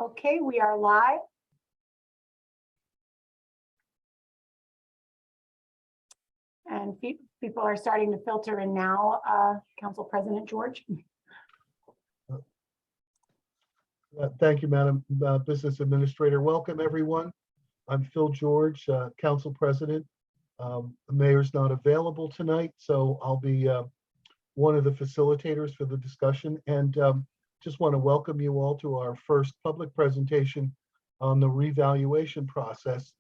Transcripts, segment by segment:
Okay, we are live. And people are starting to filter in now. Council President George. Thank you, Madam Business Administrator. Welcome, everyone. I'm Phil George, Council President. The mayor's not available tonight, so I'll be one of the facilitators for the discussion. And just want to welcome you all to our first public presentation on the revaluation process.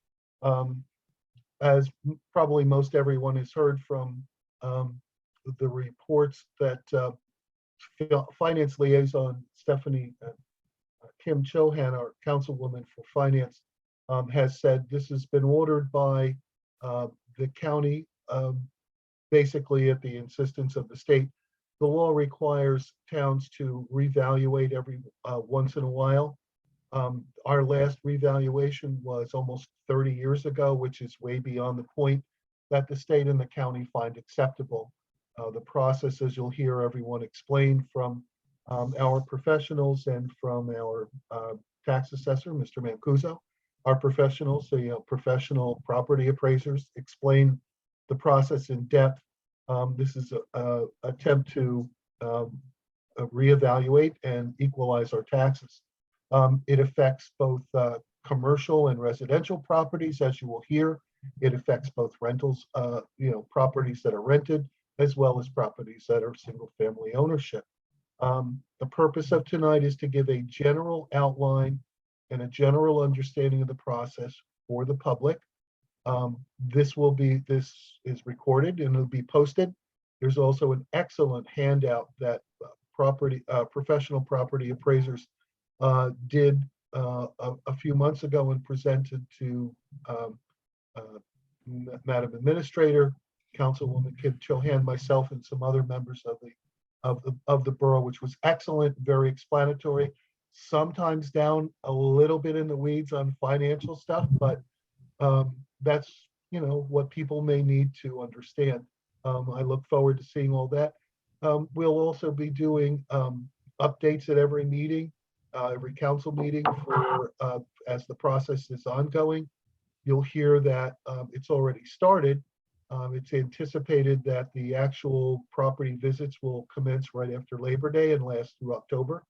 As probably most everyone has heard from the reports that Finance Liaison Stephanie Kim Chohan, our Councilwoman for Finance, has said this has been ordered by the county, basically at the insistence of the state. The law requires towns to revaluate every once in a while. Our last revaluation was almost 30 years ago, which is way beyond the point that the state and the county find acceptable. The process, as you'll hear everyone explain from our professionals and from our tax assessor, Mr. Mancuso, our professionals, the professional property appraisers, explain the process in depth. This is an attempt to reevaluate and equalize our taxes. It affects both commercial and residential properties, as you will hear. It affects both rentals, properties that are rented, as well as properties that are single-family ownership. The purpose of tonight is to give a general outline and a general understanding of the process for the public. This is recorded and it'll be posted. There's also an excellent handout that professional property appraisers did a few months ago and presented to Madam Administrator, Councilwoman Kim Chohan, myself, and some other members of the borough, which was excellent, very explanatory. Sometimes down a little bit in the weeds on financial stuff, but that's what people may need to understand. I look forward to seeing all that. We'll also be doing updates at every meeting, every council meeting for as the process is ongoing. You'll hear that it's already started. It's anticipated that the actual property visits will commence right after Labor Day and last through October.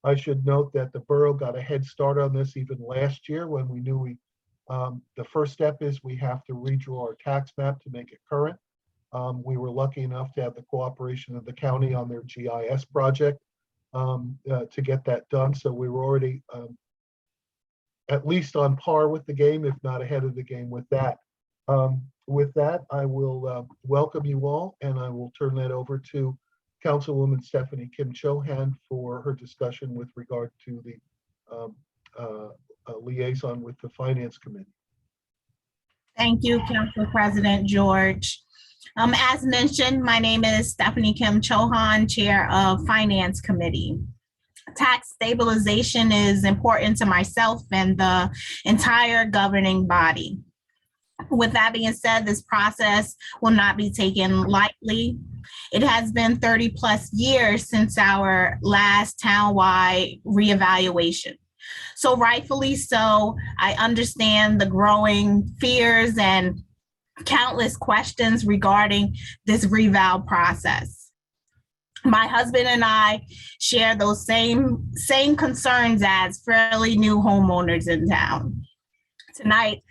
I should note that the borough got a head start on this even last year when we knew the first step is we have to redraw our tax map to make it current. We were lucky enough to have the cooperation of the county on their GIS project to get that done. So we were already at least on par with the game, if not ahead of the game with that. With that, I will welcome you all, and I will turn that over to Councilwoman Stephanie Kim Chohan for her discussion with regard to the liaison with the Finance Committee. Thank you, Council President George. As mentioned, my name is Stephanie Kim Chohan, Chair of Finance Committee. Tax stabilization is important to myself and the entire governing body. With that being said, this process will not be taken lightly. It has been 30 plus years since our last townwide reevaluation. So rightfully so, I understand the growing fears and countless questions regarding this reval process. My husband and I share those same concerns as fairly new homeowners in town. Tonight,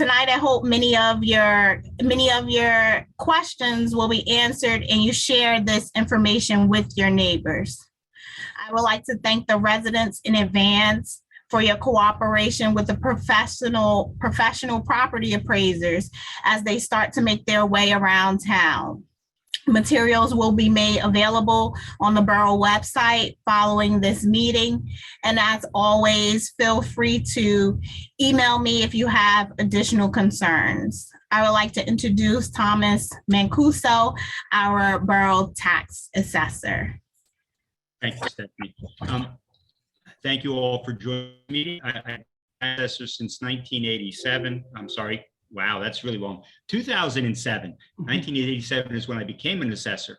I hope many of your questions will be answered and you share this information with your neighbors. I would like to thank the residents in advance for your cooperation with the professional property appraisers as they start to make their way around town. Materials will be made available on the borough website following this meeting. And as always, feel free to email me if you have additional concerns. I would like to introduce Thomas Mancuso, our borough tax assessor. Thank you, Stephanie. Thank you all for joining me. I'm an assessor since 1987. I'm sorry. Wow, that's really long. 2007. 1987 is when I became an assessor.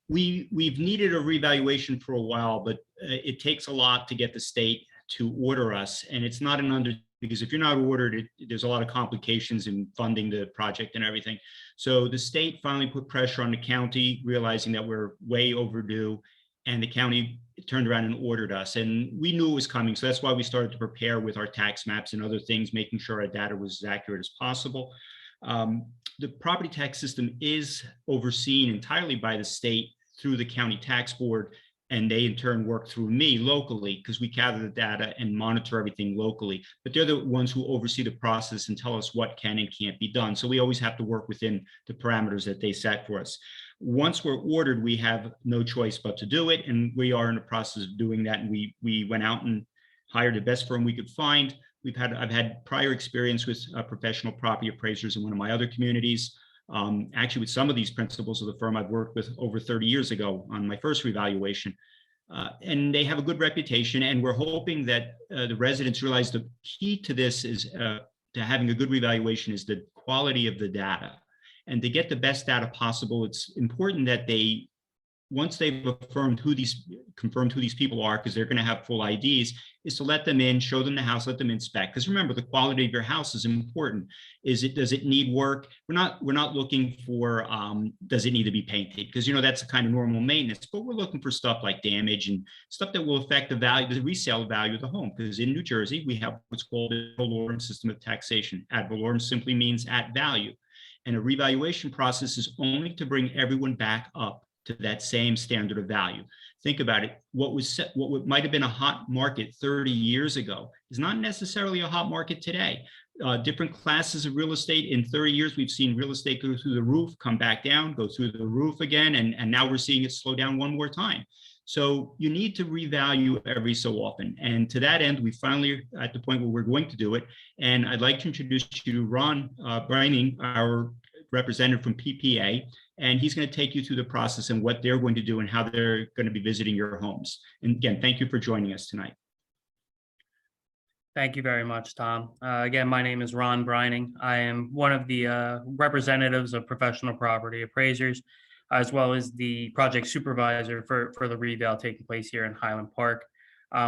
we've needed a revaluation for a while, but it takes a lot to get the state to order us, and it's not an under, because if you're not ordered, there's a lot of complications in funding the project and everything. So the state finally put pressure on the county, realizing that we're way overdue, and the county turned around and ordered us, and we knew it was coming. So that's why we started to prepare with our tax maps and other things, making sure our data was as accurate as possible. The property tax system is overseen entirely by the state through the county tax board, and they in turn work through me locally because we gather the data and monitor everything locally. But they're the ones who oversee the process and tell us what can and can't be done. So we always have to work within the parameters that they set for us. Once we're ordered, we have no choice but to do it, and we are in the process of doing that. And we went out and hired the best firm we could find. I've had prior experience with professional property appraisers in one of my other communities. Actually, with some of these principals of the firm I've worked with over 30 years ago on my first revaluation. And they have a good reputation, and we're hoping that the residents realize the key to this is to having a good revaluation is the quality of the data. And to get the best data possible, it's important that they, once they've confirmed who these people are, because they're going to have full IDs, is to let them in, show them the house, let them inspect. Because remember, the quality of your house is important. Does it need work? We're not looking for does it need to be painted? Because that's a kind of normal maintenance, but we're looking for stuff like damage and stuff that will affect the value, the resale value of the home. Because in New Jersey, we have what's called a ad valorem system of taxation. Ad valorem simply means at value. And a revaluation process is only to bring everyone back up to that same standard of value. Think about it. What might have been a hot market 30 years ago is not necessarily a hot market today. Different classes of real estate in 30 years, we've seen real estate go through the roof, come back down, go through the roof again, and now we're seeing it slow down one more time. So you need to revalue every so often. And to that end, we finally are at the point where we're going to do it. And I'd like to introduce you to Ron Brining, our representative from PPA, and he's going to take you through the process and what they're going to do and how they're going to be visiting your homes. And again, thank you for joining us tonight. Thank you very much, Tom. Again, my name is Ron Brining. I am one of the representatives of professional property appraisers, as well as the project supervisor for the reval taking place here in Highland Park.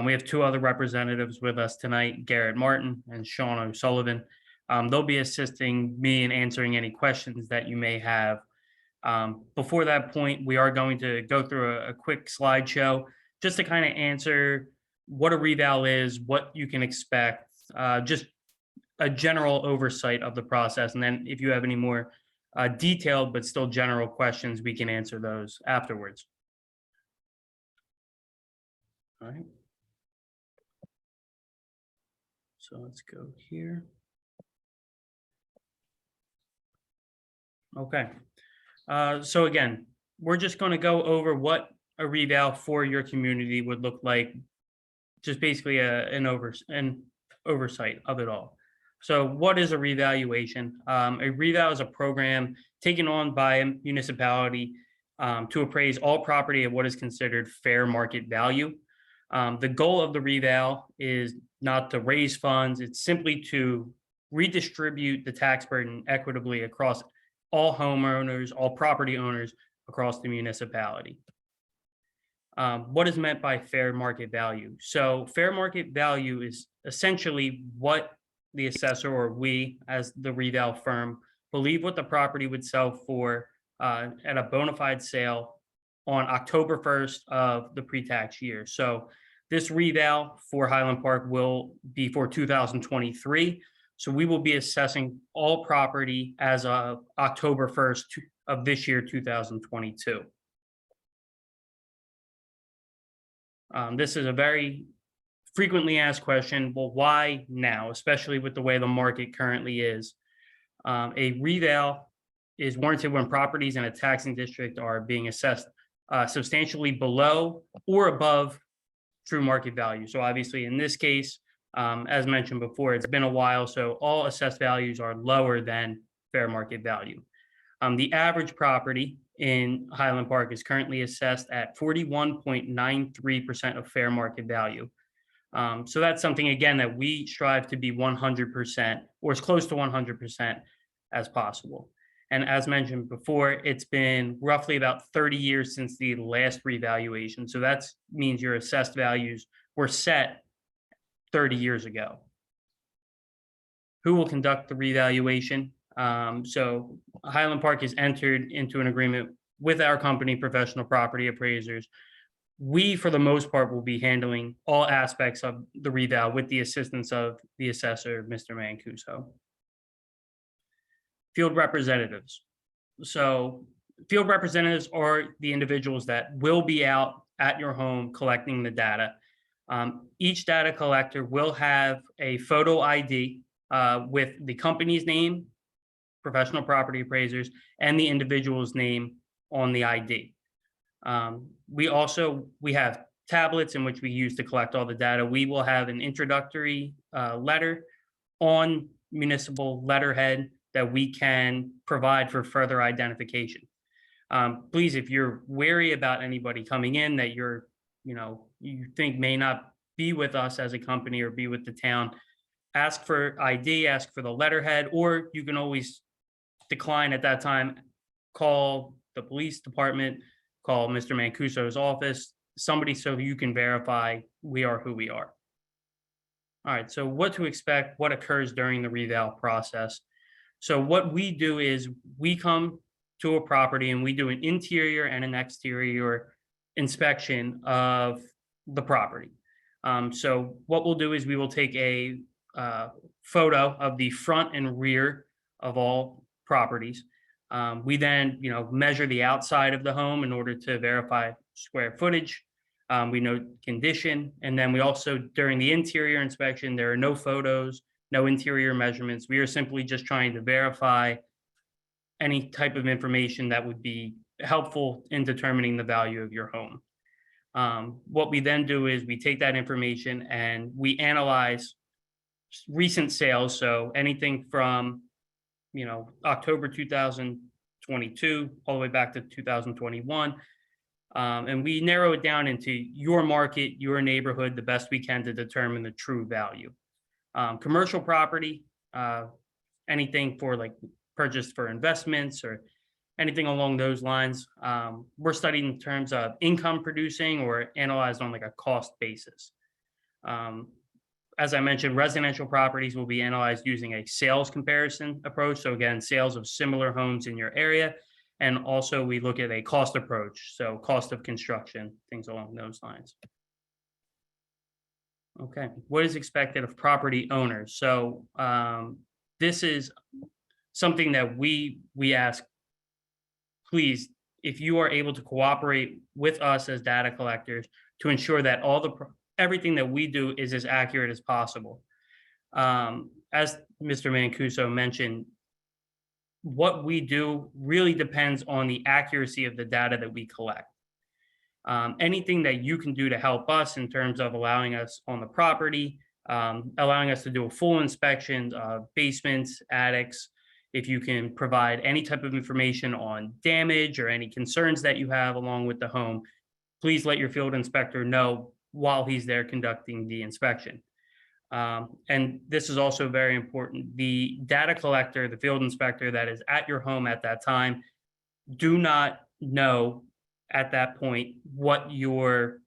We have two other representatives with us tonight, Garrett Martin and Sean O'Sullivan. They'll be assisting me in answering any questions that you may have. Before that point, we are going to go through a quick slideshow just to kind of answer what a reval is, what you can expect, just a general oversight of the process. And then if you have any more detailed but still general questions, we can answer those afterwards. All right. So let's go here. Okay. So again, we're just going to go over what a reval for your community would look like, just basically an oversight of it all. So what is a revaluation? A reval is a program taken on by a municipality to appraise all property at what is considered fair market value. The goal of the reval is not to raise funds, it's simply to redistribute the tax burden equitably across all homeowners, all property owners across the municipality. What is meant by fair market value? So fair market value is essentially what the assessor or we as the reval firm believe what the property would sell for at a bona fide sale on October 1st of the pre-tax year. So this reval for Highland Park will be for 2023. So we will be assessing all property as of October 1st of this year, 2022. This is a very frequently asked question. Well, why now, especially with the way the market currently is? A reval is warranted when properties in a taxing district are being assessed substantially below or above true market value. So obviously in this case, as mentioned before, it's been a while, so all assessed values are lower than fair market value. The average property in Highland Park is currently assessed at 41.93% of fair market value. So that's something, again, that we strive to be 100% or as close to 100% as possible. And as mentioned before, it's been roughly about 30 years since the last revaluation. So that means your assessed values were set 30 years ago. Who will conduct the revaluation? So Highland Park has entered into an agreement with our company, Professional Property Appraisers. We, for the most part, will be handling all aspects of the reval with the assistance of the assessor, Mr. Mancuso. Field representatives. So field representatives are the individuals that will be out at your home collecting the data. Each data collector will have a photo ID with the company's name, Professional Property Appraisers, and the individual's name on the ID. We have tablets in which we use to collect all the data. We will have an introductory letter on municipal letterhead that we can provide for further identification. Please, if you're wary about anybody coming in that you think may not be with us as a company or be with the town, ask for ID, ask for the letterhead, or you can always decline at that time. Call the police department, call Mr. Mancuso's office, somebody so you can verify we are who we are. All right, so what to expect, what occurs during the reval process. So what we do is we come to a property and we do an interior and an exterior inspection of the property. So what we'll do is we will take a photo of the front and rear of all properties. We then, measure the outside of the home in order to verify square footage. We note condition, and then we also, during the interior inspection, there are no photos, no interior measurements. We are simply just trying to verify any type of information that would be helpful in determining the value of your home. What we then do is we take that information and we analyze recent sales. So anything from, October 2022 all the way back to 2021. And we narrow it down into your market, your neighborhood, the best we can to determine the true value. Commercial property, anything for like purchased for investments or anything along those lines. We're studying in terms of income producing or analyzed on like a cost basis. As I mentioned, residential properties will be analyzed using a sales comparison approach. So again, sales of similar homes in your area. And also we look at a cost approach. So cost of construction, things along those lines. Okay, what is expected of property owners? So this is something that we ask, please, if you are able to cooperate with us as data collectors to ensure that everything that we do is as accurate as possible. As Mr. Mancuso mentioned, what we do really depends on the accuracy of the data that we collect. Anything that you can do to help us in terms of allowing us on the property, allowing us to do a full inspection of basements, attics, if you can provide any type of information on damage or any concerns that you have along with the home, please let your field inspector know while he's there conducting the inspection. And this is also very important. The data collector, the field inspector that is at your home at that time, do not know at that point what your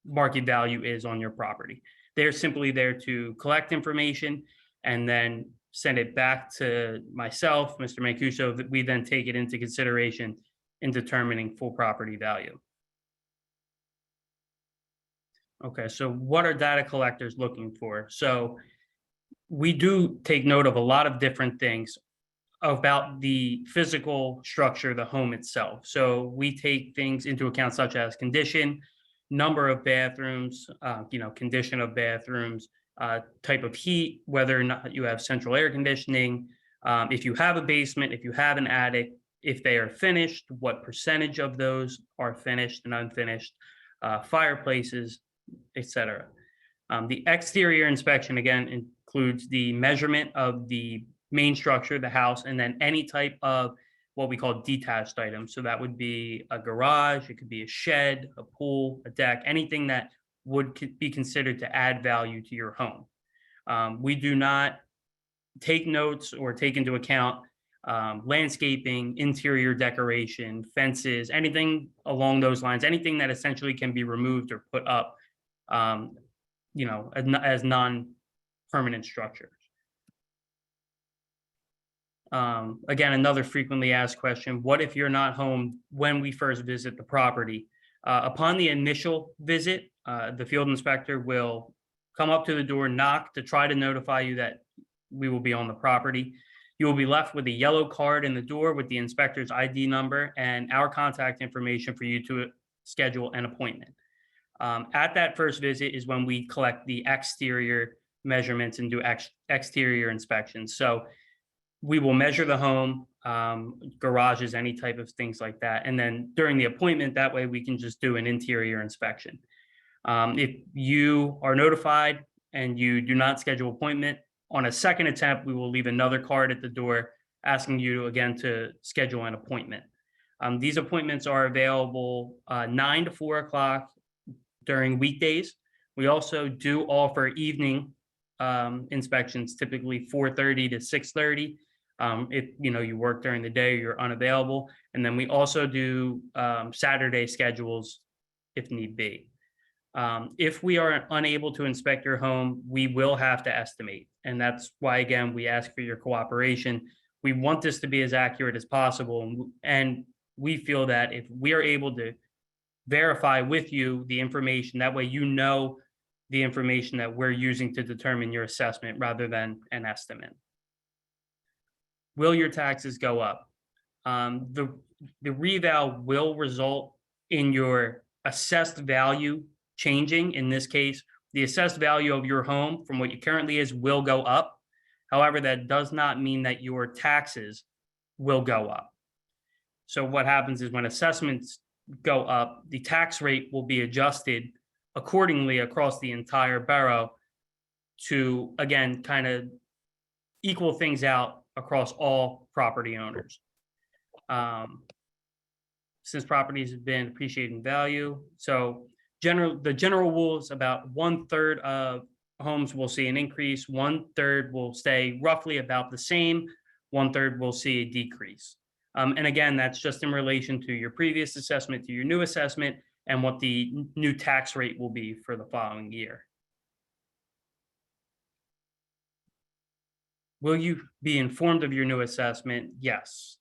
market value is on your property. They're simply there to collect information and then send it back to myself, Mr. Mancuso, that we then take it into consideration in determining full property value. Okay, so what are data collectors looking for? So we do take note of a lot of different things about the physical structure of the home itself. So we take things into account such as condition, number of bathrooms, condition of bathrooms, type of heat, whether or not you have central air conditioning, if you have a basement, if you have an attic, if they are finished, what percentage of those are finished and unfinished, fireplaces, etc. The exterior inspection, again, includes the measurement of the main structure, the house, and then any type of what we call detached items. So that would be a garage, it could be a shed, a pool, a deck, anything that would be considered to add value to your home. We do not take notes or take into account landscaping, interior decoration, fences, anything along those lines, anything that essentially can be removed or put up, as non-permanent structures. Again, another frequently asked question, what if you're not home when we first visit the property? Upon the initial visit, the field inspector will come up to the door, knock to try to notify you that we will be on the property. You will be left with a yellow card in the door with the inspector's ID number and our contact information for you to schedule an appointment. At that first visit is when we collect the exterior measurements and do exterior inspections. So we will measure the home, garages, any type of things like that. And then during the appointment, that way we can just do an interior inspection. If you are notified and you do not schedule appointment, on a second attempt, we will leave another card at the door asking you again to schedule an appointment. These appointments are available 9 to 4 o'clock during weekdays. We also do offer evening inspections, typically 4:30 to 6:30. If you work during the day, you're unavailable. And then we also do Saturday schedules if need be. If we are unable to inspect your home, we will have to estimate. And that's why, again, we ask for your cooperation. We want this to be as accurate as possible. And we feel that if we are able to verify with you the information, that way you know the information that we're using to determine your assessment rather than an estimate. Will your taxes go up? The reval will result in your assessed value changing. In this case, the assessed value of your home from what you currently is will go up. However, that does not mean that your taxes will go up. So what happens is when assessments go up, the tax rate will be adjusted accordingly across the entire borough to, again, kind of equal things out across all property owners. Since properties have been appreciated in value, so the general rules about 1/3 of homes will see an increase, 1/3 will stay roughly about the same, 1/3 will see a decrease. And again, that's just in relation to your previous assessment to your new assessment and what the new tax rate will be for the following year. Will you be informed of your new assessment? Yes.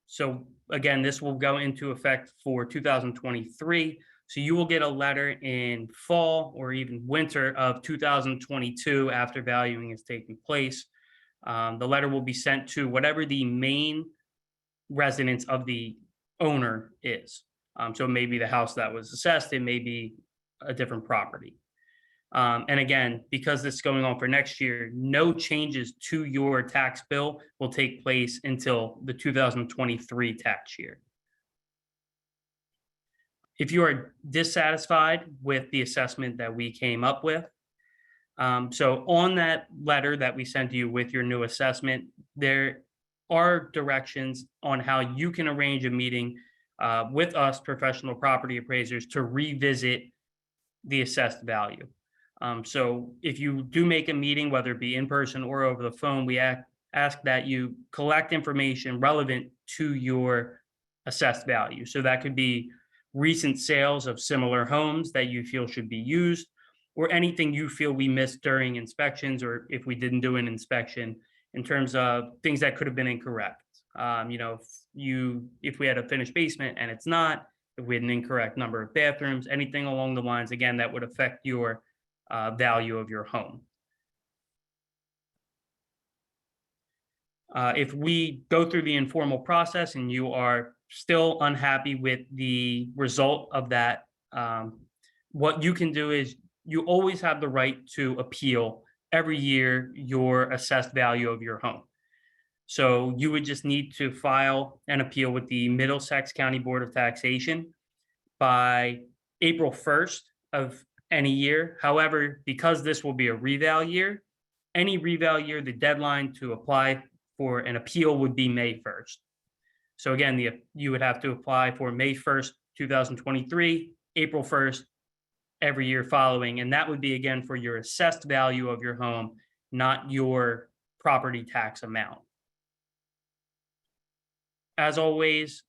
So again, this will go into effect for 2023. So you will get a letter in fall or even winter of 2022 after valuing is taking place. The letter will be sent to whatever the main residence of the owner is. So it may be the house that was assessed, it may be a different property. And again, because this is going on for next year, no changes to your tax bill will take place until the 2023 tax year. If you are dissatisfied with the assessment that we came up with, so on that letter that we sent to you with your new assessment, there are directions on how you can arrange a meeting with us, professional property appraisers, to revisit the assessed value. So if you do make a meeting, whether it be in person or over the phone, we ask that you collect information relevant to your assessed value. So that could be recent sales of similar homes that you feel should be used, or anything you feel we missed during inspections, or if we didn't do an inspection in terms of things that could have been incorrect. If we had a finished basement and it's not, if we had an incorrect number of bathrooms, anything along the lines, again, that would affect your value of your home. If we go through the informal process and you are still unhappy with the result of that, what you can do is you always have the right to appeal every year your assessed value of your home. So you would just need to file an appeal with the Middlesex County Board of Taxation by April 1st of any year. However, because this will be a reval year, any reval year, the deadline to apply for an appeal would be May 1st. So again, you would have to apply for May 1st, 2023, April 1st, every year following. And that would be, again, for your assessed value of your home, not your property tax amount. as always,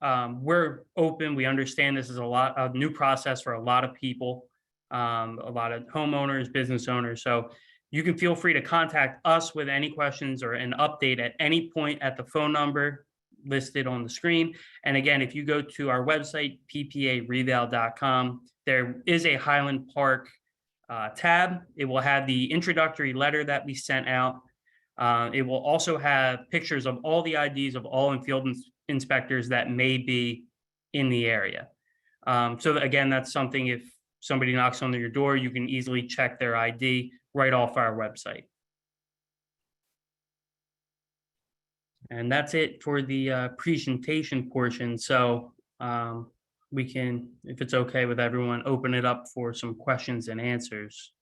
we're open. We understand this is a new process for a lot of people, a lot of homeowners, business owners. So you can feel free to contact us with any questions or an update at any point at the phone number listed on the screen. And again, if you go to our website, ppareval.com, there is a Highland Park tab. It will have the introductory letter that we sent out. It will also have pictures of all the IDs of all in-field inspectors that may be in the area. So again, that's something, if somebody knocks on your door, you can easily check their ID right off our website. And that's it for the presentation portion. So we can, if it's okay with everyone, open it up for some questions and answers.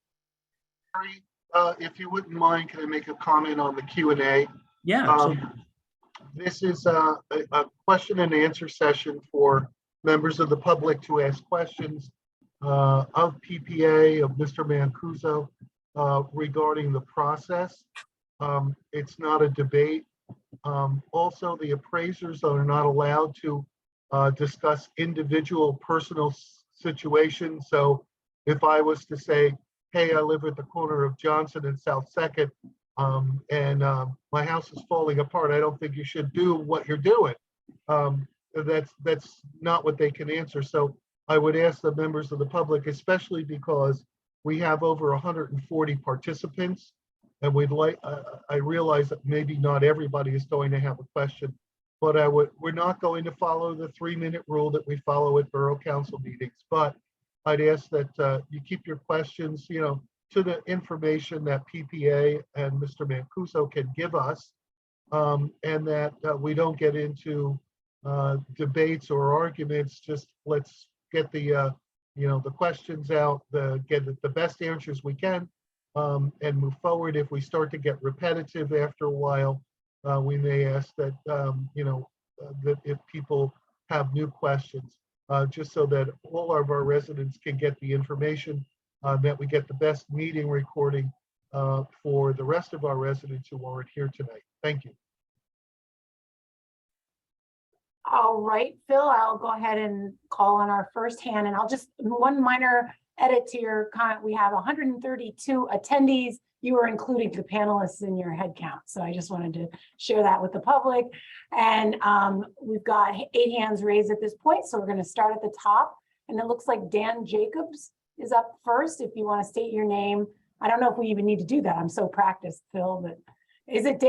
If you wouldn't mind, can I make a comment on the Q&A? Yeah, absolutely. This is a question and answer session for members of the public to ask questions of PPA, of Mr. Mancuso, regarding the process. It's not a debate. Also, the appraisers are not allowed to discuss individual personal situations. So if I was to say, hey, I live at the corner of Johnson and South Second, and my house is falling apart, I don't think you should do what you're doing. That's not what they can answer. So I would ask the members of the public, especially because we have over 140 participants, and I realize that maybe not everybody is going to have a question, but we're not going to follow the 3-minute rule that we follow at Borough Council meetings. But I'd ask that you keep your questions, to the information that PPA and Mr. Mancuso can give us, and that we don't get into debates or arguments. Just let's get the questions out, get the best answers we can, and move forward. If we start to get repetitive after a while, we may ask that, that if people have new questions, just so that all of our residents can get the information, that we get the best meeting recording for the rest of our residents who aren't here tonight. Thank you. All right, Phil, I'll go ahead and call on our first hand, and I'll just, one minor edit to your comment. We have 132 attendees. You are including the panelists in your head count. So I just wanted to share that with the public. And we've got 8 hands raised at this point. So we're going to start at the top. And it looks like Dan Jacobs is up first. If you want to state your name. I don't know if we even need to do that. I'm so practiced, Phil, but is it,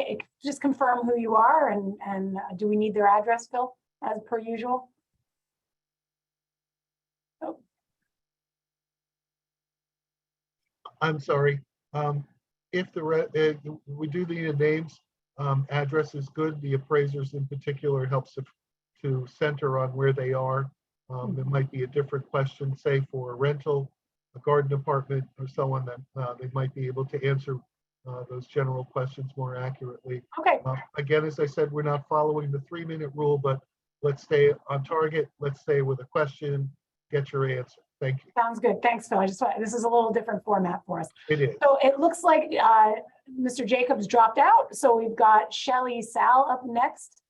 just confirm who you are, and do we need their address, Phil, as per usual? Oh. I'm sorry. If we do need names, address is good. The appraisers in particular helps to center on where they are. It might be a different question, say for a rental, a garden apartment, or so on, that they might be able to answer those general questions more accurately. Okay. Again, as I said, we're not following the 3-minute rule, but let's stay on target. Let's stay with a question, get your answer. Thank you. Sounds good. Thanks, Phil. This is a little different format for us. It is. So it looks like Mr. Jacobs dropped out. So we've got Shelley Sal up next.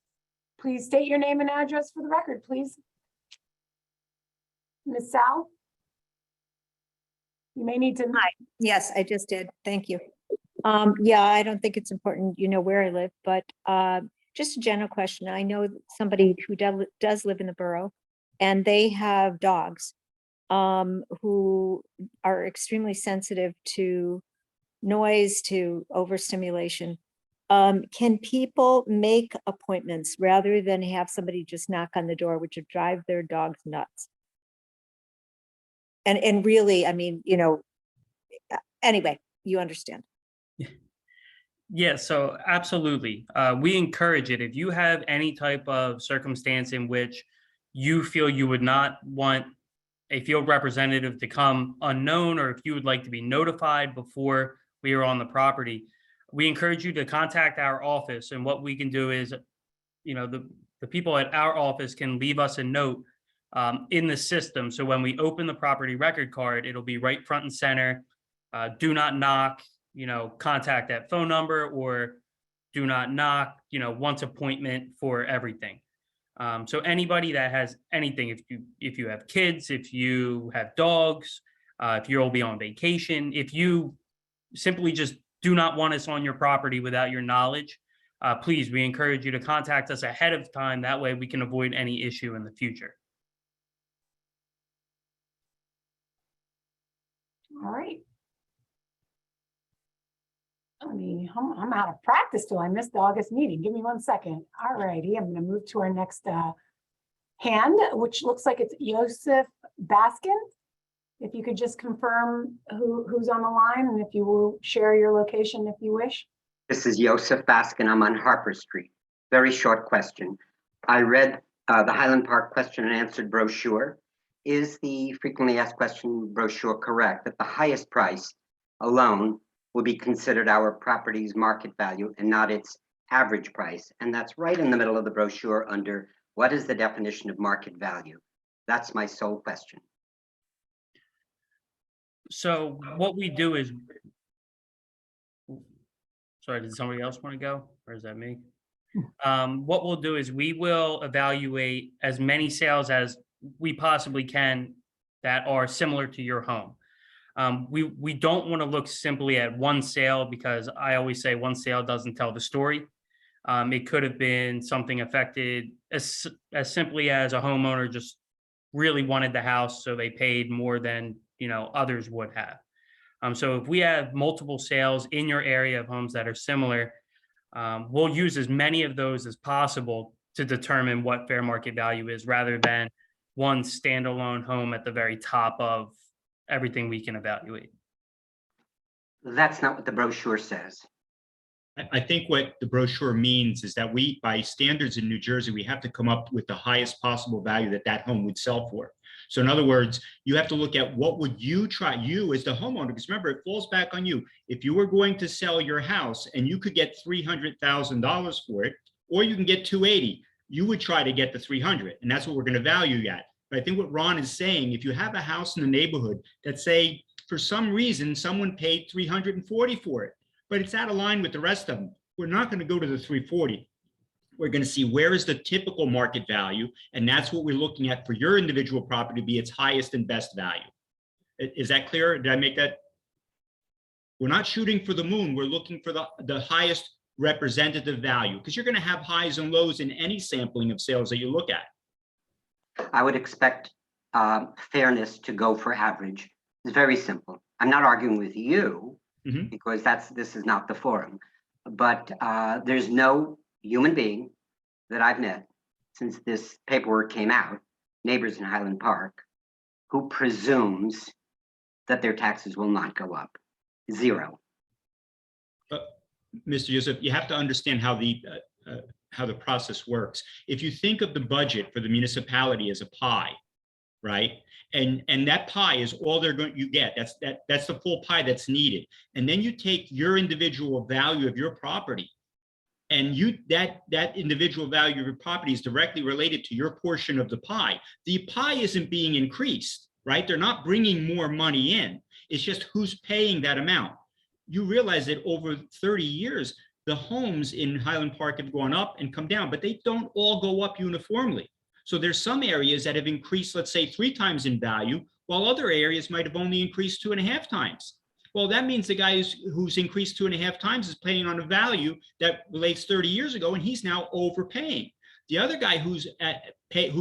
Please state your name and address for the record, please. Ms. Sal? You may need to. Hi. Yes, I just did. Thank you. Yeah, I don't think it's important, where I live, but just a general question. I know somebody who does live in the borough, and they have dogs who are extremely sensitive to noise, to overstimulation. Can people make appointments rather than have somebody just knock on the door, which would drive their dogs nuts? And really, I mean, anyway, you understand. Yeah, so absolutely. We encourage it. If you have any type of circumstance in which you feel you would not want a field representative to come unknown, or if you would like to be notified before we are on the property, we encourage you to contact our office. And what we can do is, the people at our office can leave us a note in the system. So when we open the property record card, it'll be right front and center. Do not knock, contact that phone number, or do not knock, once appointment for everything. So anybody that has anything, if you have kids, if you have dogs, if you'll be on vacation, if you simply just do not want us on your property without your knowledge, please, we encourage you to contact us ahead of time. That way we can avoid any issue in the future. All right. I'm out of practice till I missed the August meeting. Give me 1 second. All righty, I'm going to move to our next hand, which looks like it's Joseph Baskin. If you could just confirm who's on the line, and if you will share your location if you wish. This is Joseph Baskin. I'm on Harper Street. Very short question. I read the Highland Park question and answered brochure. Is the frequently asked question brochure correct that the highest price alone will be considered our property's market value and not its average price? And that's right in the middle of the brochure under what is the definition of market value? That's my sole question. So what we do is, sorry, did somebody else want to go, or is that me? What we'll do is we will evaluate as many sales as we possibly can that are similar to your home. We don't want to look simply at one sale, because I always say one sale doesn't tell the story. It could have been something affected as simply as a homeowner just really wanted the house, so they paid more than others would have. So if we have multiple sales in your area of homes that are similar, we'll use as many of those as possible to determine what fair market value is, rather than one standalone home at the very top of everything we can evaluate. That's not what the brochure says. I think what the brochure means is that we, by standards in New Jersey, we have to come up with the highest possible value that home would sell for. So in other words, you have to look at what would you as the homeowner, because remember, it falls back on you. If you were going to sell your house and you could get $300,000 for it, or you can get 280, you would try to get the 300, and that's what we're going to value you at. But I think what Ron is saying, if you have a house in the neighborhood that, say, for some reason, someone paid 340 for it, but it's out of line with the rest of them, we're not going to go to the 340. We're going to see where is the typical market value, and that's what we're looking at for your individual property to be its highest and best value. Is that clear? Did I make that? We're not shooting for the moon. We're looking for the highest representative value, because you're going to have highs and lows in any sampling of sales that you look at. I would expect fairness to go for average. It's very simple. I'm not arguing with you, because this is not the forum, but there's no human being that I've met since this paperwork came out, neighbors in Highland Park, who presumes that their taxes will not go up. Zero. Mr. Joseph, you have to understand how the process works. If you think of the budget for the municipality as a pie, right? And that pie is all you get. That's the full pie that's needed. And then you take your individual value of your property, and that individual value of your property is directly related to your portion of the pie. The pie isn't being increased, right? They're not bringing more money in. It's just who's paying that amount. You realize that over 30 years, the homes in Highland Park have gone up and come down, but they don't all go up uniformly. So there's some areas that have increased, let's say 3 times in value, while other areas might have only increased 2.5 times. Well, that means the guy who's increased 2.5 times is paying on a value that relates 30 years ago, and he's now overpaying. The other guy whose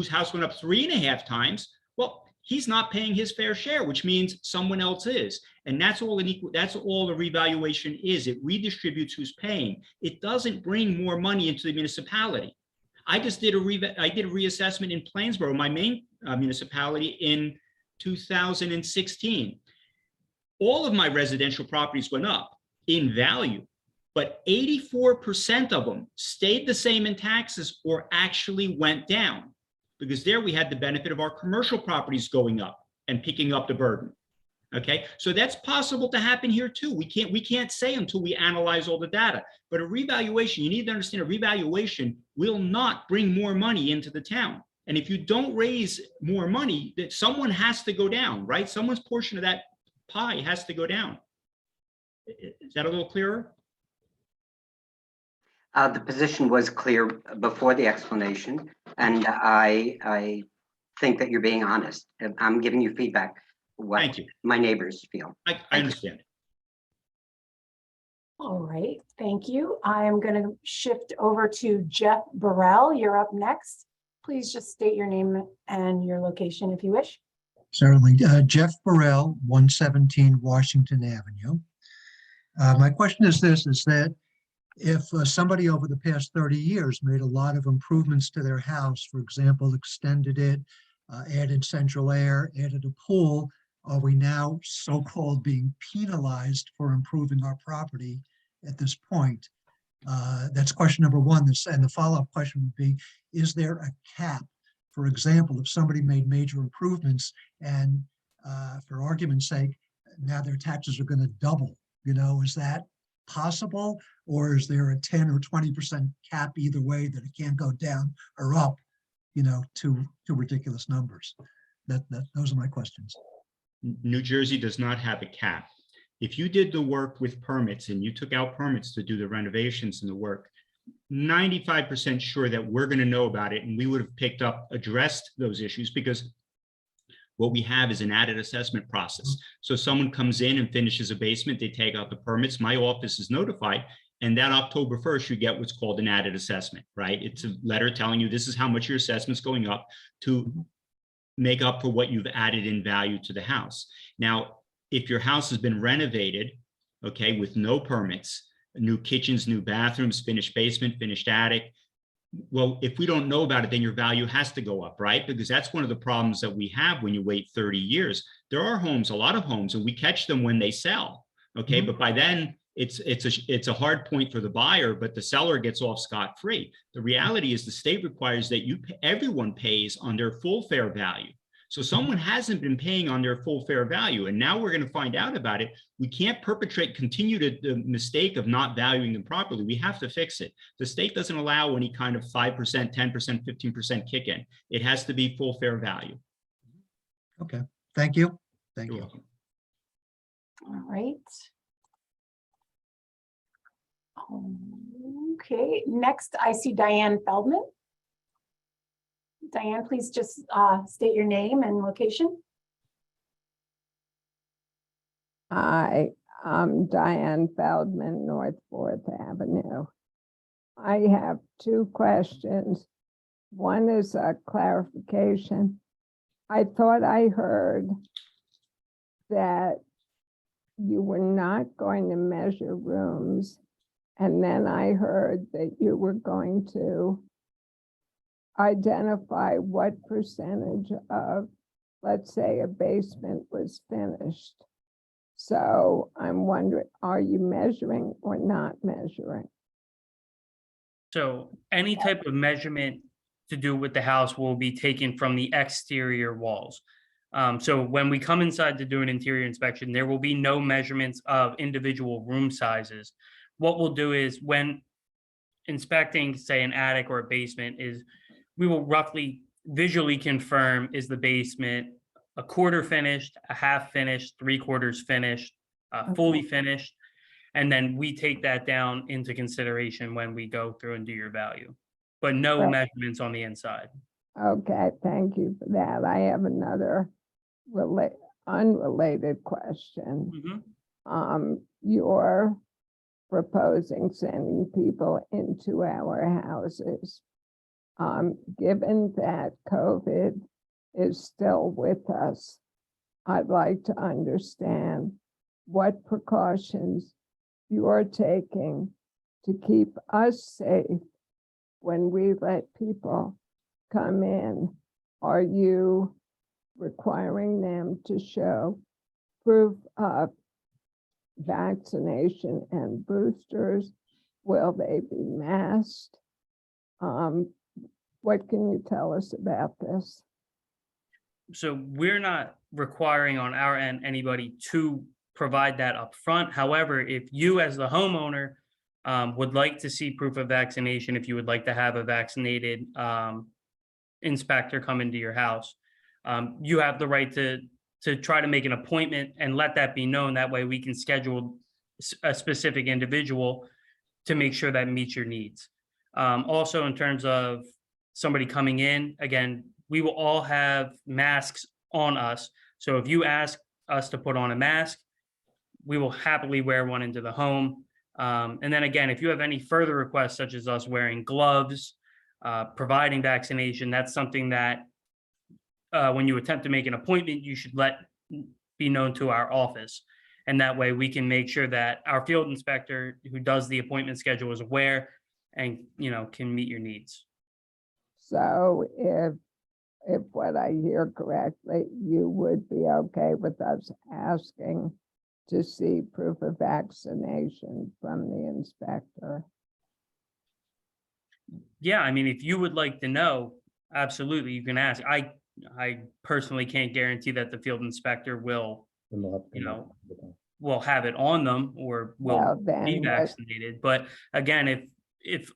house went up 3.5 times, well, he's not paying his fair share, which means someone else is. And that's all the revaluation is. It redistributes who's paying. It doesn't bring more money into the municipality. I just did a reassessment in Plainsboro, my main municipality, in 2016. All of my residential properties went up in value, but 84% of them stayed the same in taxes or actually went down, because there we had the benefit of our commercial properties going up and picking up the burden. Okay, so that's possible to happen here too. We can't say until we analyze all the data. But a revaluation, you need to understand, a revaluation will not bring more money into the town. And if you don't raise more money, that someone has to go down, right? Someone's portion of that pie has to go down. Is that a little clearer? The position was clear before the explanation, and I think that you're being honest. I'm giving you feedback, what Thank you. my neighbors feel. I Thank you. understand. All right, thank you. I am going to shift over to Jeff Burrell. You're up next. Please just state your name and your location if you wish. Certainly. Jeff Burrell, 117 Washington Avenue. My question is this, is that if somebody over the past 30 years made a lot of improvements to their house, for example, extended it, added central air, added a pool, are we now so-called being penalized for improving our property at this point? That's question number one. And the follow-up question would be, is there a cap? For example, if somebody made major improvements and for argument's sake, now their taxes are going to double, is that possible? Or is there a 10 or 20% cap either way that it can't go down or up, to ridiculous numbers? Those are my questions. New Jersey does not have a cap. If you did the work with permits and you took out permits to do the renovations and the work, 95% sure that we're going to know about it, and we would have addressed those issues, because what we have is an added assessment process. So someone comes in and finishes a basement, they take out the permits, my office is notified, and that October 1st, you get what's called an added assessment, right? It's a letter telling you this is how much your assessment's going up to make up for what you've added in value to the house. Now, if your house has been renovated, okay, with no permits, new kitchens, new bathrooms, finished basement, finished attic, well, if we don't know about it, then your value has to go up, right? Because that's one of the problems that we have when you wait 30 years. There are homes, a lot of homes, and we catch them when they sell, okay? But by then, it's a hard point for the buyer, but the seller gets off scot-free. The reality is the state requires that everyone pays on their full fair value. So someone hasn't been paying on their full fair value, and now we're going to find out about it. We can't continue the mistake of not valuing them properly. We have to fix it. The state doesn't allow any kind of 5%, 10%, 15% kick in. It has to be full fair value. Okay, thank you. Thank You're you. welcome. All right. Okay, next I see Diane Feldman. Diane, please just state your name and location. Hi, I'm Diane Feldman, North 4th Avenue. I have two questions. One is a clarification. I thought I heard that you were not going to measure rooms, and then I heard that you were going to identify what percentage of, let's say, a basement was finished. So I'm wondering, are you measuring or not measuring? So any type of measurement to do with the house will be taken from the exterior walls. So when we come inside to do an interior inspection, there will be no measurements of individual room sizes. What we'll do is, when inspecting, say, an attic or a basement, is we will roughly visually confirm, is the basement a quarter finished, a half finished, 3/4 finished, fully finished. And then we take that down into consideration when we go through and do your value, but no Right. measurements on the inside. Okay, thank you for that. I have another unrelated question. Mhm. You're proposing sending people into our houses. Given that COVID is still with us, I'd like to understand what precautions you're taking to keep us safe when we let people come in. Are you requiring them to show proof of vaccination and boosters? Will they be masked? What can you tell us about this? So we're not requiring on our end anybody to provide that up front. However, if you as the homeowner would like to see proof of vaccination, if you would like to have a vaccinated inspector come into your house, you have the right to try to make an appointment and let that be known. That way we can schedule a specific individual to make sure that meets your needs. Also, in terms of somebody coming in, again, we will all have masks on us. So if you ask us to put on a mask, we will happily wear one into the home. And then again, if you have any further requests, such as us wearing gloves, providing vaccination, that's something that when you attempt to make an appointment, you should let be known to our office. And that way we can make sure that our field inspector who does the appointment schedule is aware and, you know, can meet your needs. So if what I hear correctly, you would be okay with us asking to see proof of vaccination from the inspector? Yeah, I mean, if you would like to know, absolutely, you can ask. I personally can't guarantee that the field inspector will, you know, will have it on them or will Well, be then what- vaccinated. But again, if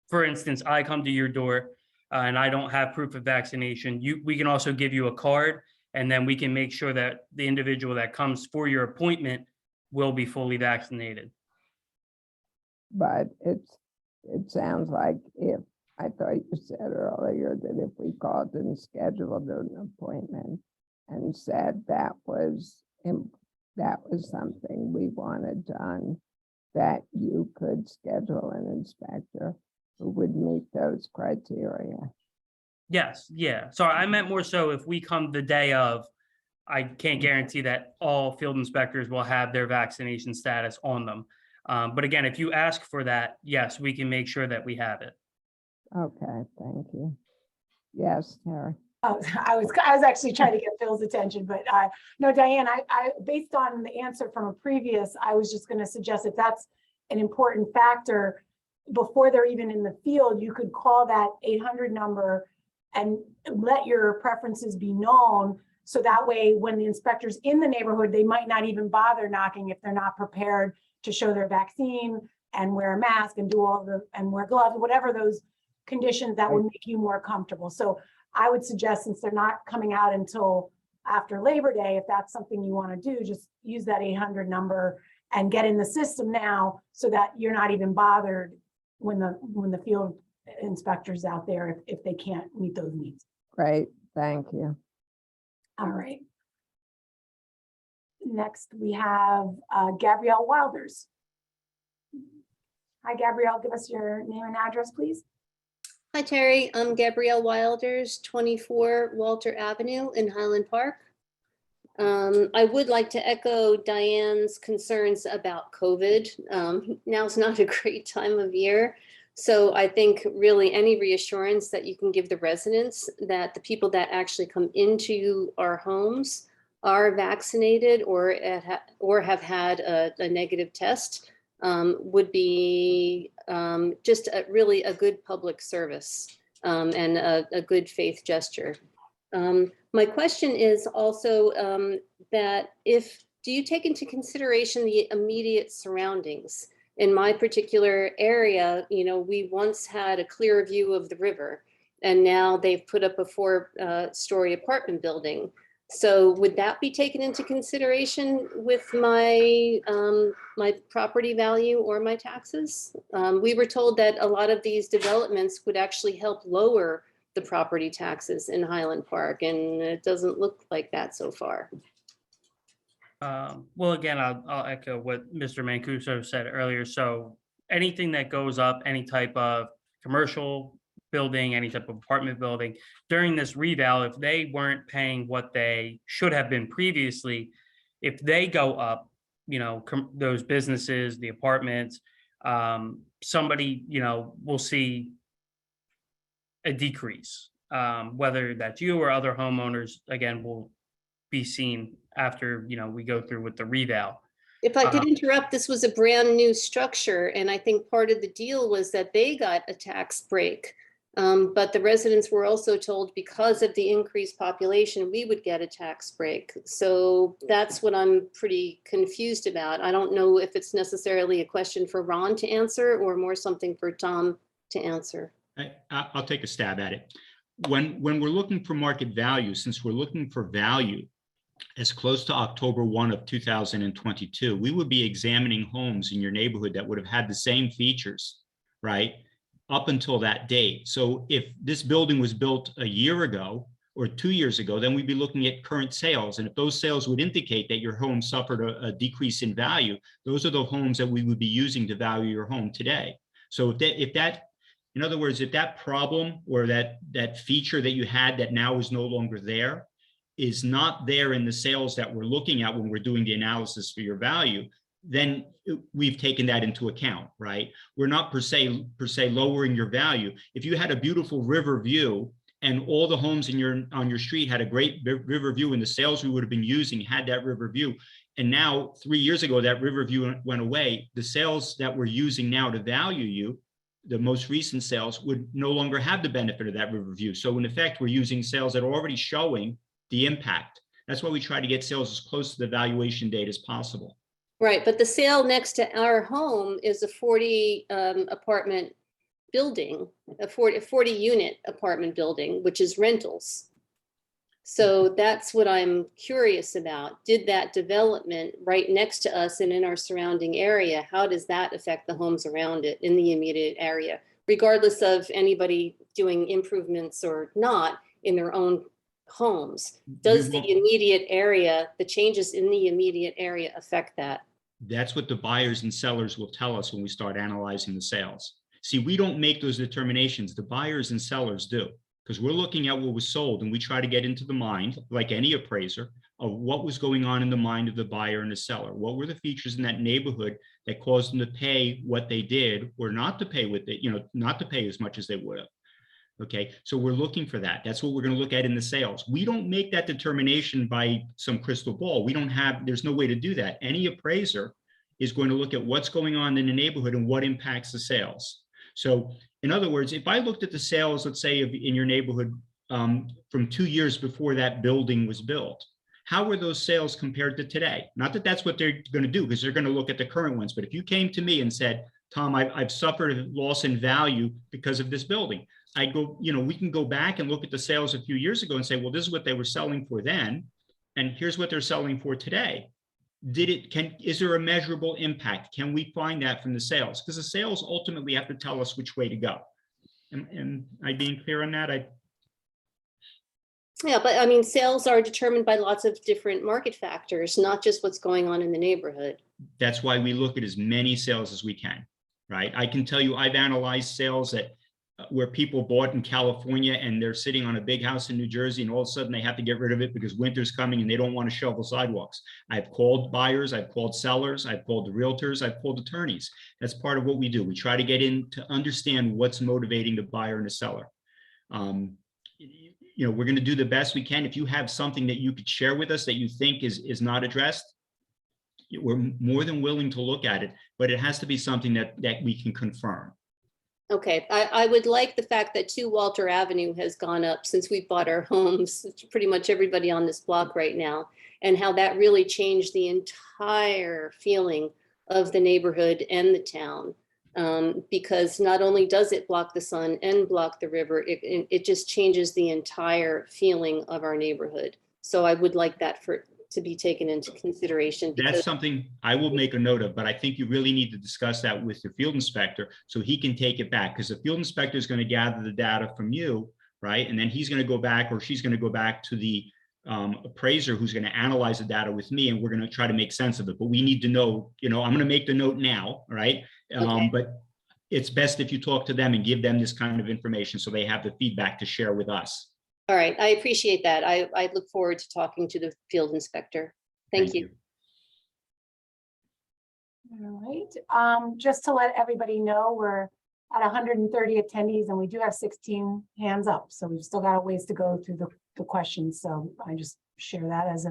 for instance, I come to your door and I don't have proof of vaccination, we can also give you a card, and then we can make sure that the individual that comes for your appointment will be fully vaccinated. But it sounds like I thought you said earlier that if we called and scheduled an appointment and said that was something we wanted done, that you could schedule an inspector who would meet those criteria. Yes, yeah. So I meant more so if we come the day of, I can't guarantee that all field inspectors will have their vaccination status on them. But again, if you ask for that, yes, we can make sure that we have it. Okay, thank you. Yes, Terry. Oh, I was actually trying to get Phil's attention, but no, Diane, I based on the answer from a previous, I was just going to suggest if that's an important factor, before they're even in the field, you could call that 800 number and let your preferences be known. So that way, when the inspector's in the neighborhood, they might not even bother knocking if they're not prepared to show their vaccine and wear a mask and do and wear gloves, whatever those conditions that would make you more comfortable. So I would suggest, since they're not coming out until after Labor Day, if that's something you want to do, just use that 800 number and get in the system now so that you're not even bothered when the field inspector's out there if they can't meet those needs. Great, thank you. All right. Next, we have Gabrielle Wilders. Hi, Gabrielle, give us your name and address, please. Hi, Terry. I'm Gabrielle Wilders, 24 Walter Avenue in Highland Park. I would like to echo Diane's concerns about COVID. Now's not a great time of year. So I think really any reassurance that you can give the residents that the people that actually come into our homes are vaccinated or have had a negative test would be just really a good public service and a good faith gesture. My question is also that do you take into consideration the immediate surroundings? In my particular area, you know, we once had a clear view of the river, and now they've put up a 4-story apartment building. So would that be taken into consideration with my my property value or my taxes? We were told that a lot of these developments would actually help lower the property taxes in Highland Park, and it doesn't look like that so far. Well, again, I'll echo what Mr. Mancuso said earlier. So anything that goes up, any type of commercial building, any type of apartment building during this reval, if they weren't paying what they should have been previously, if they go up, you know, those businesses, the apartments, somebody, you know, will see a decrease, whether that's you or other homeowners, again, will be seen after, you know, we go through with the reval. If I could interrupt, this was a brand new structure, and I think part of the deal was that they got a tax break. But the residents were also told because of the increased population, we would get a tax break. So that's what I'm pretty confused about. I don't know if it's necessarily a question for Ron to answer or more something for Tom to answer. I'll take a stab at it. When we're looking for market value, since we're looking for value, as close to October 1 of 2022, we would be examining homes in your neighborhood that would have had the same features, right? Up until that date. So if this building was built a year ago or 2 years ago, then we'd be looking at current sales. And if those sales would indicate that your home suffered a decrease in value, those are the homes that we would be using to value your home today. So if that, in other words, if that problem or that feature that you had that now is no longer there is not there in the sales that we're looking at when we're doing the analysis for your value, then we've taken that into account, right? We're not per se lowering your value. If you had a beautiful river view and all the homes on your street had a great river view and the sales we would have been using had that river view, and now 3 years ago that river view went away, the sales that we're using now to value you, the most recent sales, would no longer have the benefit of that river view. So in effect, we're using sales that are already showing the impact. That's why we try to get sales as close to the valuation date as possible. Right, but the sale next to our home is a 40 apartment building, a 40 unit apartment building, which is rentals. So that's what I'm curious about. Did that development right next to us and in our surrounding area, how does that affect the homes around it in the immediate area, regardless of anybody doing improvements or not in their own homes? Does the immediate area, the changes in the immediate area affect that? That's what the buyers and sellers will tell us when we start analyzing the sales. See, we don't make those determinations. The buyers and sellers do, because we're looking at what was sold and we try to get into the mind, like any appraiser, of what was going on in the mind of the buyer and the seller. What were the features in that neighborhood that caused them to pay what they did or not to pay what they, not to pay as much as they would have. Okay, so we're looking for that. That's what we're going to look at in the sales. We don't make that determination by some crystal ball. There's no way to do that. Any appraiser is going to look at what's going on in the neighborhood and what impacts the sales. So in other words, if I looked at the sales, let's say in your neighborhood from 2 years before that building was built, how were those sales compared to today? Not that that's what they're going to do, because they're going to look at the current ones. But if you came to me and said, Tom, I've suffered a loss in value because of this building, I go, we can go back and look at the sales a few years ago and say, well, this is what they were selling for then, and here's what they're selling for today. Is there a measurable impact? Can we find that from the sales? Because the sales ultimately have to tell us which way to go. Am I being clear on that? Yeah, but I mean, sales are determined by lots of different market factors, not just what's going on in the neighborhood. That's why we look at as many sales as we can, right? I can tell you I've analyzed sales where people bought in California and they're sitting on a big house in New Jersey and all of a sudden they have to get rid of it because winter's coming and they don't want to shovel sidewalks. I've called buyers, I've called sellers, I've called the realtors, I've called attorneys. That's part of what we do. We try to get in to understand what's motivating the buyer and the seller. We're going to do the best we can. If you have something that you could share with us that you think is not addressed, we're more than willing to look at it, but it has to be something that we can confirm. Okay, I would like the fact that 2 Walter Avenue has gone up since we bought our homes, pretty much everybody on this block right now, and how that really changed the entire feeling of the neighborhood and the town. Because not only does it block the sun and block the river, it just changes the entire feeling of our neighborhood. So I would like that to be taken into consideration. That's something I will make a note of, but I think you really need to discuss that with the field inspector so he can take it back, because the field inspector is going to gather the data from you, right? And then he's going to go back, or she's going to go back to the appraiser who's going to analyze the data with me, and we're going to try to make sense of it. But we need to know, I'm going to make the note now, right? Okay. But it's best if you talk to them and give them this kind of information so they have the feedback to share with us. All right, I appreciate that. I look forward to talking to the field inspector. Thank you. All right, just to let everybody know, we're at 130 attendees and we do have 16 hands up. So we've still got a ways to go through the questions. So I just share that as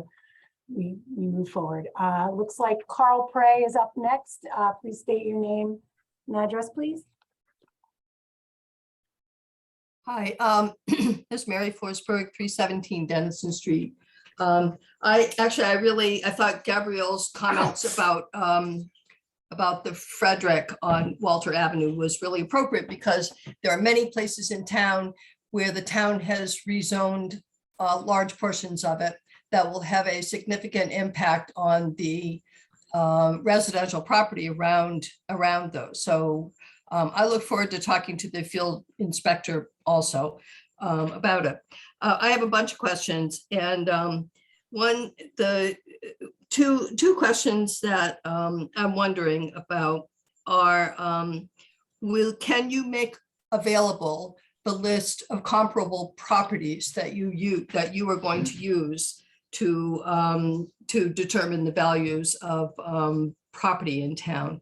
we move forward. Looks like Carl Prey is up next. Please state your name and address, please. Hi, this is Mary Forsberg, 317 Dennison Street. I thought Gabrielle's comments about the Frederick on Walter Avenue was really appropriate, because there are many places in town where the town has rezoned large portions of it. that will have a significant impact on the residential property around those. So I look forward to talking to the field inspector also about it. I have a bunch of questions, and two questions that I'm wondering about are, can you make available the list of comparable properties that you are going to use to determine the values of property in town?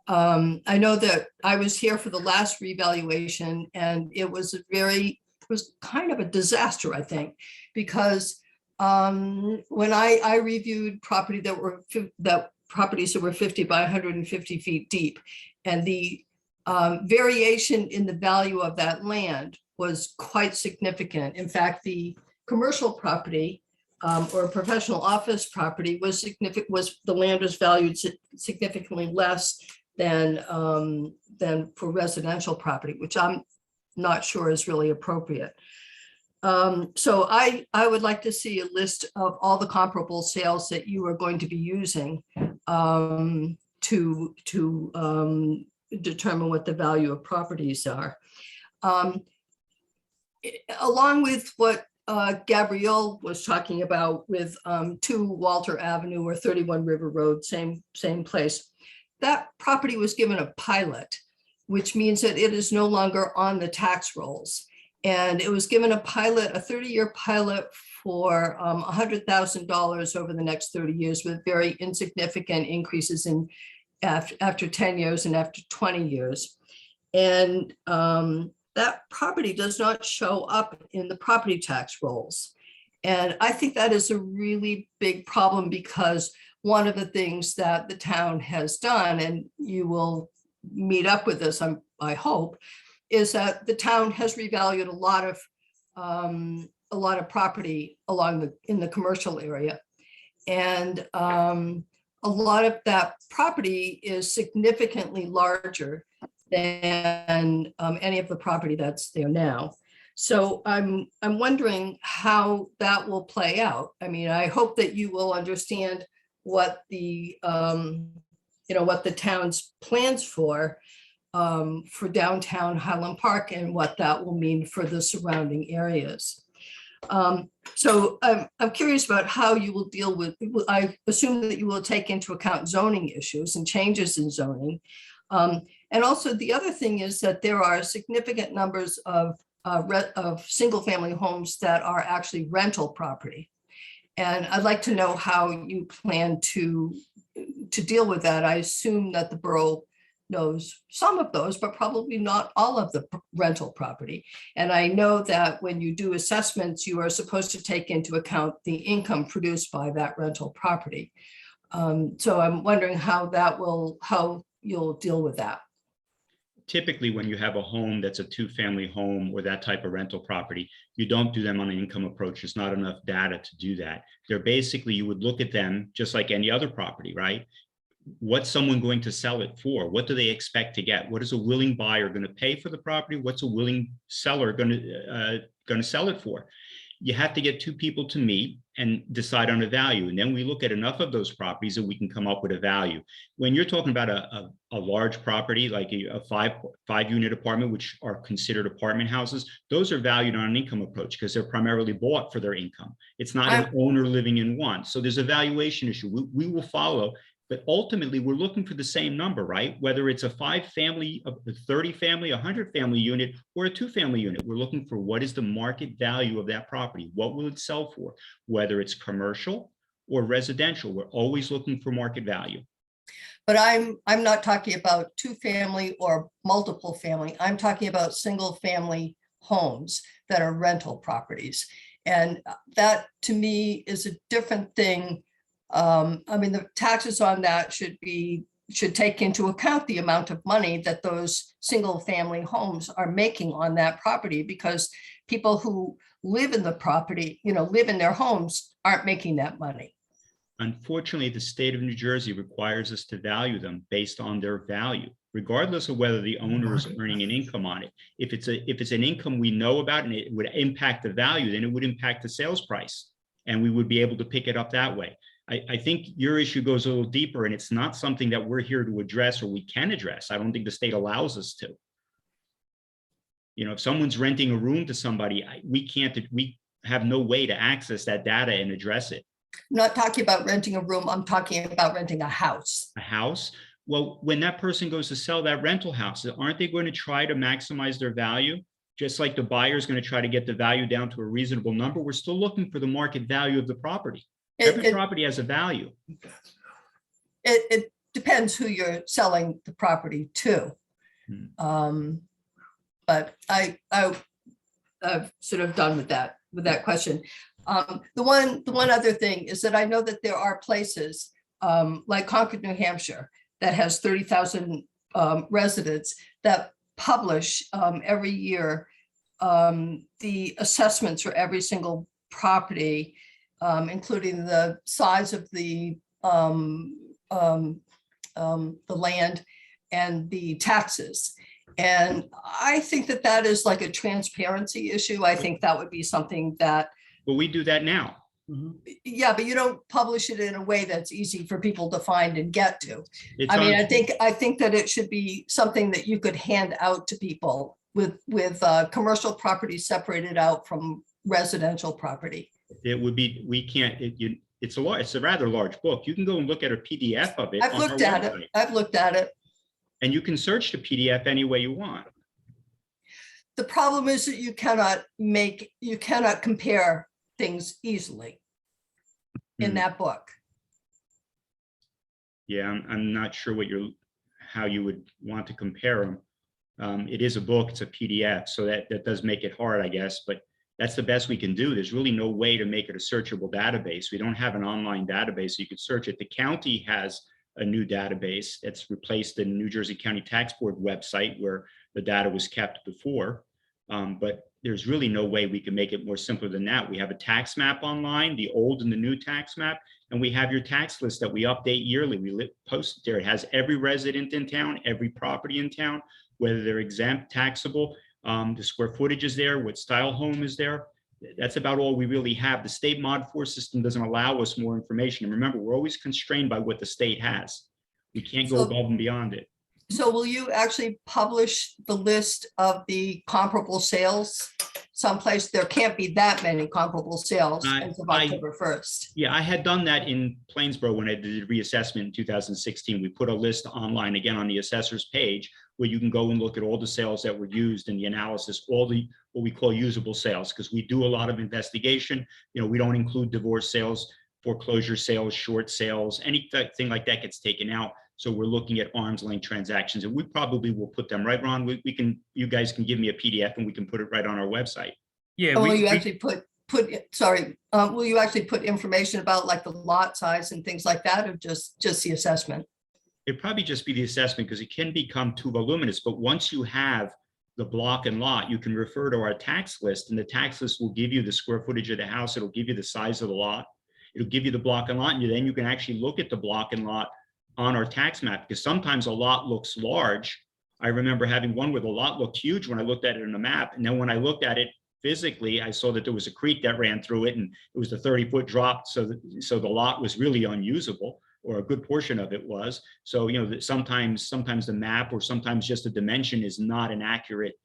I know that I was here for the last revaluation, and it was kind of a disaster, I think, because when I reviewed properties that were 50 by 150 feet deep, and the variation in the value of that land was quite significant. In fact, the commercial property or professional office property was significant, the land was valued significantly less than for residential property, which I'm not sure is really appropriate. So I would like to see a list of all the comparable sales that you are going to be using to determine what the value of properties are. Along with what Gabrielle was talking about with 2 Walter Avenue or 31 River Road, same place. That property was given a pilot, which means that it is no longer on the tax rolls. And it was given a pilot, a 30-year pilot for $100,000 over the next 30 years with very insignificant increases in after 10 years and after 20 years. And that property does not show up in the property tax rolls. And I think that is a really big problem, because one of the things that the town has done, and you will meet up with this, I hope, is that the town has revalued a lot of property in the commercial area. And a lot of that property is significantly larger than any of the property that's there now. So I'm wondering how that will play out. I mean, I hope that you will understand what the what the town's plans for downtown Highland Park and what that will mean for the surrounding areas. So I'm curious about how you will deal with, I assume that you will take into account zoning issues and changes in zoning. And also the other thing is that there are significant numbers of single family homes that are actually rental property. And I'd like to know how you plan to deal with that. I assume that the borough knows some of those, but probably not all of the rental property. And I know that when you do assessments, you are supposed to take into account the income produced by that rental property. So I'm wondering how you'll deal with that. Typically, when you have a home that's a 2-family home or that type of rental property, you don't do them on an income approach. There's not enough data to do that. They're basically, you would look at them just like any other property, right? What's someone going to sell it for? What do they expect to get? What is a willing buyer going to pay for the property? What's a willing seller going to sell it for? You have to get 2 people to meet and decide on a value. And then we look at enough of those properties that we can come up with a value. When you're talking about a large property, like a 5-unit apartment, which are considered apartment houses, those are valued on an income approach because they're primarily bought for their income. It's not an owner living in one. So there's a valuation issue. We will follow. But ultimately, we're looking for the same number, right? Whether it's a 5-family, a 30-family, 100-family unit, or a 2-family unit, we're looking for what is the market value of that property? What will it sell for? Whether it's commercial or residential, we're always looking for market value. But I'm not talking about 2-family or multiple family. I'm talking about single-family homes that are rental properties. And that, to me, is a different thing. I mean, the taxes on that should take into account the amount of money that those single family homes are making on that property, because people who live in the property, live in their homes, aren't making that money. Unfortunately, the state of New Jersey requires us to value them based on their value, regardless of whether the owner is earning an income on it. If it's an income we know about and it would impact the value, then it would impact the sales price. and we would be able to pick it up that way. I think your issue goes a little deeper, and it's not something that we're here to address or we can address. I don't think the state allows us to. You know, if someone's renting a room to somebody, we have no way to access that data and address it. I'm not talking about renting a room. I'm talking about renting a house. A house? Well, when that person goes to sell that rental house, aren't they going to try to maximize their value? Just like the buyer is going to try to get the value down to a reasonable number, we're still looking for the market value of the property. Every property has a value. It depends who you're selling the property to. But I've sort of done with that question. The one other thing is that I know that there are places like Concord, New Hampshire, that has 30,000 residents that publish every year the assessments for every single property, including the size of the land and the taxes. And I think that that is like a transparency issue. I think that would be something that. Well, we do that now. Yeah, but you don't publish it in a way that's easy for people to find and get to. It's I mean, on- I think that it should be something that you could hand out to people with commercial property separated out from residential property. It would be, we can't, it's a rather large book. You can go and look at a PDF of it. I've on our looked at website. it. I've looked at it. And you can search the PDF any way you want. The problem is that you cannot compare things easily in that book. Yeah, I'm not sure how you would want to compare them. It is a book, it's a PDF, so that does make it hard, I guess, but that's the best we can do. There's really no way to make it a searchable database. We don't have an online database, so you could search it. The county has a new database that's replaced the New Jersey County Tax Board website where the data was kept before. But there's really no way we can make it more simpler than that. We have a tax map online, the old and the new tax map, and we have your tax list that we update yearly. We post it there. It has every resident in town, every property in town, whether they're exempt, taxable, the square footage is there, what style home is there. That's about all we really have. The state mod 4 system doesn't allow us more information. And remember, we're always constrained by what the state has. We can't go above and beyond it. So will you actually publish the list of the comparable sales someplace? There can't be that many comparable sales as of October 1st. Yeah, I had done that in Plainsboro when I did reassessment in 2016. We put a list online again on the assessor's page where you can go and look at all the sales that were used in the analysis, all the what we call usable sales, because we do a lot of investigation. You know, we don't include divorce sales, foreclosure sales, short sales, anything like that gets taken out. So we're looking at arm's length transactions, and we probably will put them right, Ron. We can, you guys can give me a PDF and we can put it right on our website. Yeah. Will you actually will you actually put information about like the lot size and things like that, or just the assessment? It'd probably just be the assessment because it can become too voluminous, but once you have the block and lot, you can refer to our tax list, and the tax list will give you the square footage of the house. It'll give you the size of the lot. It'll give you the block and lot, and then you can actually look at the block and lot on our tax map, because sometimes a lot looks large. I remember having one where the lot looked huge when I looked at it on the map. And then when I looked at it physically, I saw that there was a creek that ran through it, and it was a 30-foot drop. So the lot was really unusable, or a good portion of it was. So, you know, sometimes the map or sometimes just the dimension is not an accurate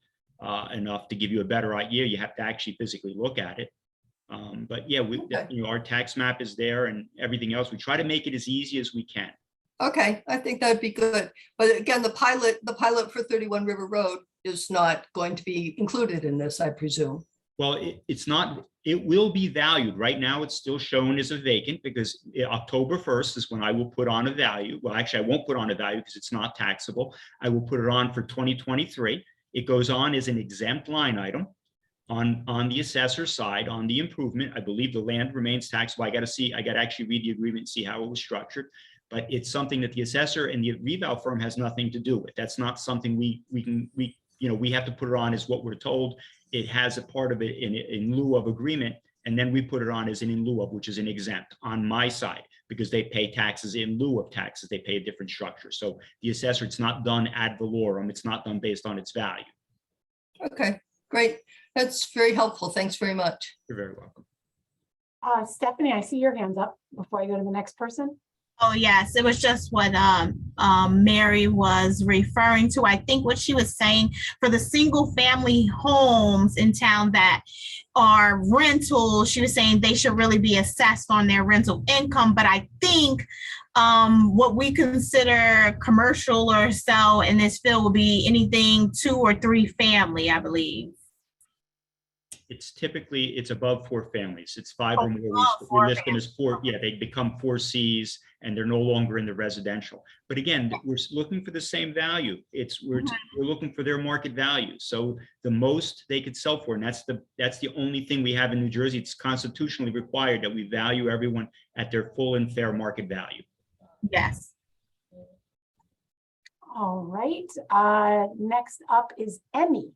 enough to give you a better idea. You have to actually physically look at it. But yeah, you know, our tax map is there and everything else. We try to make it as easy as we can. Okay, I think that'd be good. But again, the pilot for 31 River Road is not going to be included in this, I presume. Well, it's not, it will be valued. Right now, it's still shown as a vacant because October 1st is when I will put on a value. Well, actually, I won't put on a value because it's not taxable. I will put it on for 2023. It goes on as an exempt line item on the assessor side, on the improvement. I believe the land remains taxable. I got to actually read the agreement and see how it was structured. But it's something that the assessor and the Reval firm has nothing to do with. That's not something we have to put it on as what we're told. It has a part of it in lieu of agreement, and then we put it on as an in lieu of, which is an exempt on my side, because they pay taxes in lieu of taxes. They pay a different structure. So the assessor, it's not done ad valorem. It's not done based on its value. Okay, great. That's very helpful. Thanks very much. You're very welcome. Stephanie, I see your hands up before I go to the next person. Oh, yes, it was just what Mary was referring to. I think what she was saying for the single family homes in town that are rental, she was saying they should really be assessed on their rental income. But I think what we consider commercial or so in this field would be anything 2 or 3 family, I believe. It's typically, it's above 4 families. It's 5 or more. Above We 4 list them as 4. Yeah, they become 4 Cs and they're no longer in the residential. But again, we're looking for the same value. We're looking for their market value. So the most they could sell for, and that's the only thing we have in New Jersey. It's constitutionally required that we value everyone at their full and fair market value. Yes. All right, next up is Emmy.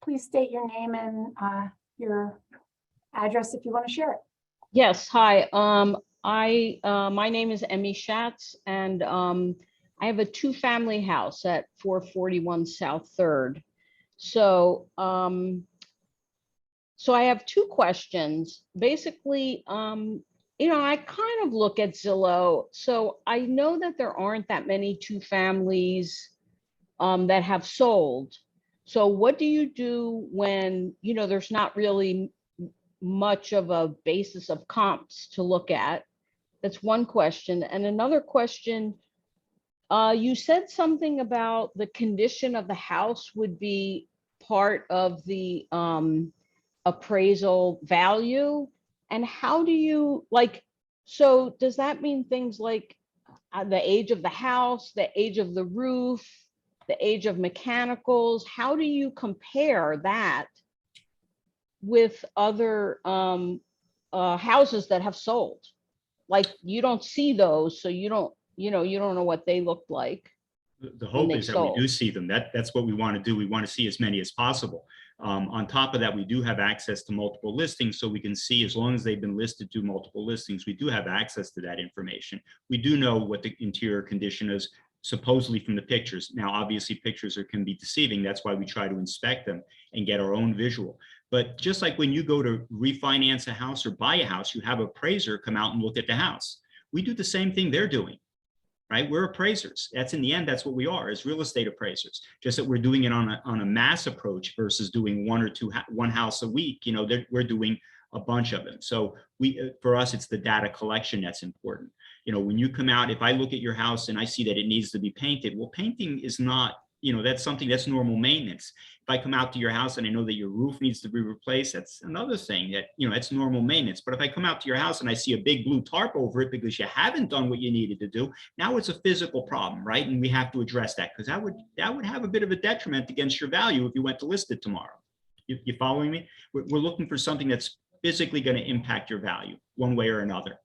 Please state your name and your address if you want to share it. Yes, hi. My name is Emmy Schatz, and I have a 2-family house at 441 South 3rd. So, so I have 2 questions. Basically, I kind of look at Zillow. So I know that there aren't that many 2 families that have sold. So what do you do when, there's not really much of a basis of comps to look at? That's one question. And another question, you said something about the condition of the house would be part of the appraisal value. And how do you so does that mean things like the age of the house, the age of the roof, the age of mechanicals? How do you compare that with other houses that have sold? Like, you don't see those, so you don't know what they look like. The hope is that we do see them. That's what we want to do. We want to see as many as possible. On top of that, we do have access to multiple listings, so we can see, as long as they've been listed to multiple listings, we do have access to that information. We do know what the interior condition is, supposedly from the pictures. Now, obviously, pictures can be deceiving. That's why we try to inspect them and get our own visual. But just like when you go to refinance a house or buy a house, you have an appraiser come out and look at the house. We do the same thing they're doing, right? We're appraisers. That's, in the end, that's what we are, as real estate appraisers. Just that we're doing it on a mass approach versus doing one house a week. We're doing a bunch of them. So for us, it's the data collection that's important. When you come out, if I look at your house and I see that it needs to be painted, well, painting is not, that's something that's normal maintenance. If I come out to your house and I know that your roof needs to be replaced, that's another thing that, that's normal maintenance. But if I come out to your house and I see a big blue tarp over it because you haven't done what you needed to do, now it's a physical problem, right? And we have to address that, because that would have a bit of a detriment against your value if you went to list it tomorrow. You following me? We're looking for something that's physically going to impact your value one way or another.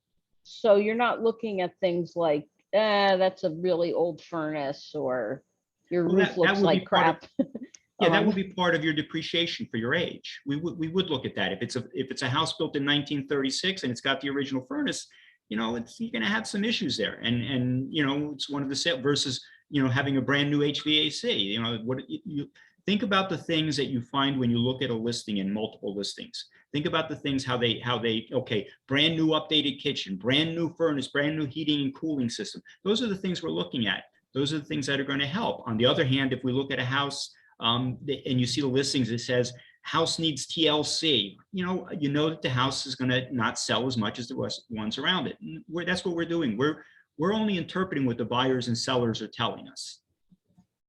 So you're not looking at things like, that's a really old furnace, or your roof looks like crap. Yeah, that would be part of your depreciation for your age. We would look at that. If it's a house built in 1936 and it's got the original furnace, you're going to have some issues there. And it's one of the versus having a brand new HVAC. Think about the things that you find when you look at a listing in multiple listings. Think about the things how they brand new updated kitchen, brand new furnace, brand new heating and cooling system. Those are the things we're looking at. Those are the things that are going to help. On the other hand, if we look at a house and you see the listings, it says house needs TLC, that the house is going to not sell as much as the ones around it. That's what we're doing. We're only interpreting what the buyers and sellers are telling us.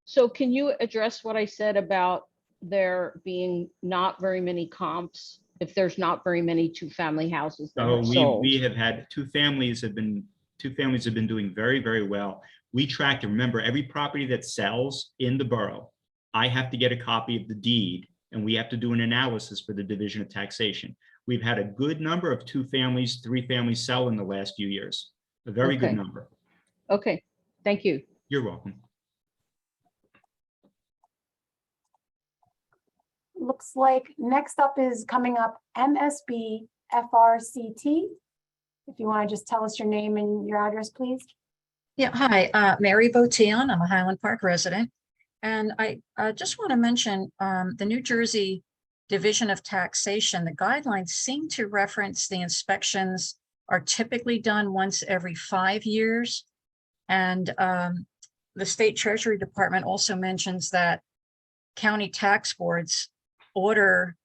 So can you address what I said about there being not very many comps if there's not very many 2-family houses that have sold? We have had 2 families have been doing very, very well. We track, and remember, every property that sells in the borough, I have to get a copy of the deed, and we have to do an analysis for the Division of Taxation. We've had a good number of 2 families, 3 families sell in the last few years. A very good number. Okay, thank you. You're welcome. Looks like next up is coming up MSB FRCT. If you want to just tell us your name and your address, please. Yeah, hi, Mary Botion. I'm a Highland Park resident. And I just want to mention the New Jersey Division of Taxation, the guidelines seem to reference the inspections are typically done once every 5 years. And the State Treasury Department also mentions that county tax boards order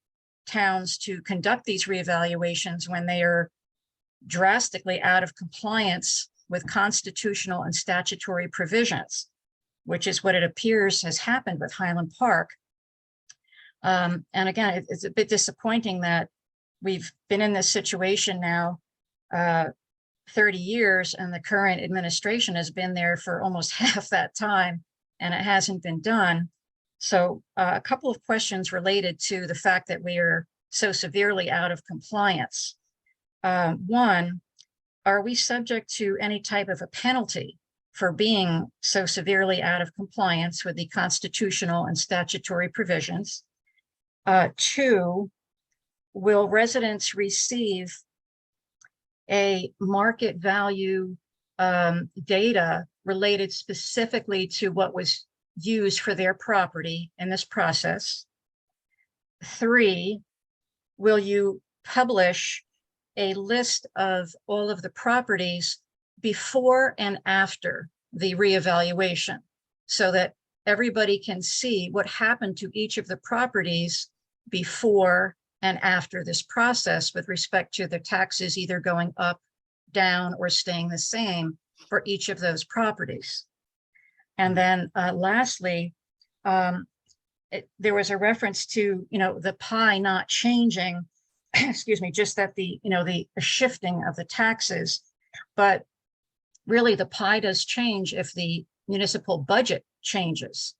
towns to conduct these reevaluations when they are drastically out of compliance with constitutional and statutory provisions, which is what it appears has happened with Highland Park. And again, it's a bit disappointing that we've been in this situation now 30 years, and the current administration has been there for almost half that time, and it hasn't been done. So a couple of questions related to the fact that we are so severely out of compliance. One, are we subject to any type of a penalty for being so severely out of compliance with the constitutional and statutory provisions? Two, will residents receive a market value data related specifically to what was used for their property in this process? Three, will you publish a list of all of the properties before and after the reevaluation so that everybody can see what happened to each of the properties before and after this process with respect to the taxes either going up, down, or staying the same for each of those properties? And then lastly, there was a reference to, the pie not changing, excuse me, just that the shifting of the taxes, but really the pie does change if the municipal budget changes.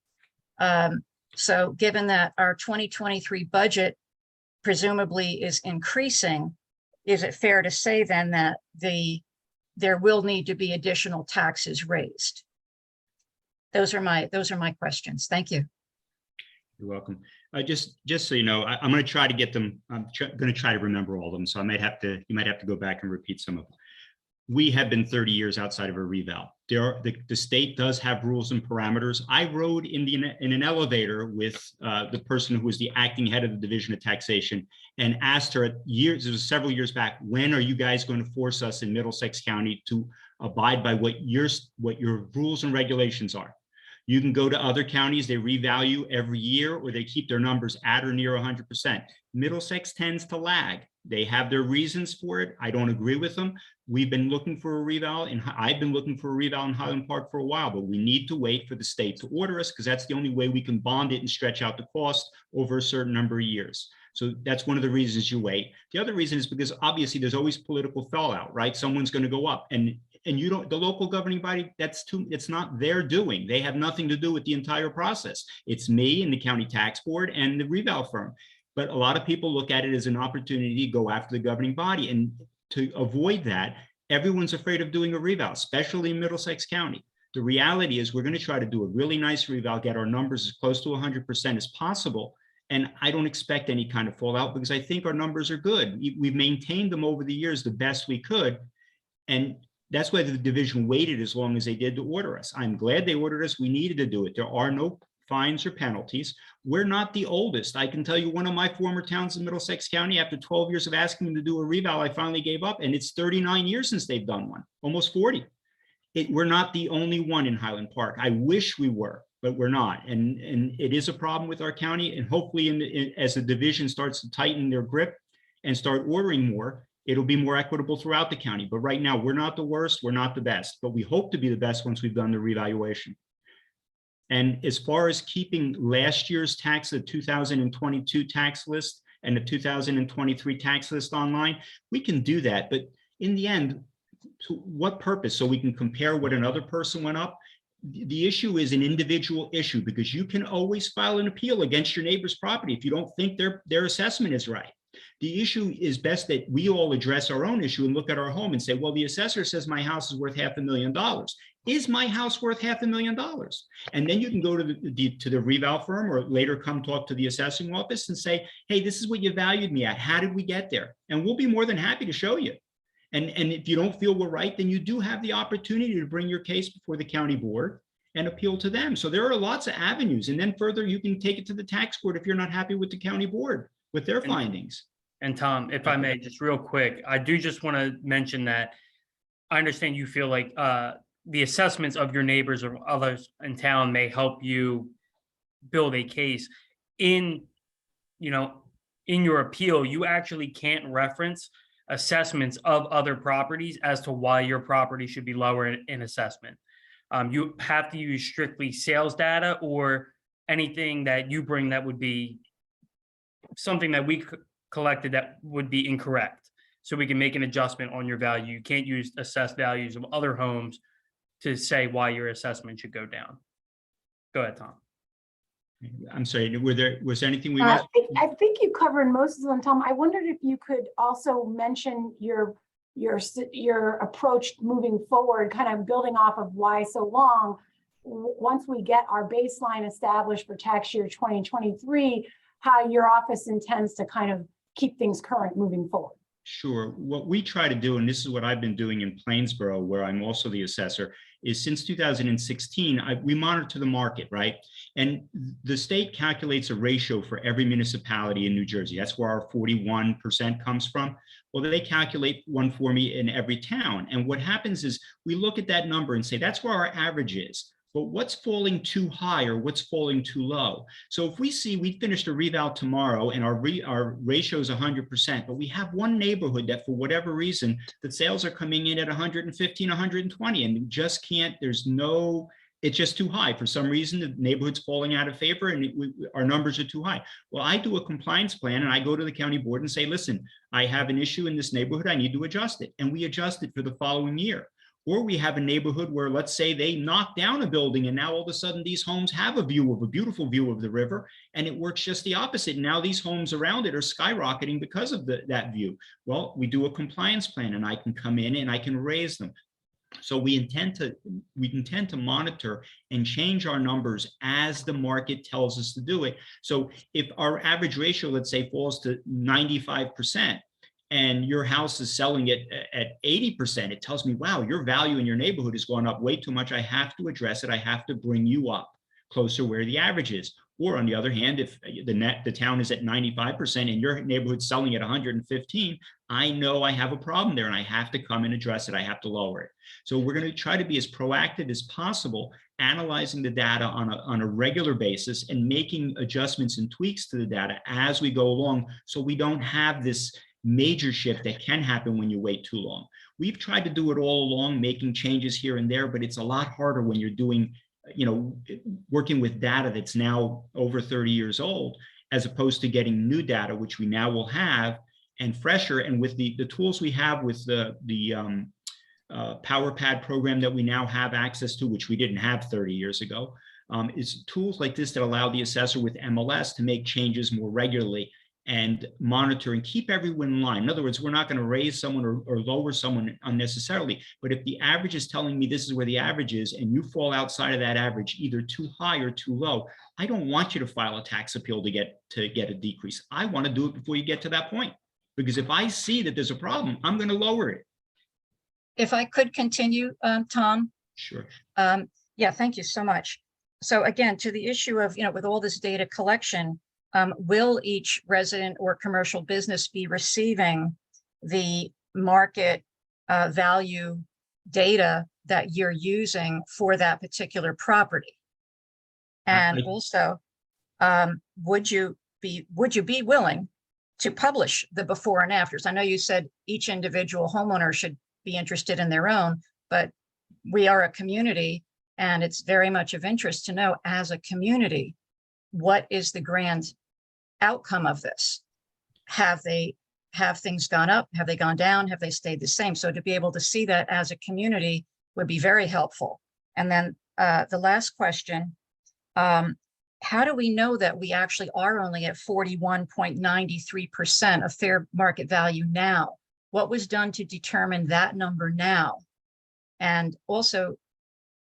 So given that our 2023 budget presumably is increasing, is it fair to say then that there will need to be additional taxes raised? Those are my questions. Thank you. You're welcome. Just so you know, I'm going to try to get them. I'm going to try to remember all of them. So you might have to go back and repeat some of them. We have been 30 years outside of a reval. The state does have rules and parameters. I rode in an elevator with the person who was the acting head of the Division of Taxation and asked her it was several years back, when are you guys going to force us in Middlesex County to abide by what your rules and regulations are? You can go to other counties, they revalue every year, or they keep their numbers at or near 100%. Middlesex tends to lag. They have their reasons for it. I don't agree with them. We've been looking for a reval, and I've been looking for a reval in Highland Park for a while, but we need to wait for the state to order us because that's the only way we can bond it and stretch out the cost over a certain number of years. So that's one of the reasons you wait. The other reason is because obviously there's always political fallout, right? Someone's going to go up, and you don't, the local governing body, it's not their doing. They have nothing to do with the entire process. It's me and the county tax board and the reval firm. But a lot of people look at it as an opportunity to go after the governing body. And to avoid that, everyone's afraid of doing a reval, especially in Middlesex County. The reality is we're going to try to do a really nice reval, get our numbers as close to 100% as possible. And I don't expect any kind of fallout because I think our numbers are good. We've maintained them over the years the best we could. And that's why the division waited as long as they did to order us. I'm glad they ordered us. We needed to do it. There are no fines or penalties. We're not the oldest. I can tell you one of my former towns in Middlesex County, after 12 years of asking them to do a reval, I finally gave up, and it's 39 years since they've done one, almost 40. We're not the only one in Highland Park. I wish we were, but we're not. And it is a problem with our county. And hopefully as the division starts to tighten their grip and start ordering more, it'll be more equitable throughout the county. But right now, we're not the worst, we're not the best, but we hope to be the best once we've done the revaluation. And as far as keeping last year's tax, the 2022 tax list and the 2023 tax list online, we can do that. But in the end, to what purpose? So we can compare what another person went up? The issue is an individual issue because you can always file an appeal against your neighbor's property if you don't think their assessment is right. The issue is best that we all address our own issue and look at our home and say, well, the assessor says my house is worth $500,000. Is my house worth $500,000? And then you can go to the reval firm or later come talk to the assessing office and say, hey, this is what you valued me at. How did we get there? And we'll be more than happy to show you. And if you don't feel we're right, then you do have the opportunity to bring your case before the county board and appeal to them. So there are lots of avenues. And then further, you can take it to the tax court if you're not happy with the county board. with their And- findings. And Tom, if I may, just real quick, I do just want to mention that I understand you feel like the assessments of your neighbors or others in town may help you build a case. In, you know, in your appeal, you actually can't reference assessments of other properties as to why your property should be lower in assessment. You have to use strictly sales data or anything that you bring that would be something that we collected that would be incorrect. So we can make an adjustment on your value. You can't use assessed values of other homes to say why your assessment should go down. Go ahead, Tom. I'm sorry, was there anything we I missed? think you covered most of them, Tom. I wondered if you could also mention your approach moving forward, kind of building off of why so long. Once we get our baseline established for tax year 2023, how your office intends to kind of keep things current moving forward. Sure. What we try to do, and this is what I've been doing in Plainsboro, where I'm also the assessor, is since 2016, we monitor the market, right? And the state calculates a ratio for every municipality in New Jersey. That's where our 41% comes from. Well, they calculate one for me in every town. And what happens is we look at that number and say, that's where our average is. But what's falling too high or what's falling too low? So if we see we finished a reval tomorrow and our ratio is 100%, but we have one neighborhood that for whatever reason, the sales are coming in at 115, 120, and we just can't, it's just too high. For some reason, the neighborhood's falling out of favor and our numbers are too high. Well, I do a compliance plan and I go to the county board and say, listen, I have an issue in this neighborhood, I need to adjust it. And we adjust it for the following year. Or we have a neighborhood where, let's say, they knock down a building and now all of a sudden these homes have a beautiful view of the river, and it works just the opposite. Now these homes around it are skyrocketing because of that view. Well, we do a compliance plan and I can come in and I can raise them. So we intend to monitor and change our numbers as the market tells us to do it. So if our average ratio, let's say, falls to 95%, and your house is selling it at 80%, it tells me, wow, your value in your neighborhood has gone up way too much. I have to address it. I have to bring you up closer where the average is. Or on the other hand, if the town is at 95% and your neighborhood's selling at 115, I know I have a problem there and I have to come and address it. I have to lower it. So we're going to try to be as proactive as possible, analyzing the data on a regular basis and making adjustments and tweaks to the data as we go along, so we don't have this major shift that can happen when you wait too long. We've tried to do it all along, making changes here and there, but it's a lot harder when you're doing, working with data that's now over 30 years old, as opposed to getting new data, which we now will have, and fresher. And with the tools we have with the PowerPad program that we now have access to, which we didn't have 30 years ago, is tools like this that allow the assessor with MLS to make changes more regularly and monitor and keep everyone in line. In other words, we're not going to raise someone or lower someone unnecessarily. But if the average is telling me this is where the average is and you fall outside of that average, either too high or too low, I don't want you to file a tax appeal to get a decrease. I want to do it before you get to that point. Because if I see that there's a problem, I'm going to lower it. If I could continue, Tom. Sure. Yeah, thank you so much. So again, to the issue of, with all this data collection, will each resident or commercial business be receiving the market value data that you're using for that particular property? And also, would you be willing to publish the before and afters? I know you said each individual homeowner should be interested in their own, but we are a community and it's very much of interest to know, as a community, what is the grand outcome of this? Have things gone up? Have they gone down? Have they stayed the same? So to be able to see that as a community would be very helpful. And then the last question, how do we know that we actually are only at 41.93% of fair market value now? What was done to determine that number now? And also,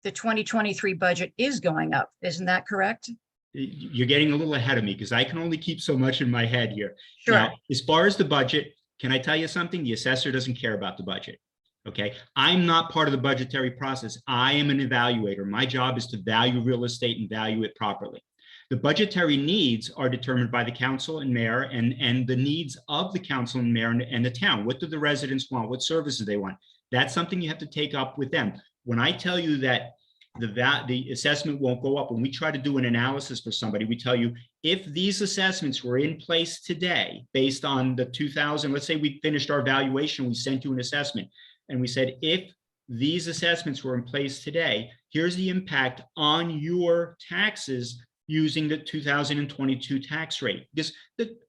the 2023 budget is going up. Isn't that correct? You're getting a little ahead of me because I can only keep so much in my head here. Sure. Now, as far as the budget, can I tell you something? The assessor doesn't care about the budget. Okay. I'm not part of the budgetary process. I am an evaluator. My job is to value real estate and value it properly. The budgetary needs are determined by the council and mayor and the needs of the council and mayor and the town. What do the residents want? What services they want? That's something you have to take up with them. When I tell you that the assessment won't go up, when we try to do an analysis for somebody, we tell you if these assessments were in place today, based on the 2000, let's say we finished our valuation, we sent you an assessment, and we said, if these assessments were in place today, here's the impact on your taxes using the 2022 tax rate. Because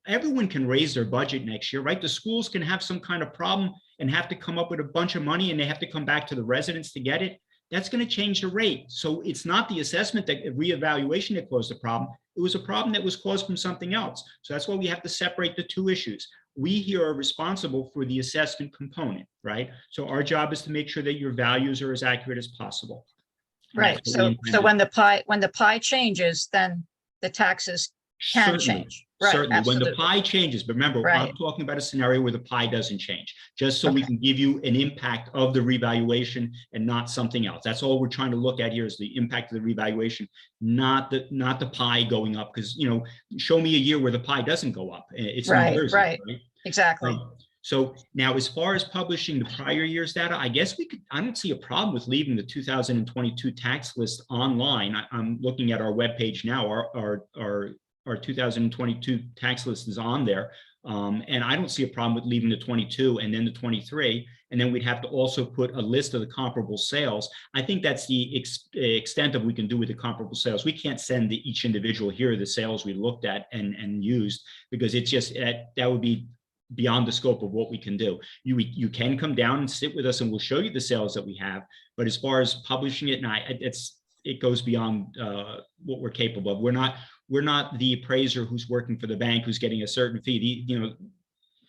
everyone can raise their budget next year, right? The schools can have some kind of problem and have to come up with a bunch of money, and they have to come back to the residents to get it. That's going to change the rate. So it's not the assessment that reevaluation that caused the problem. It was a problem that was caused from something else. So that's why we have to separate the two issues. We here are responsible for the assessment component, right? So our job is to make sure that your values are as accurate as possible. And Right. that's what we So intend to when the pie changes, then the taxes can Certainly, change. Right. certainly, when the Absolutely. pie changes, but remember, Right. I'm talking about a scenario where the pie doesn't change, just so we Okay. can give you an impact of the revaluation and not something else. That's all we're trying to look at here is the impact of the revaluation, not the pie going up. Because, you know, show me a year where the pie doesn't go up. It's New Right, Jersey, right. Exactly. So now, as far as publishing the prior year's data, I guess I don't see a problem with leaving the 2022 tax list online. I'm looking at our webpage now. Our 2022 tax list is on there. And I don't see a problem with leaving the 22 and then the 23. And then we'd have to also put a list of the comparable sales. I think that's the extent of we can do with the comparable sales. We can't send each individual, here are the sales we looked at and used, because it's just, that would be beyond the scope of what we can do. You can come down and sit with us and we'll show you the sales that we have. But as far as publishing it, it goes beyond what we're capable of. We're not the appraiser who's working for the bank who's getting a certain fee.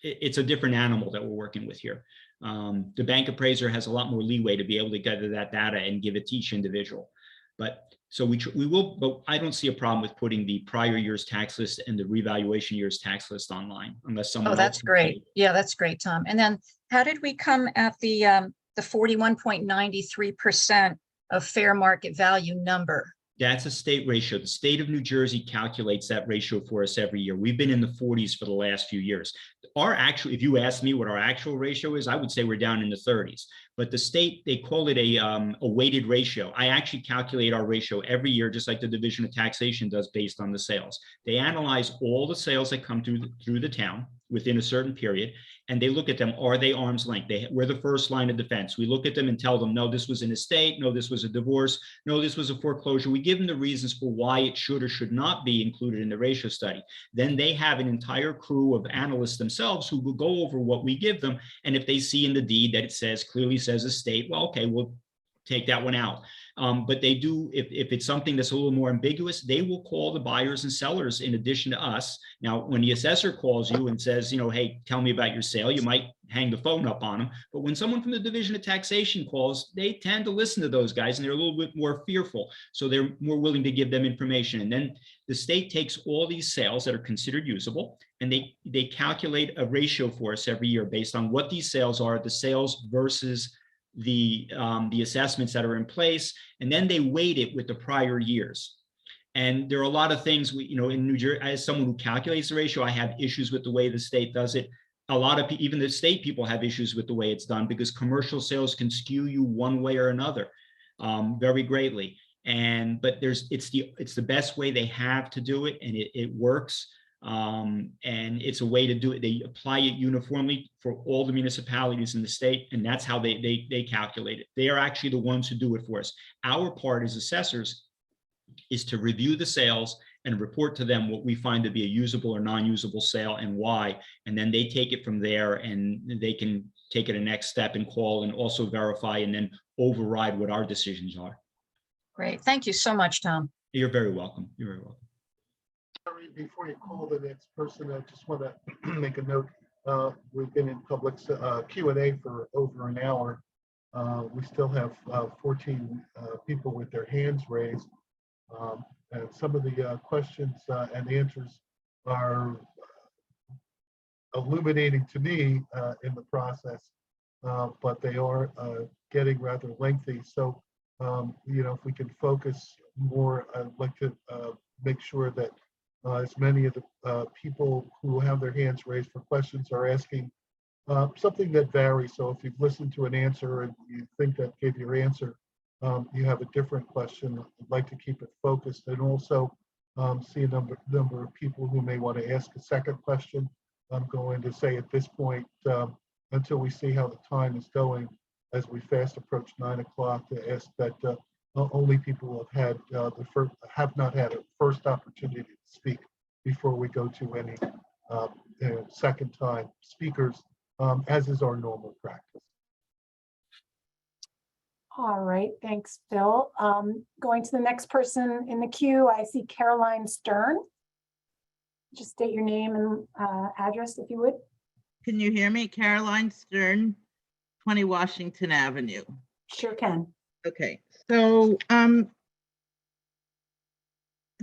It's a different animal that we're working with here. The bank appraiser has a lot more leeway to be able to gather that data and give it to each individual. But so we will, but I don't see a problem with putting the prior year's tax list and the revaluation year's tax list online, unless someone. Oh, that's else great. Yeah, that's great, Tom. And then how did we come at the 41.93% of fair market value number? That's a state ratio. The state of New Jersey calculates that ratio for us every year. We've been in the 40s for the last few years. If you ask me what our actual ratio is, I would say we're down in the 30s. But the state, they call it a weighted ratio. I actually calculate our ratio every year, just like the Division of Taxation does, based on the sales. They analyze all the sales that come through the town within a certain period, and they look at them. Are they arm's length? We're the first line of defense. We look at them and tell them, no, this was an estate. No, this was a divorce. No, this was a foreclosure. We give them the reasons for why it should or should not be included in the ratio study. Then they have an entire crew of analysts themselves who will go over what we give them. And if they see in the deed that it clearly says estate, well, okay, we'll take that one out. But they do, if it's something that's a little more ambiguous, they will call the buyers and sellers in addition to us. Now, when the assessor calls you and says, hey, tell me about your sale, you might hang the phone up on them. But when someone from the Division of Taxation calls, they tend to listen to those guys, and they're a little bit more fearful. So they're more willing to give them information. And then the state takes all these sales that are considered usable, and they calculate a ratio for us every year based on what these sales are, the sales versus the assessments that are in place, and then they weight it with the prior years. And there are a lot of things in New Jersey, as someone who calculates the ratio, I have issues with the way the state does it. A lot of even the state people have issues with the way it's done, because commercial sales can skew you one way or another very greatly. But it's the best way they have to do it, and it works. And it's a way to do it. They apply it uniformly for all the municipalities in the state, and that's how they calculate it. They are actually the ones who do it for us. Our part as assessors is to review the sales and report to them what we find to be a usable or non-usable sale and why, and then they take it from there, and they can take it a next step and call and also verify and then override what our decisions are. Great. Thank you so much, Tom. You're very welcome. You're very welcome. Before you call the next person, I just want to make a note. We've been in public Q&A for over an hour. We still have 14 people with their hands raised. And some of the questions and answers are illuminating to me in the process, but they are getting rather lengthy. So, if we can focus more, I'd like to make sure that as many of the people who have their hands raised for questions are asking something that varies. So if you've listened to an answer and you think that gave your answer, you have a different question, I'd like to keep it focused, and also see a number of people who may want to ask a second question. I'm going to say at this point, until we see how the time is going, as we fast approach 9 o'clock, to ask that only people who have not had a first opportunity to speak before we go to any second time speakers, as is our normal practice. All right, thanks, Phil. Going to the next person in the queue, I see Caroline Stern. Just state your name and address if you would. Can you hear me? Caroline Stern, 20 Washington Avenue. Sure can. Okay, so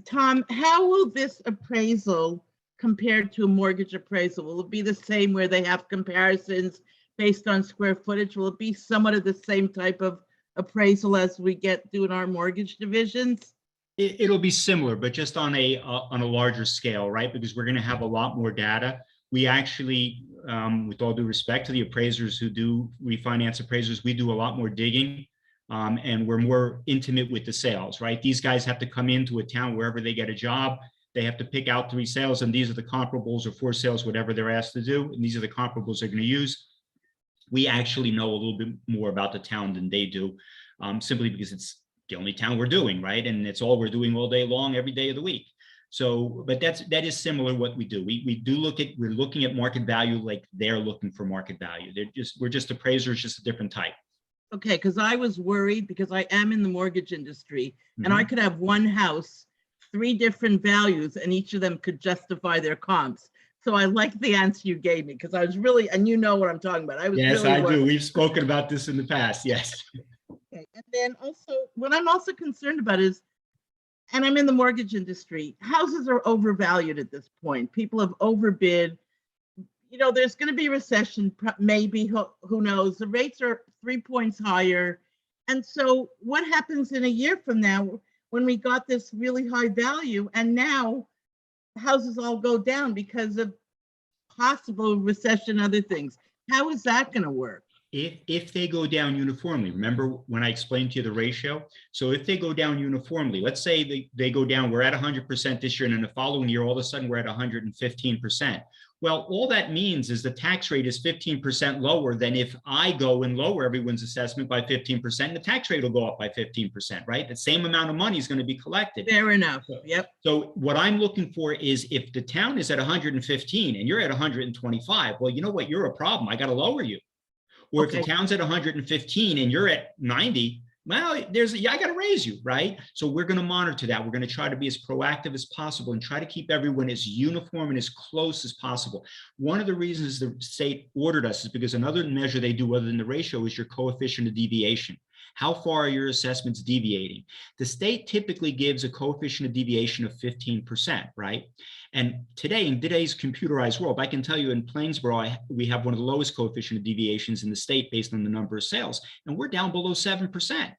Tom, how will this appraisal compare to a mortgage appraisal? Will it be the same where they have comparisons based on square footage? Will it be somewhat of the same type of appraisal as we get doing our mortgage divisions? It'll be similar, but just on a larger scale, right? Because we're going to have a lot more data. We actually, with all due respect to the appraisers who do refinance appraisers, we do a lot more digging, and we're more intimate with the sales, right? These guys have to come into a town wherever they get a job. They have to pick out 3 sales, and these are the comparables, or 4 sales, whatever they're asked to do. And these are the comparables they're going to use. We actually know a little bit more about the town than they do, simply because it's the only town we're doing, right? And it's all we're doing all day long, every day of the week. So, but that is similar what we do. We're looking at market value like they're looking for market value. We're just appraisers, just a different type. Okay, because I was worried because I am in the mortgage industry, and I could have one house, 3 different values, and each of them could justify their comps. So I like the answer you gave me, because I was really, and you know what I'm talking about. I was Yes, really I worried. do. We've spoken about this in the past. Yes. Okay, and then also, what I'm also concerned about is, and I'm in the mortgage industry, houses are overvalued at this point. People have overbid. You know, there's going to be a recession, maybe, who knows? The rates are 3 points higher. And so what happens in a year from now when we got this really high value and now houses all go down because of possible recession, other things? How is that going to work? If they go down uniformly, remember when I explained to you the ratio? So if they go down uniformly, let's say they go down, we're at 100% this year, and in the following year, all of a sudden we're at 115%. Well, all that means is the tax rate is 15% lower than if I go and lower everyone's assessment by 15%, the tax rate will go up by 15%, right? The same amount of money is going to be collected. Fair enough. Yep. So what I'm looking for is if the town is at 115 and you're at 125, well, you know what? You're a problem. I got to lower you. Or if the town's at 115 and you're at 90, well, I got to raise you, right? So we're going to monitor that. We're going to try to be as proactive as possible and try to keep everyone as uniform and as close as possible. One of the reasons the state ordered us is because another measure they do other than the ratio is your coefficient of deviation. How far are your assessments deviating? The state typically gives a coefficient of deviation of 15%, right? And today, in today's computerized world, I can tell you in Plainsboro, we have one of the lowest coefficient of deviations in the state based on the number of sales, and we're down below 7%.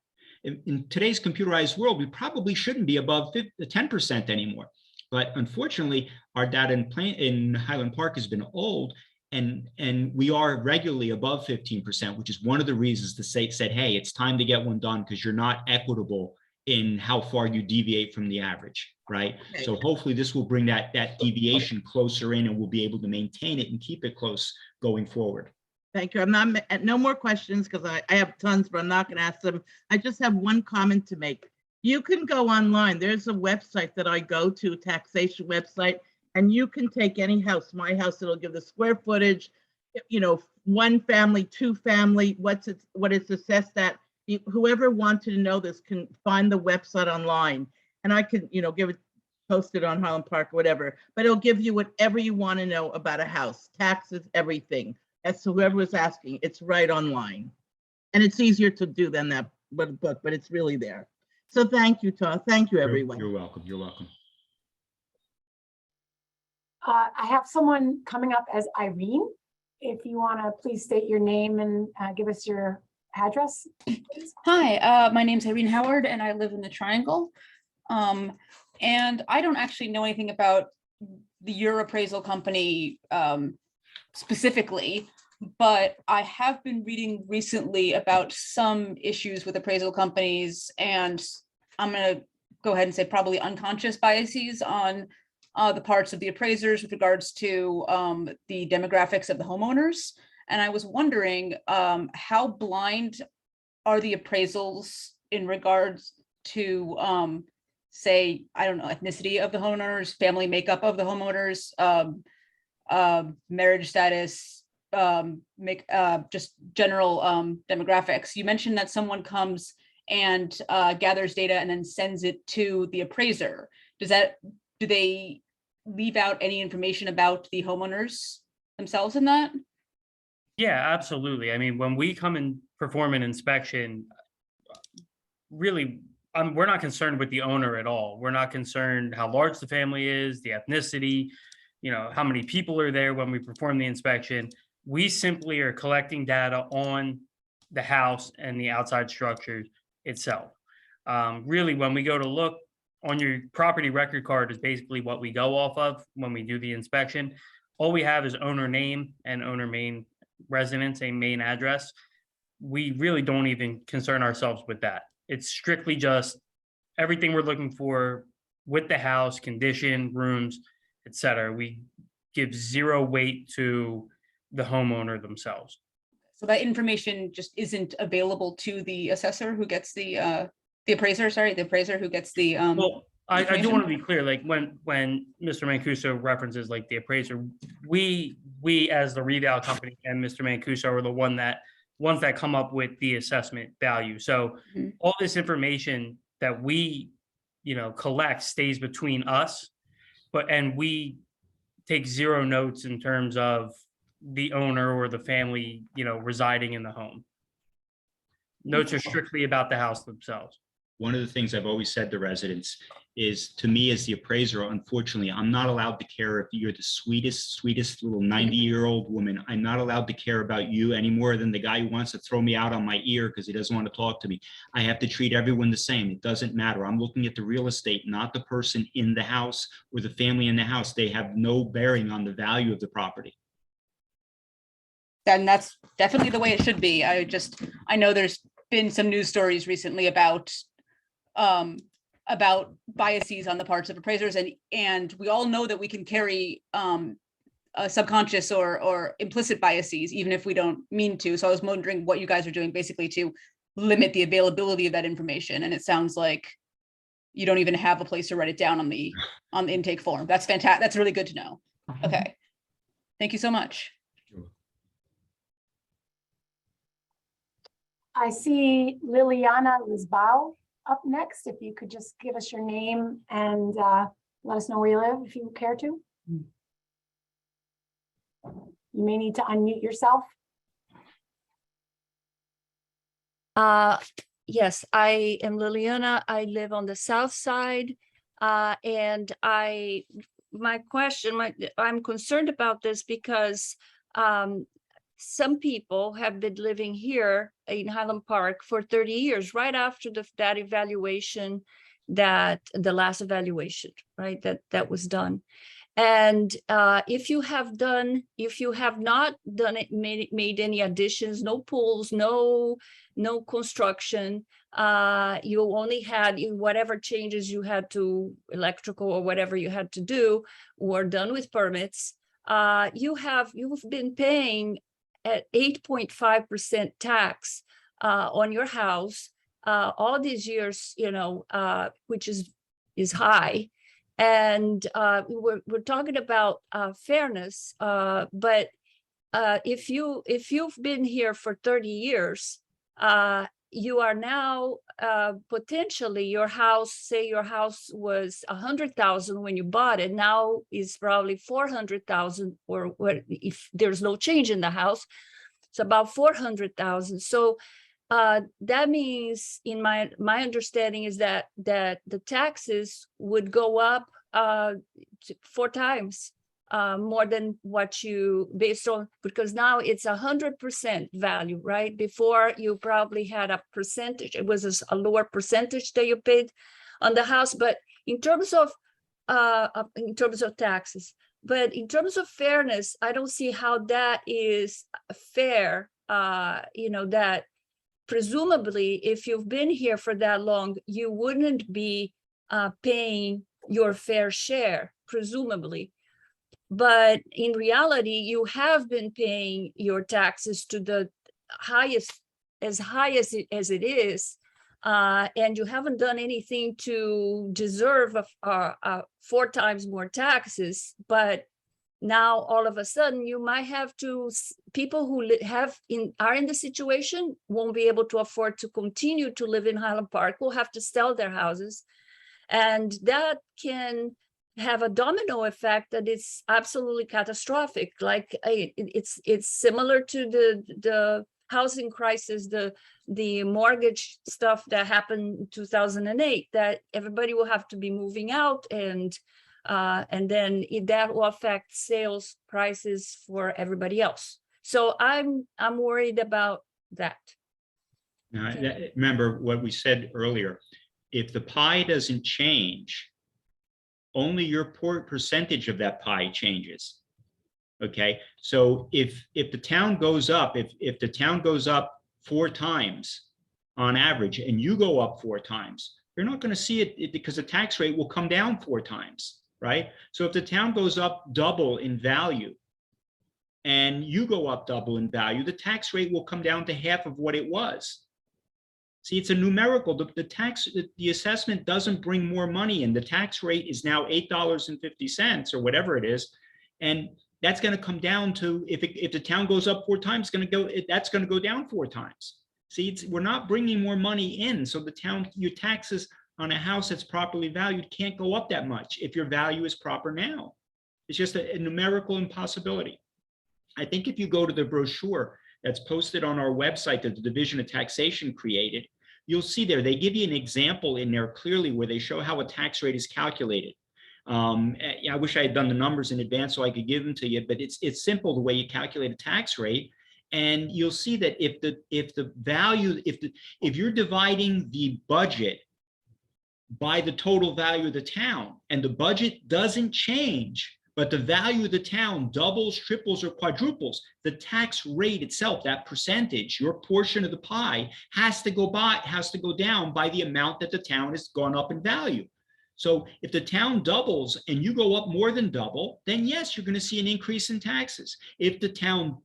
In today's computerized world, we probably shouldn't be above 10% anymore. But unfortunately, our data in Highland Park has been old, and we are regularly above 15%, which is one of the reasons the state said, hey, it's time to get one done because you're not equitable in how far you deviate from the average, right? Okay. So hopefully this will bring that deviation closer in, and we'll be able to maintain it and keep it close going forward. Thank you. I'm not, no more questions because I have tons, but I'm not going to ask them. I just have one comment to make. You can go online. There's a website that I go to, taxation website, and you can take any house, my house, it'll give the square footage, you know, 1 family, 2 family, what it's assessed at. Whoever wanted to know this can find the website online, and I can, you know, post it on Highland Park or whatever, but it'll give you whatever you want to know about a house, taxes, everything. As to whoever was asking, it's right online. And it's easier to do than that book, but it's really there. So thank you, Tom. Thank you, everyone. You're welcome. You're welcome. I have someone coming up as Irene. If you want to please state your name and give us your address, please. Hi, my name's Irene Howard and I live in the Triangle. And I don't actually know anything about your appraisal company specifically, but I have been reading recently about some issues with appraisal companies, and I'm going to go ahead and say probably unconscious biases on the parts of the appraisers with regards to the demographics of the homeowners. And I was wondering how blind are the appraisals in regards to say, I don't know, ethnicity of the homeowners, family makeup of the homeowners, marriage status, just general demographics. You mentioned that someone comes and gathers data and then sends it to the appraiser. Do they leave out any information about the homeowners themselves in that? Yeah, absolutely. I mean, when we come and perform an inspection, really, we're not concerned with the owner at all. We're not concerned how large the family is, the ethnicity, how many people are there when we perform the inspection. We simply are collecting data on the house and the outside structure itself. Really, when we go to look on your property record card is basically what we go off of when we do the inspection. All we have is owner name and owner main residence, a main address. We really don't even concern ourselves with that. It's strictly just everything we're looking for with the house, condition, rooms, etc. We give zero weight to the homeowner themselves. So that information just isn't available to the assessor who gets the appraiser, the appraiser who gets the Well, I do want to information? be clear, like when Mr. Mancuso references like the appraiser, we as the Reval company and Mr. Mancuso are the ones that come up with the assessment value. So Mhm. all this information that we collect stays between us, and we take zero notes in terms of the owner or the family residing in the home. Notes are strictly about the house themselves. One of the things I've always said to residents is, to me as the appraiser, unfortunately, I'm not allowed to care if you're the sweetest little 90-year-old woman. I'm not allowed to care about you any more than the guy who wants to throw me out on my ear because he doesn't want to talk to me. I have to treat everyone the same. It doesn't matter. I'm looking at the real estate, not the person in the house or the family in the house. They have no bearing on the value of the property. And that's definitely the way it should be. I know there's been some news stories recently about biases on the parts of appraisers, and we all know that we can carry subconscious or implicit biases even if we don't mean to. So I was wondering what you guys are doing basically to limit the availability of that information, and it sounds like you don't even have a place to write it down on the intake form. That's fantastic. That's really good to know. Okay, thank you so much. I see Liliana Lisbao up next. If you could just give us your name and let us know where you live, if you care to. You may need to unmute yourself. Yes, I am Liliana. I live on the south side. And I'm concerned about this because some people have been living here in Highland Park for 30 years, right after that evaluation, the last evaluation, right, that was done. And if you have not done it, made any additions, no pools, no construction, you only had whatever changes you had to electrical or whatever you had to do were done with permits, you've been paying at 8.5% tax on your house all these years, which is high. And we're talking about fairness, but if you've been here for 30 years, you are now potentially your house was 100,000 when you bought it, now is probably 400,000, or if there's no change in the house, it's about 400,000. So that means, in my understanding, is that the taxes would go up 4 times more than what you, based on, because now it's 100% value, right? Before you probably had a percentage, it was a lower percentage that you paid on the house, but in terms of taxes. But in terms of fairness, I don't see how that is fair. That presumably, if you've been here for that long, you wouldn't be paying your fair share, presumably. But in reality, you have been paying your taxes to the highest, as high as it is, and you haven't done anything to deserve 4 times more taxes. But now all of a sudden you might have to, people who are in the situation won't be able to afford to continue to live in Highland Park, will have to sell their houses. And that can have a domino effect that is absolutely catastrophic. Like it's similar to the housing crisis, the mortgage stuff that happened in 2008, that everybody will have to be moving out, and then that will affect sales prices for everybody else. So I'm worried about that. Now, remember what we said earlier, if the pie doesn't change, only your percentage of that pie changes. Okay, so if the town goes up, if the town goes up 4 times on average, and you go up 4 times, you're not going to see it because the tax rate will come down 4 times, right? So if the town goes up double in value and you go up double in value, the tax rate will come down to half of what it was. See, it's a numerical. The assessment doesn't bring more money in. The tax rate is now $8.50 or whatever it is, and that's going to come down to, if the town goes up 4 times, that's going to go down 4 times. See, we're not bringing more money in, so your taxes on a house that's properly valued can't go up that much if your value is proper now. It's just a numerical impossibility. I think if you go to the brochure that's posted on our website that the Division of Taxation created, you'll see there, they give you an example in there clearly where they show how a tax rate is calculated. I wish I had done the numbers in advance so I could give them to you, but it's simple the way you calculate a tax rate. And you'll see that if you're dividing the budget by the total value of the town, and the budget doesn't change, but the value of the town doubles, triples, or quadruples, the tax rate itself, that percentage, your portion of the pie, has to go down by the amount that the town has gone up in value. So if the town doubles and you go up more than double, then yes, you're going to see an increase in taxes. If the town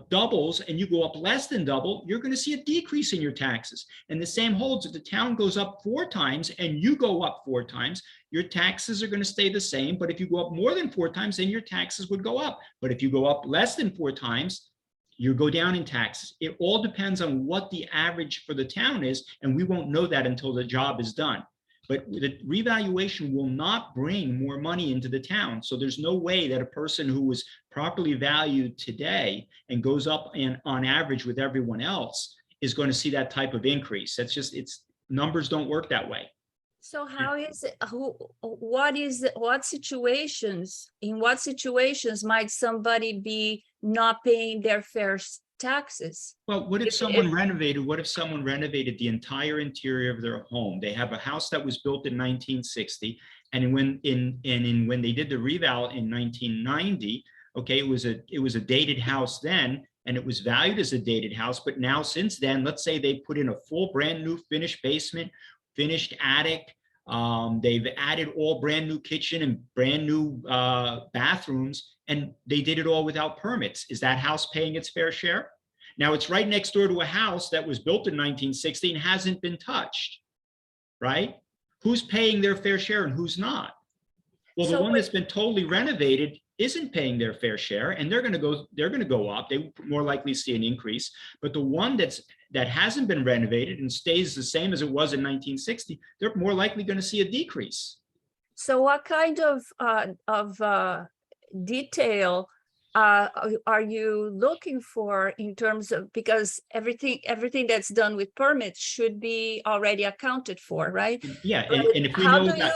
doubles and you go up less than double, you're going to see a decrease in your taxes. And the same holds if the town goes up 4 times and you go up 4 times, your taxes are going to stay the same. But if you go up more than 4 times, then your taxes would go up. But if you go up less than 4 times, you go down in taxes. It all depends on what the average for the town is, and we won't know that until the job is done. But the revaluation will not bring more money into the town. So there's no way that a person who was properly valued today and goes up on average with everyone else is going to see that type of increase. That's just, numbers don't work that way. So how is it, in what situations might somebody be not paying their fair taxes? Well, what if someone renovated the entire interior of their home? They have a house that was built in 1960, and when they did the reval in 1990, okay, it was a dated house then, and it was valued as a dated house. But now, since then, let's say they put in a full brand new finished basement, finished attic. They've added all brand new kitchen and brand new bathrooms, and they did it all without permits. Is that house paying its fair share? Now, it's right next door to a house that was built in 1960 and hasn't been touched, right? Who's paying their fair share and who's not? Well, the one that's been totally renovated isn't paying their fair share, and they're going to go up. They more likely see an increase. But the one that hasn't been renovated and stays the same as it was in 1960, they're more likely going to see a decrease. So what kind of detail are you looking for in terms of, because everything that's done with permits should be already accounted for, right? Yeah, and if we know that,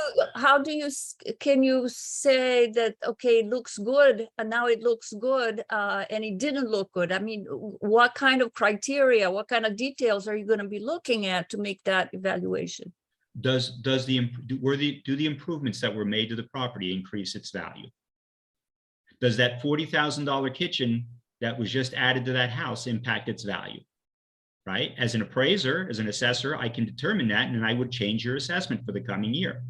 can you say that, okay, it looks good and now it looks good and it didn't look good? I mean, what kind of criteria, what kind of details are you going to be looking at to make that evaluation? do the improvements that were made to the property increase its value? Does that $40,000 kitchen that was just added to that house impact its value? Right? As an appraiser, as an assessor, I can determine that, and I would change your assessment for the coming year.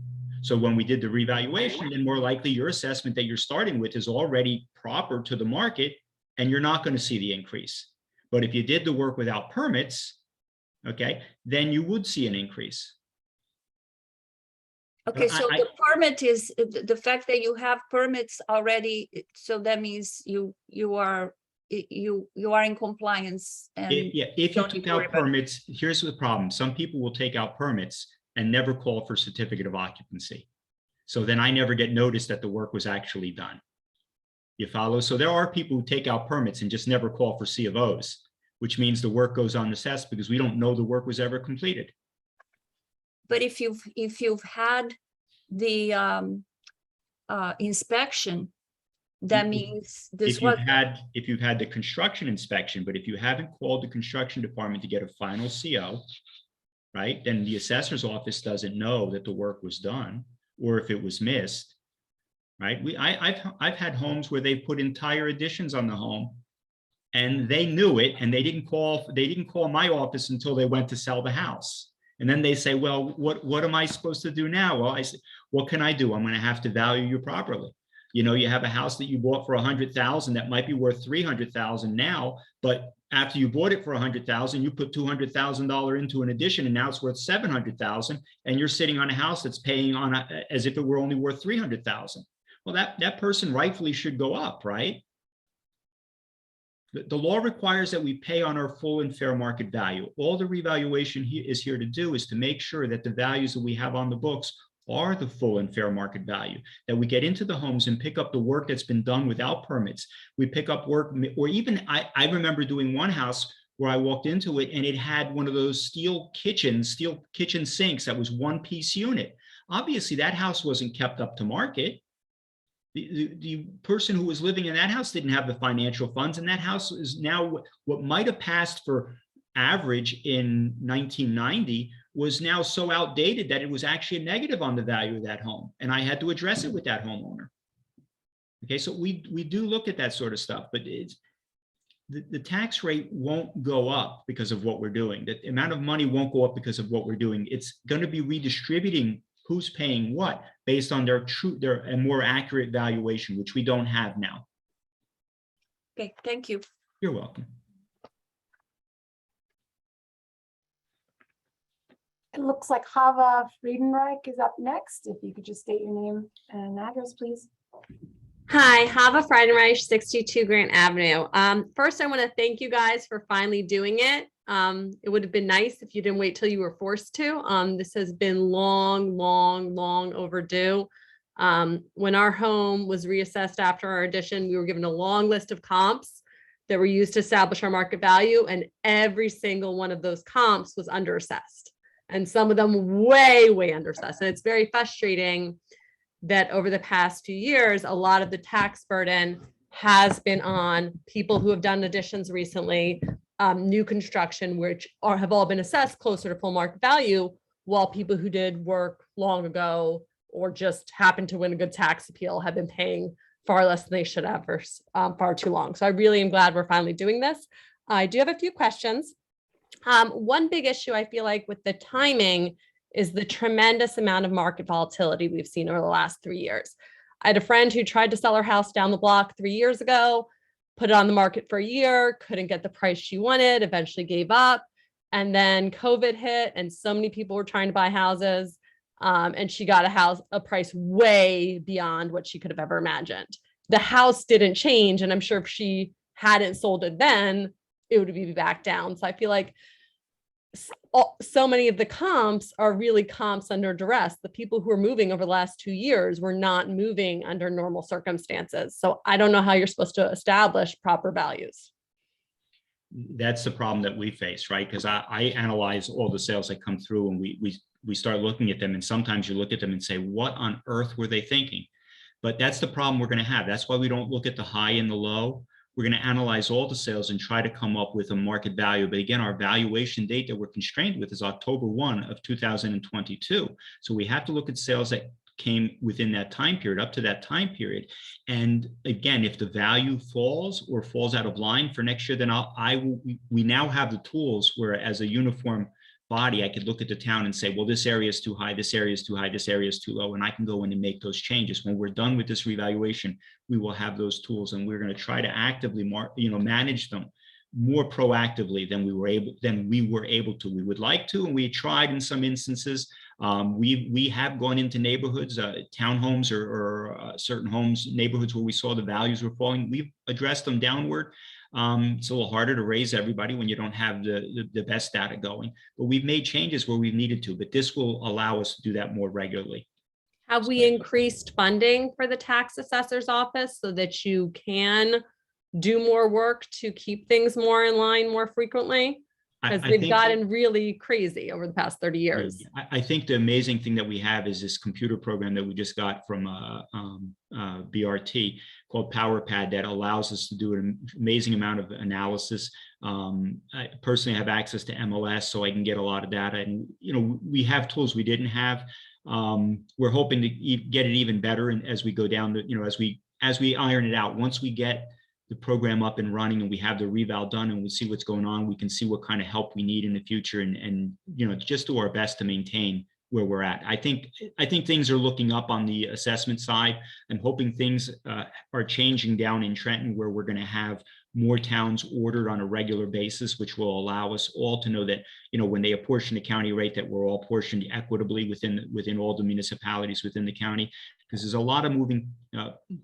So when we did the revaluation, then more likely your assessment that you're starting with is already proper to the market, and you're not going to see the increase. But if you did the work without permits, okay, then you would see an increase. Okay, so the permit is the fact that you have permits already, so that means you are in compliance. And if you took out permits, here's the problem. Some people will take out permits and never call for certificate of occupancy. So then I never get noticed that the work was actually done. You follow? So there are people who take out permits and just never call for C of Os, which means the work goes unassessed because we don't know the work was ever completed. But if you've had the inspection, that means this if you've had the construction inspection, but if you haven't called the construction department to get a final CO, right, then the assessor's office doesn't know that the work was done, or if it was missed, right? I've had homes where they put entire additions on the home, and they knew it, and they didn't call my office until they went to sell the house. And then they say, well, what am I supposed to do now? Well, I said, what can I do? I'm going to have to value you properly. You know, you have a house that you bought for $100,000 that might be worth $300,000 now, but after you bought it for $100,000, you put $200,000 into an addition, and now it's worth $700,000, and you're sitting on a house that's paying on as if it were only worth $300,000. Well, that person rightfully should go up, right? The law requires that we pay on our full and fair market value. All the revaluation is here to do is to make sure that the values that we have on the books are the full and fair market value, that we get into the homes and pick up the work that's been done without permits. We pick up work, or even I remember doing one house where I walked into it and it had one of those steel kitchen sinks that was one piece unit. Obviously that house wasn't kept up to market. The person who was living in that house didn't have the financial funds, and that house is now what might have passed for average in 1990 was now so outdated that it was actually a negative on the value of that home. And I had to address it with that homeowner. Okay, so we do look at that sort of stuff, but the tax rate won't go up because of what we're doing. The amount of money won't go up because of what we're doing. It's going to be redistributing who's paying what based on their more accurate valuation, which we don't have now. Okay, thank you. You're welcome. It looks like Hava Friedenreich is up next. If you could just state your name and address, please. Hi, Hava Friedenreich, 62 Grant Avenue. First, I want to thank you guys for finally doing it. It would have been nice if you didn't wait till you were forced to. This has been long overdue. When our home was reassessed after our addition, we were given a long list of comps that were used to establish our market value, and every single one of those comps was underassessed, and some of them way underassessed. And it's very frustrating that over the past few years, a lot of the tax burden has been on people who have done additions recently, new construction, which have all been assessed closer to full market value, while people who did work long ago or just happened to win a good tax appeal have been paying far less than they should have for far too long. So I really am glad we're finally doing this. I do have a few questions. One big issue I feel like with the timing is the tremendous amount of market volatility we've seen over the last 3 years. I had a friend who tried to sell her house down the block 3 years ago, put it on the market for a year, couldn't get the price she wanted, eventually gave up. And then COVID hit and so many people were trying to buy houses, and she got a price way beyond what she could have ever imagined. The house didn't change, and I'm sure if she hadn't sold it then, it would be back down. So I feel like so many of the comps are really comps under duress. The people who are moving over the last 2 years were not moving under normal circumstances. So I don't know how you're supposed to establish proper values. That's the problem that we face, right? Because I analyze all the sales that come through, and we start looking at them, and sometimes you look at them and say, what on earth were they thinking? But that's the problem we're going to have. That's why we don't look at the high and the low. We're going to analyze all the sales and try to come up with a market value. But again, our valuation date that we're constrained with is October 1 of 2022. So we have to look at sales that came within that time period, up to that time period. And again, if the value falls or falls out of line for next year, then we now have the tools where, as a uniform body, I could look at the town and say, well, this area is too high, this area is too high, this area is too low, and I can go in and make those changes. When we're done with this revaluation, we will have those tools, and we're going to try to actively manage them more proactively than we were able to. We would like to, and we tried in some instances. We have gone into neighborhoods, townhomes or certain homes, neighborhoods where we saw the values were falling. We've addressed them downward. It's a little harder to raise everybody when you don't have the best data going, but we've made changes where we've needed to, but this will allow us to do that more regularly. Have we increased funding for the tax assessor's office so that you can do more work to keep things more in line more frequently? Because they've gotten really crazy over the past 30 years. I think the amazing thing that we have is this computer program that we just got from BRT called PowerPad that allows us to do an amazing amount of analysis. I personally have access to MLS, so I can get a lot of data. And we have tools we didn't have. We're hoping to get it even better, and as we go down as we iron it out, once we get the program up and running and we have the reval done and we see what's going on, we can see what kind of help we need in the future and just do our best to maintain where we're at. I think things are looking up on the assessment side. I'm hoping things are changing down in Trenton, where we're going to have more towns ordered on a regular basis, which will allow us all to know that, when they apportion the county rate, that we're all portioned equitably within all the municipalities within the county, because there's a lot of moving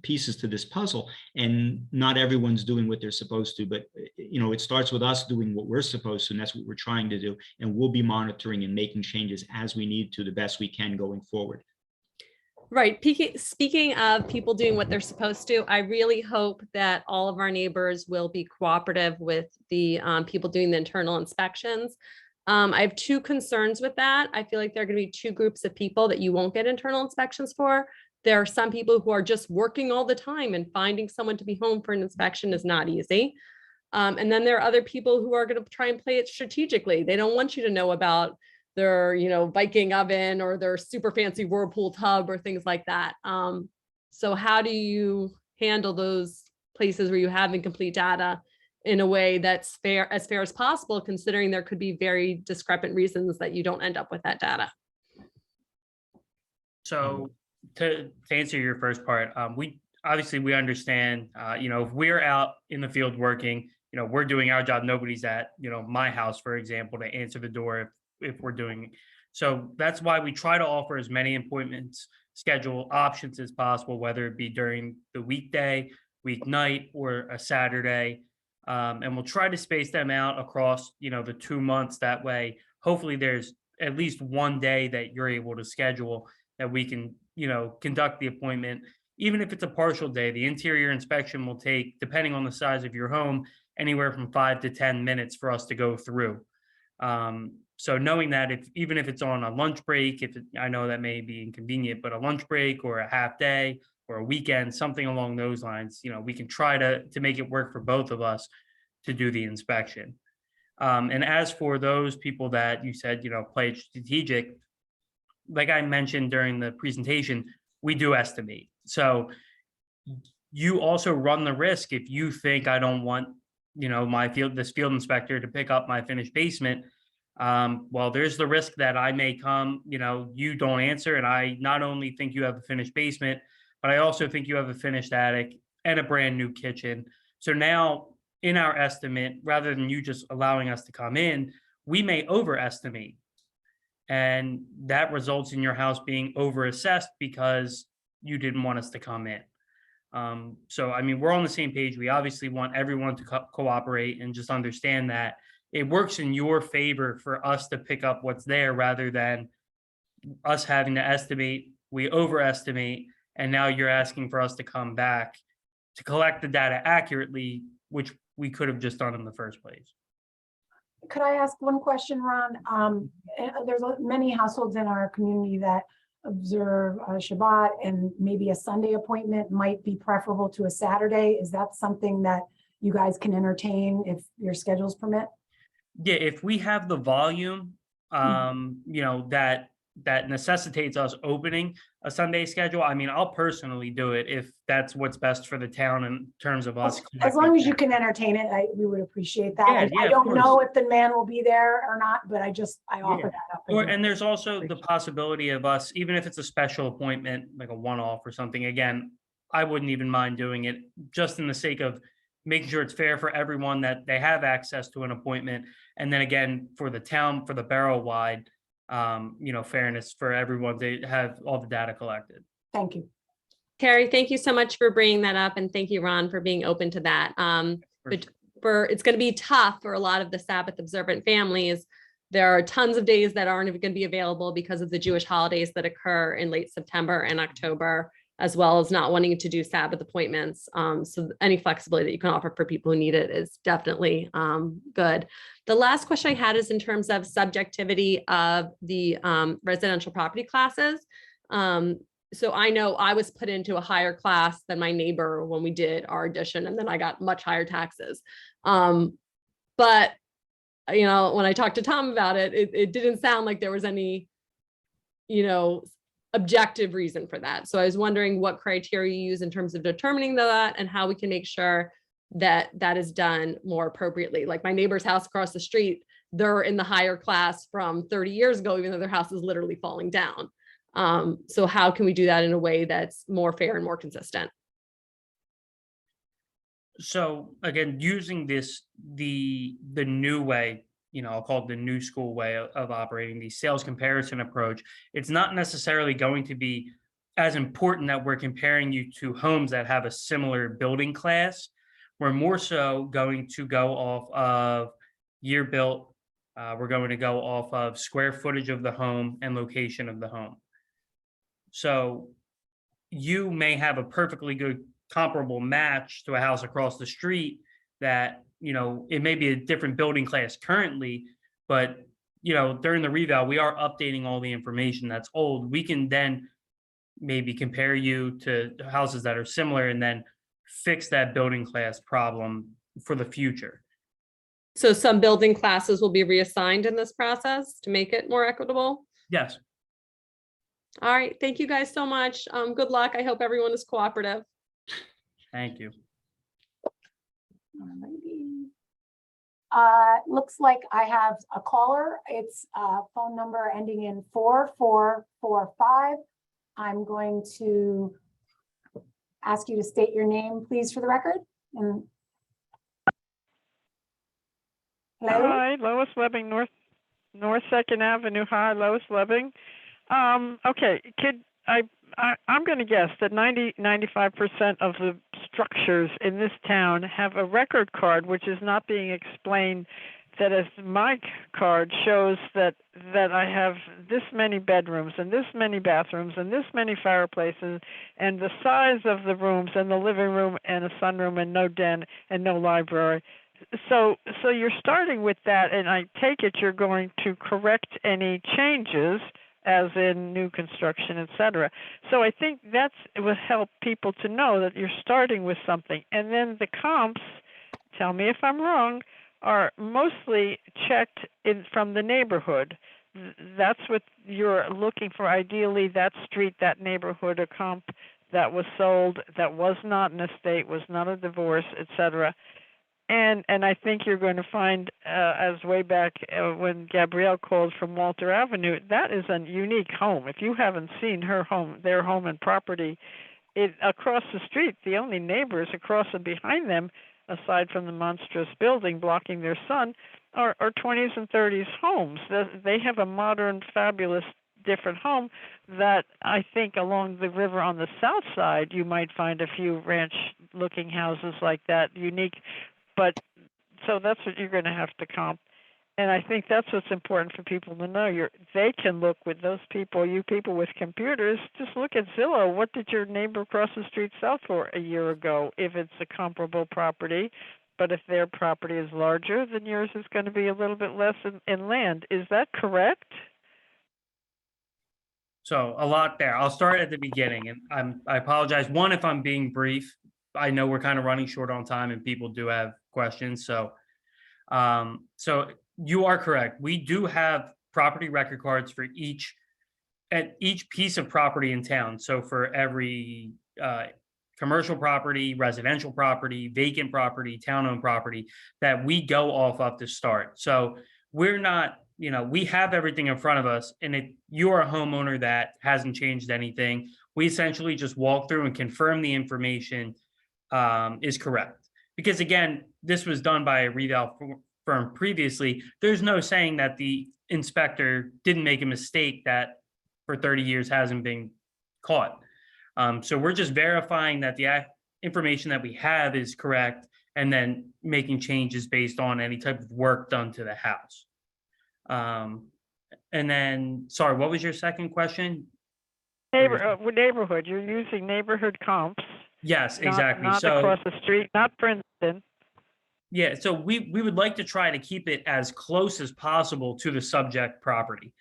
pieces to this puzzle, and not everyone's doing what they're supposed to. But it starts with us doing what we're supposed to, and that's what we're trying to do. And we'll be monitoring and making changes as we need to, the best we can going forward. Right. Speaking of people doing what they're supposed to, I really hope that all of our neighbors will be cooperative with the people doing the internal inspections. I have two concerns with that. I feel like there are going to be two groups of people that you won't get internal inspections for. There are some people who are just working all the time, and finding someone to be home for an inspection is not easy. And then there are other people who are going to try and play it strategically. They don't want you to know about their, Viking oven or their super fancy Whirlpool tub or things like that. So how do you handle those places where you have incomplete data in a way that's fair as possible, considering there could be very discrepant reasons that you don't end up with that data? So to answer your first part, we understand, if we're out in the field working, we're doing our job. Nobody's at, my house, for example, to answer the door if we're doing it. So that's why we try to offer as many appointments schedule options as possible, whether it be during the weekday, weeknight, or a Saturday. And we'll try to space them out across, the 2 months. That way, hopefully there's at least one day that you're able to schedule that we can, conduct the appointment. Even if it's a partial day, the interior inspection will take, depending on the size of your home, anywhere from 5 to 10 minutes for us to go through. So knowing that even if it's on a lunch break, I know that may be inconvenient, but a lunch break or a half day or a weekend, something along those lines, we can try to make it work for both of us to do the inspection. And as for those people that you said, play it strategic, like I mentioned during the presentation, we do estimate. So you also run the risk if you think I don't want, this field inspector to pick up my finished basement. Well, there's the risk that I may come, you don't answer, and I not only think you have a finished basement, but I also think you have a finished attic and a brand new kitchen. So now in our estimate, rather than you just allowing us to come in, we may overestimate. And that results in your house being overassessed because you didn't want us to come in. So, we're on the same page. We obviously want everyone to cooperate and just understand that it works in your favor for us to pick up what's there rather than us having to estimate. We overestimate, and now you're asking for us to come back to collect the data accurately, which we could have just done in the first place. Could I ask one question, Ron? There's many households in our community that observe Shabbat, and maybe a Sunday appointment might be preferable to a Saturday. Is that something that you guys can entertain if your schedules permit? Yeah, if we have the volume, you know, that necessitates us opening a Sunday schedule, I mean, I'll personally do it if that's what's best for the town in terms of us. As long as you can entertain it, we would appreciate that. Yeah, I yeah, of don't know course. if the man will be there or not, but I offer Yeah. that up. Or, and there's also the possibility of us, even if it's a special appointment, like a one-off or something, again, I wouldn't even mind doing it just in the sake of making sure it's fair for everyone that they have access to an appointment. And then again, for the town, for the borough-wide, you know, fairness for everyone to have all the data collected. Thank you. Carrie, thank you so much for bringing that up, and thank you, Ron, for being open to that. But it's going to be tough for a lot of the Sabbath observant families. There are tons of days that aren't even going to be available because of the Jewish holidays that occur in late September and October, as well as not wanting to do Sabbath appointments. So any flexibility that you can offer for people who need it is definitely good. The last question I had is in terms of subjectivity of the residential property classes. So I know I was put into a higher class than my neighbor when we did our addition, and then I got much higher taxes. But you know, when I talked to Tom about it, it didn't sound like there was any, you know, objective reason for that. So I was wondering what criteria you use in terms of determining that and how we can make sure that that is done more appropriately. Like my neighbor's house across the street, they're in the higher class from 30 years ago, even though their house is literally falling down. So how can we do that in a way that's more fair and more consistent? So again, using the new way, you know, I'll call it the new school way of operating the sales comparison approach. It's not necessarily going to be as important that we're comparing you to homes that have a similar building class. We're more so going to go off of year built. We're going to go off of square footage of the home and location of the home. So you may have a perfectly good comparable match to a house across the street that, you know, it may be a different building class currently, but, you know, during the reval, we are updating all the information that's old. We can then maybe compare you to houses that are similar and then fix that building class problem for the future. So some building classes will be reassigned in this process to make it more equitable? Yes. All right, thank you guys so much. Good luck. I hope everyone is cooperative. Thank you. Looks like I have a caller. It's a phone number ending in 4445. I'm going to ask you to state your name, please, for the record. And hello? Hi, Lois Lebbing, North Second Avenue. Hi, Lois Lebbing. Okay, I'm going to guess that 95% of the structures in this town have a record card, which is not being explained. That as my card shows that I have this many bedrooms and this many bathrooms and this many fireplaces and the size of the rooms and the living room and a sunroom and no den and no library. So you're starting with that, and I take it you're going to correct any changes, as in new construction, et cetera. So I think it would help people to know that you're starting with something. And then the comps, tell me if I'm wrong, are mostly checked from the neighborhood. That's what you're looking for. Ideally, that street, that neighborhood, a comp that was sold, that was not an estate, was not a divorce, et cetera. And I think you're going to find, as way back when Gabrielle called from Walter Avenue, that is a unique home. If you haven't seen her home, their home and property, across the street, the only neighbors across and behind them, aside from the monstrous building blocking their sun, are 20s and 30s homes. They have a modern, fabulous, different home that I think along the river on the south side, you might find a few ranch-looking houses like that, unique. But so that's what you're going to have to comp. And I think that's what's important for people to know. They can look with those people, you people with computers, just look at Zillow. What did your neighbor across the street sell for a year ago if it's a comparable property? But if their property is larger, then yours is going to be a little bit less in land. Is that correct? So a lot there. I'll start at the beginning, and I apologize. One, if I'm being brief, I know we're kind of running short on time and people do have questions. So you are correct. We do have property record cards for each piece of property in town. So for every commercial property, residential property, vacant property, town-owned property that we go off of to start. So we're not, we have everything in front of us, and if you're a homeowner that hasn't changed anything, we essentially just walk through and confirm the information is correct. Because again, this was done by a reval firm previously. There's no saying that the inspector didn't make a mistake that for 30 years hasn't been caught. So we're just verifying that the information that we have is correct, and then making changes based on any type of work done to the house. And then, sorry, what was your second question? Neighborhood, you're using neighborhood comps. Yes, exactly. Not So across the street, not Princeton. yeah, so we would like to try to keep it as close as possible to the subject property.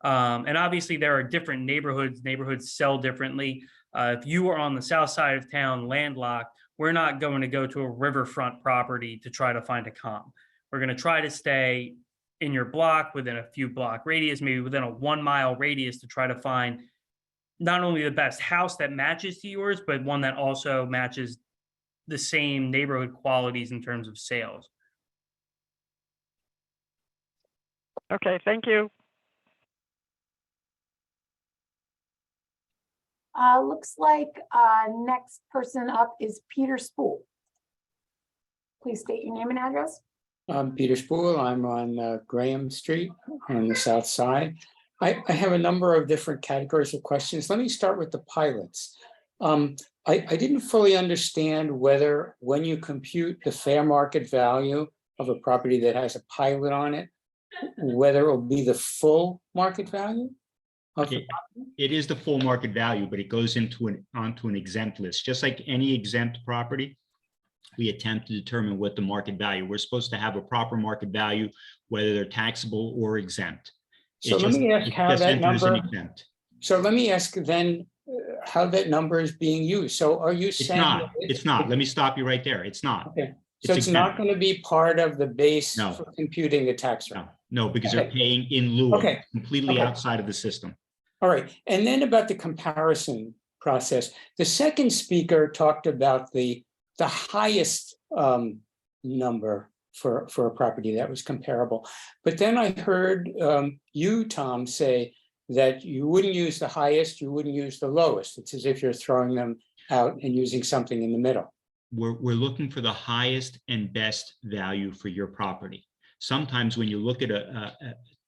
And obviously there are different neighborhoods sell differently. If you are on the south side of town landlocked, we're not going to go to a riverfront property to try to find a comp. We're going to try to stay in your block within a few block radius, maybe within a 1 mile radius, to try to find not only the best house that matches to yours, but one that also matches the same neighborhood qualities in terms of sales. Okay, thank you. Looks like next person up is Peter Spool. Please state your name and address. I'm Peter Spool. I'm on Graham Street on the south side. I have a number of different categories of questions. Let me start with the pilots. I didn't fully understand whether when you compute the fair market value of a property that has a pilot on it, whether it will be the full market value? It is the full market value, but it goes onto an exempt list. Just like any exempt property, we attempt to determine what the market value. We're supposed to have a proper market value, whether they're taxable or exempt. So let me ask how that number. So let me ask then how that number is being used. So are you saying it's not? Let me stop you right there. It's not. Okay. So it's not going to be part of the base for computing the tax rate. No, because they're paying in lieu, completely outside of the system. All right. And then about the comparison process, the second speaker talked about the highest number for a property that was comparable. But then I heard you, Tom, say that you wouldn't use the highest, you wouldn't use the lowest. It's as if you're throwing them out and using something in the middle. We're looking for the highest and best value for your property. Sometimes when you look at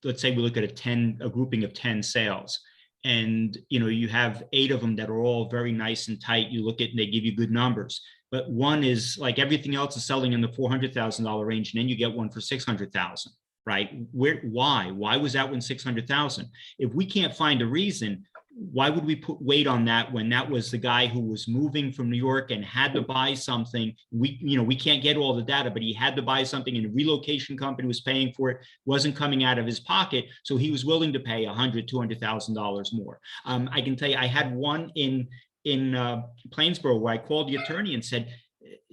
let's say we look at a grouping of 10 sales, and you have 8 of them that are all very nice and tight. You look at and they give you good numbers, but one is like everything else is selling in the $400,000 range, and then you get one for $600,000, right? Why was that one $600,000? If we can't find a reason, why would we put weight on that when that was the guy who was moving from New York and had to buy something? We can't get all the data, but he had to buy something and a relocation company was paying for it, wasn't coming out of his pocket. So he was willing to pay $100,000, $200,000 more. I can tell you, I had one in Plainsboro where I called the attorney and said,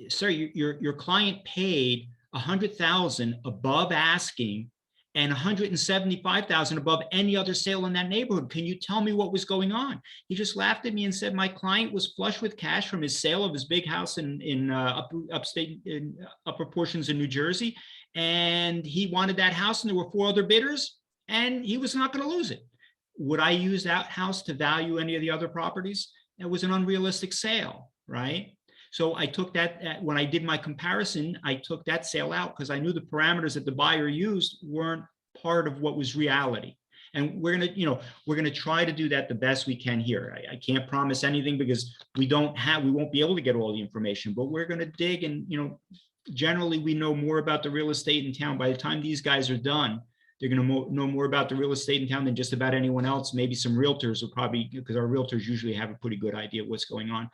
sir, your client paid $100,000 above asking and $175,000 above any other sale in that neighborhood. Can you tell me what was going on? He just laughed at me and said, my client was flush with cash from his sale of his big house in upstate, in upper portions of New Jersey. And he wanted that house, and there were 4 other bidders, and he was not gonna lose it. Would I use that house to value any of the other properties? It was an unrealistic sale, right? So I took that, when I did my comparison, I took that sale out because I knew the parameters that the buyer used weren't part of what was reality. And we're gonna try to do that the best we can here. I can't promise anything because we won't be able to get all the information, but we're gonna dig, and generally we know more about the real estate in town. By the time these guys are done, they're going to know more about the real estate in town than just about anyone else. Maybe some realtors will probably, because our realtors usually have a pretty good idea of what's going on,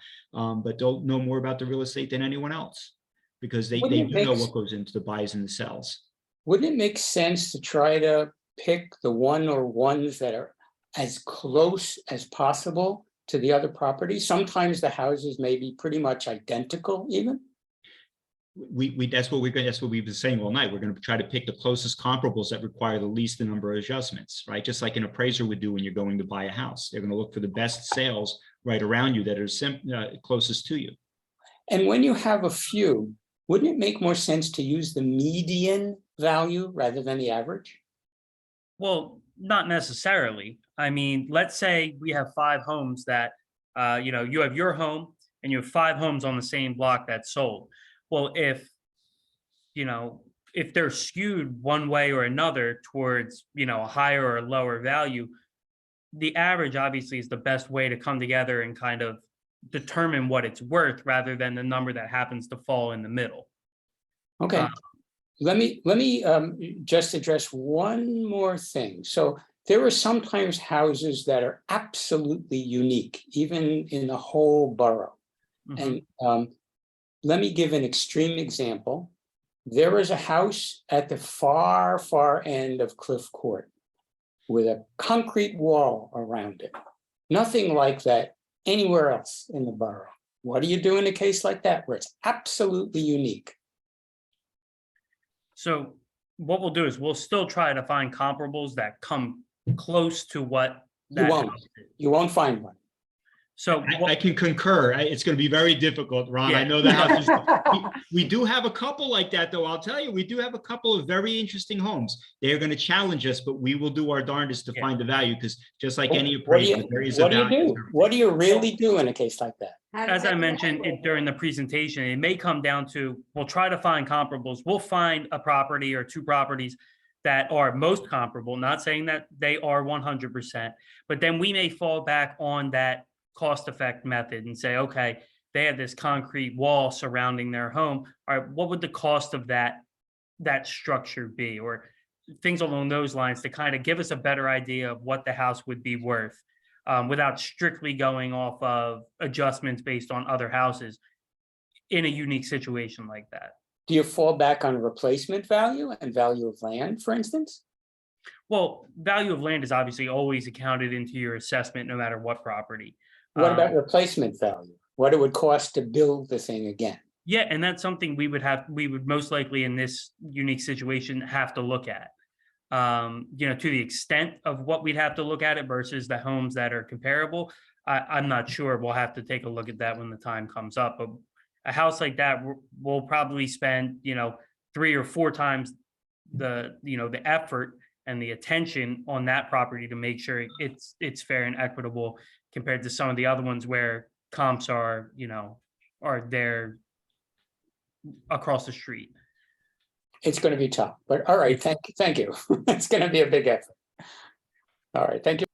but they'll know more about the real estate than anyone else because they do know what goes into the buys and the sells. Wouldn't it make sense to try to pick the one or ones that are as close as possible to the other property? Sometimes the houses may be pretty much identical even. That's what we've been saying all night. We're going to try to pick the closest comparables that require the least number of adjustments, right? Just like an appraiser would do when you're going to buy a house. They're going to look for the best sales right around you that are closest to you. And when you have a few, wouldn't it make more sense to use the median value rather than the average? Well, not necessarily. I mean, let's say we have 5 homes that, you have your home and you have 5 homes on the same block that sold. Well, if they're skewed one way or another towards, a higher or lower value, the average obviously is the best way to come together and kind of determine what it's worth rather than the number that happens to fall in the middle. Okay. Let me just address one more thing. So there are sometimes houses that are absolutely unique, even in the whole borough. And let me give an extreme example. There is a house at the far, far end of Cliff Court with a concrete wall around it. Nothing like that anywhere else in the borough. What do you do in a case like that where it's absolutely unique? So what we'll do is we'll still try to find comparables that come close to what that You won't find one. So I can concur. It's going to be very difficult, Ron. I know the houses. We do have a couple like that, though. I'll tell you, we do have a couple of very interesting homes. They're going to challenge us, but we will do our darndest to find the value, because just like any appraisal, there is a value. What do you really do in a case like that? As I mentioned during the presentation, it may come down to, we'll try to find comparables. We'll find a property or 2 properties that are most comparable, not saying that they are 100%, but then we may fall back on that cost effect method and say, okay, they have this concrete wall surrounding their home. All right, what would the cost of that structure be? Or things along those lines to kind of give us a better idea of what the house would be worth without strictly going off of adjustments based on other houses in a unique situation like that. Do you fall back on replacement value and value of land, for instance? Well, value of land is obviously always accounted into your assessment, no matter what property. What about replacement value? What it would cost to build the thing again? Yeah, and that's something we would most likely in this unique situation have to look at. To the extent of what we'd have to look at it versus the homes that are comparable, I'm not sure. We'll have to take a look at that when the time comes up. But a house like that, we'll probably spend 3 or 4 times the effort and the attention on that property to make sure it's fair and equitable compared to some of the other ones where comps are there across the street. It's going to be tough, but all right. Thank you. It's going to be a big effort. All right. Thank you.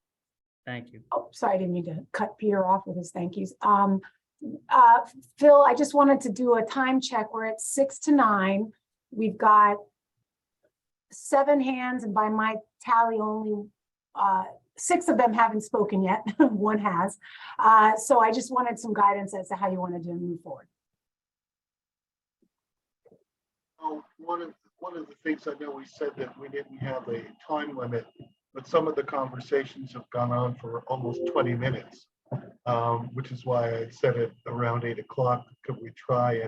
Thank you. Oh, sorry, I didn't mean to cut Peter off with his thank yous. Phil, I just wanted to do a time check. We're at 6 to 9. We've got 7 hands, and by my tally, only 6 of them haven't spoken yet. 1 has. So I just wanted some guidance as to how you wanted to move forward. One of the things, I know we said that we didn't have a time limit, but some of the conversations have gone on for almost 20 minutes, which is why I said it around 8 o'clock. Could we try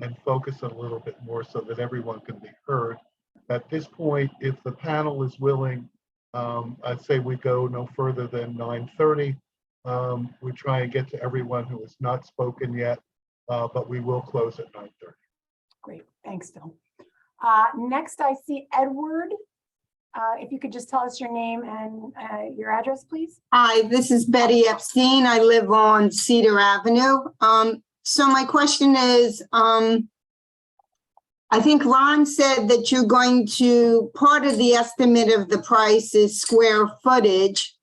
and focus it a little bit more so that everyone can be heard? At this point, if the panel is willing, I'd say we go no further than 9:30. We try and get to everyone who has not spoken yet, but we will close at 9:30. Great, thanks, Phil. Next, I see Edward. If you could just tell us your name and your address, please. Hi, this is Betty Epstein. I live on Cedar Avenue. So my question is, I think Ron said that you're going to, part of the estimate of the price is square footage,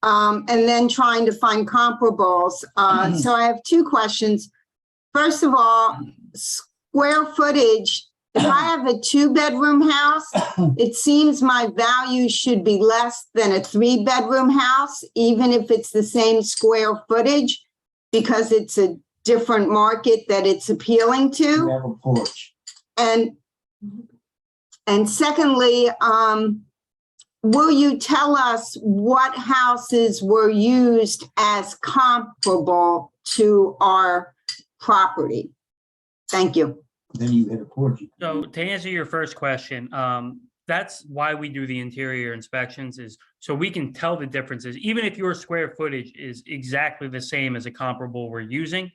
and then trying to find comparables. So I have 2 questions. First of all, square footage. If I have a 2-bedroom house, it seems my value should be less than a 3-bedroom house, even if it's the same square footage, because it's a different market that it's appealing to. You have a porch. And secondly, will you tell us what houses were used as comparable to our property? Thank you. Then you hit a porch. So to answer your first question, that's why we do the interior inspections, is so we can tell the differences. Even if your square footage is exactly the same as a comparable we're using,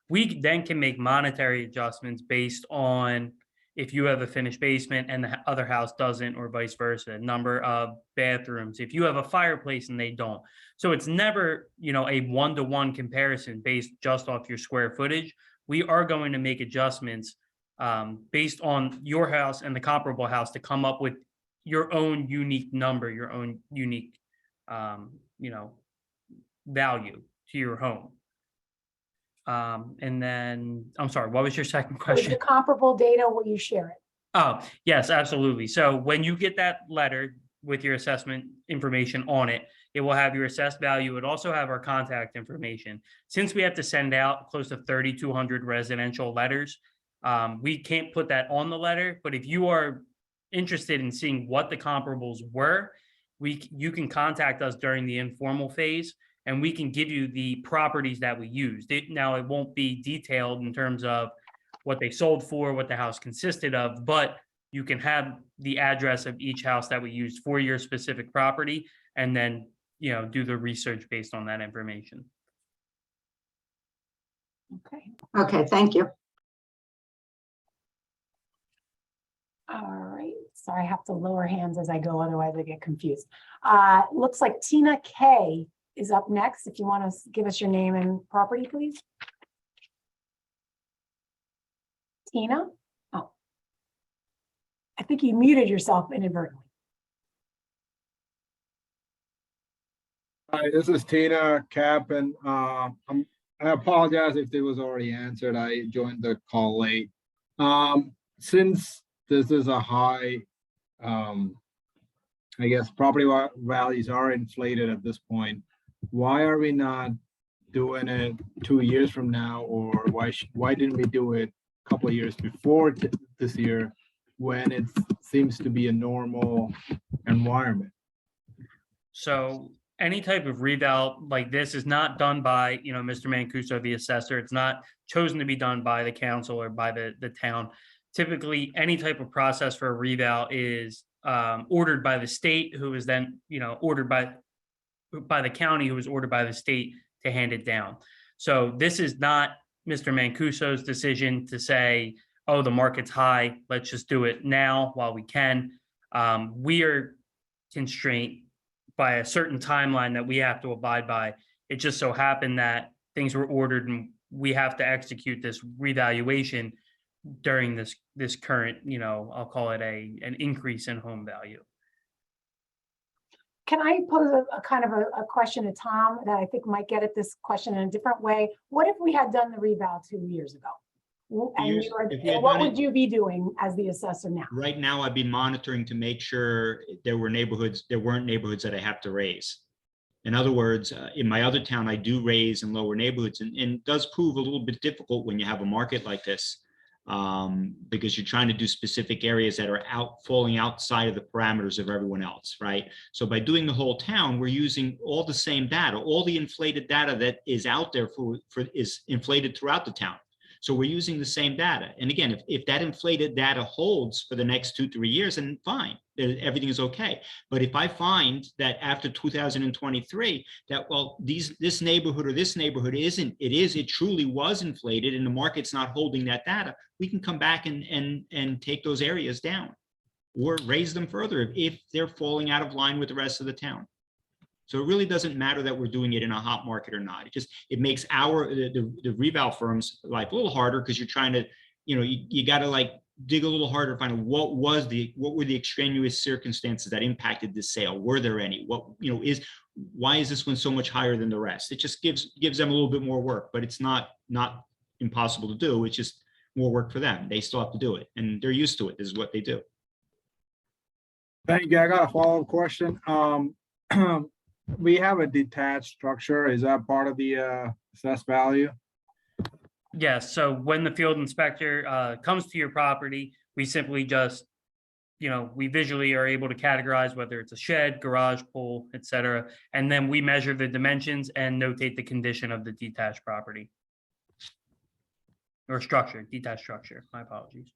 we then can make monetary adjustments based on if you have a finished basement and the other house doesn't, or vice versa, number of bathrooms, if you have a fireplace and they don't. So it's never, a one-to-one comparison based just off your square footage. We are going to make adjustments based on your house and the comparable house to come up with your own unique number, your own unique, value to your home. And then, I'm sorry, what was your second With question? the comparable data, will you share it? Oh, yes, absolutely. So when you get that letter with your assessment information on it, it will have your assessed value. It also have our contact information. Since we have to send out close to 3,200 residential letters, we can't put that on the letter, but if you are interested in seeing what the comparables were, you can contact us during the informal phase, and we can give you the properties that we used. Now, it won't be detailed in terms of what they sold for, what the house consisted of, but you can have the address of each house that we used for your specific property, and then, do the research based on that information. Okay. Okay, thank you. All right. Sorry, I have to lower hands as I go, otherwise I get confused. Looks like Tina K is up next. If you want to give us your name and property, please. Tina? Oh. I think you muted yourself inadvertently. Hi, this is Tina Cap, and I apologize if it was already answered. I joined the call late. Since this is a high, I guess property values are inflated at this point, why are we not doing it 2 years from now, or why didn't we do it a couple of years before this year, when it seems to be a normal environment? So any type of reval like this is not done by, Mr. Mancuso, the assessor. It's not chosen to be done by the council or by the town. Typically, any type of process for a reval is ordered by the state, who is then, ordered by the county, who is ordered by the state to hand it down. So this is not Mr. Mancuso's decision to say, oh, the market's high, let's just do it now while we can. We are constrained by a certain timeline that we have to abide by. It just so happened that things were ordered and we have to execute this revaluation during this current, I'll call it an increase in home value. Can I pose a kind of a question to Tom that I think might get at this question in a different way? What if we had done the reval 2 years ago? And what would you be doing as the assessor now? Right now, I'd be monitoring to make sure there weren't neighborhoods that I have to raise. In other words, in my other town, I do raise and lower neighborhoods, and it does prove a little bit difficult when you have a market like this, because you're trying to do specific areas that are falling outside of the parameters of everyone else, right? So by doing the whole town, we're using all the same data, all the inflated data that is out there is inflated throughout the town. So we're using the same data. And again, if that inflated data holds for the next 2-3 years, then fine, everything is okay. But if I find that after 2023, that, well, this neighborhood or this neighborhood it truly was inflated and the market's not holding that data, we can come back and take those areas down or raise them further if they're falling out of line with the rest of the town. So it really doesn't matter that we're doing it in a hot market or not. It makes the reval firms life a little harder, because you're trying to, you got to like dig a little harder to find out what were the extraneous circumstances that impacted this sale. Were there any? Why is this one so much higher than the rest? It just gives them a little bit more work, but it's not impossible to do. It's just more work for them. They still have to do it, and they're used to it. This is what they do. Thank you. I got a follow-up question. We have a detached structure. Is that part of the assessed value? Yes. So when the field inspector comes to your property, we simply just we visually are able to categorize whether it's a shed, garage, pool, etc. And then we measure the dimensions and notate the condition of the detached property. Or structure, detached structure, my apologies.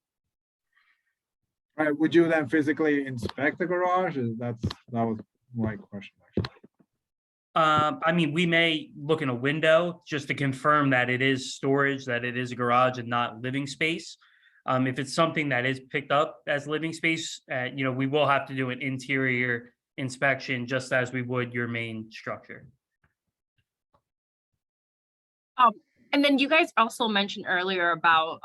All right, would you then physically inspect the garage? That was my question, actually. I mean, we may look in a window just to confirm that it is storage, that it is a garage and not living space. If it's something that is picked up as living space, we will have to do an interior inspection just as we would your main structure. And then you guys also mentioned earlier about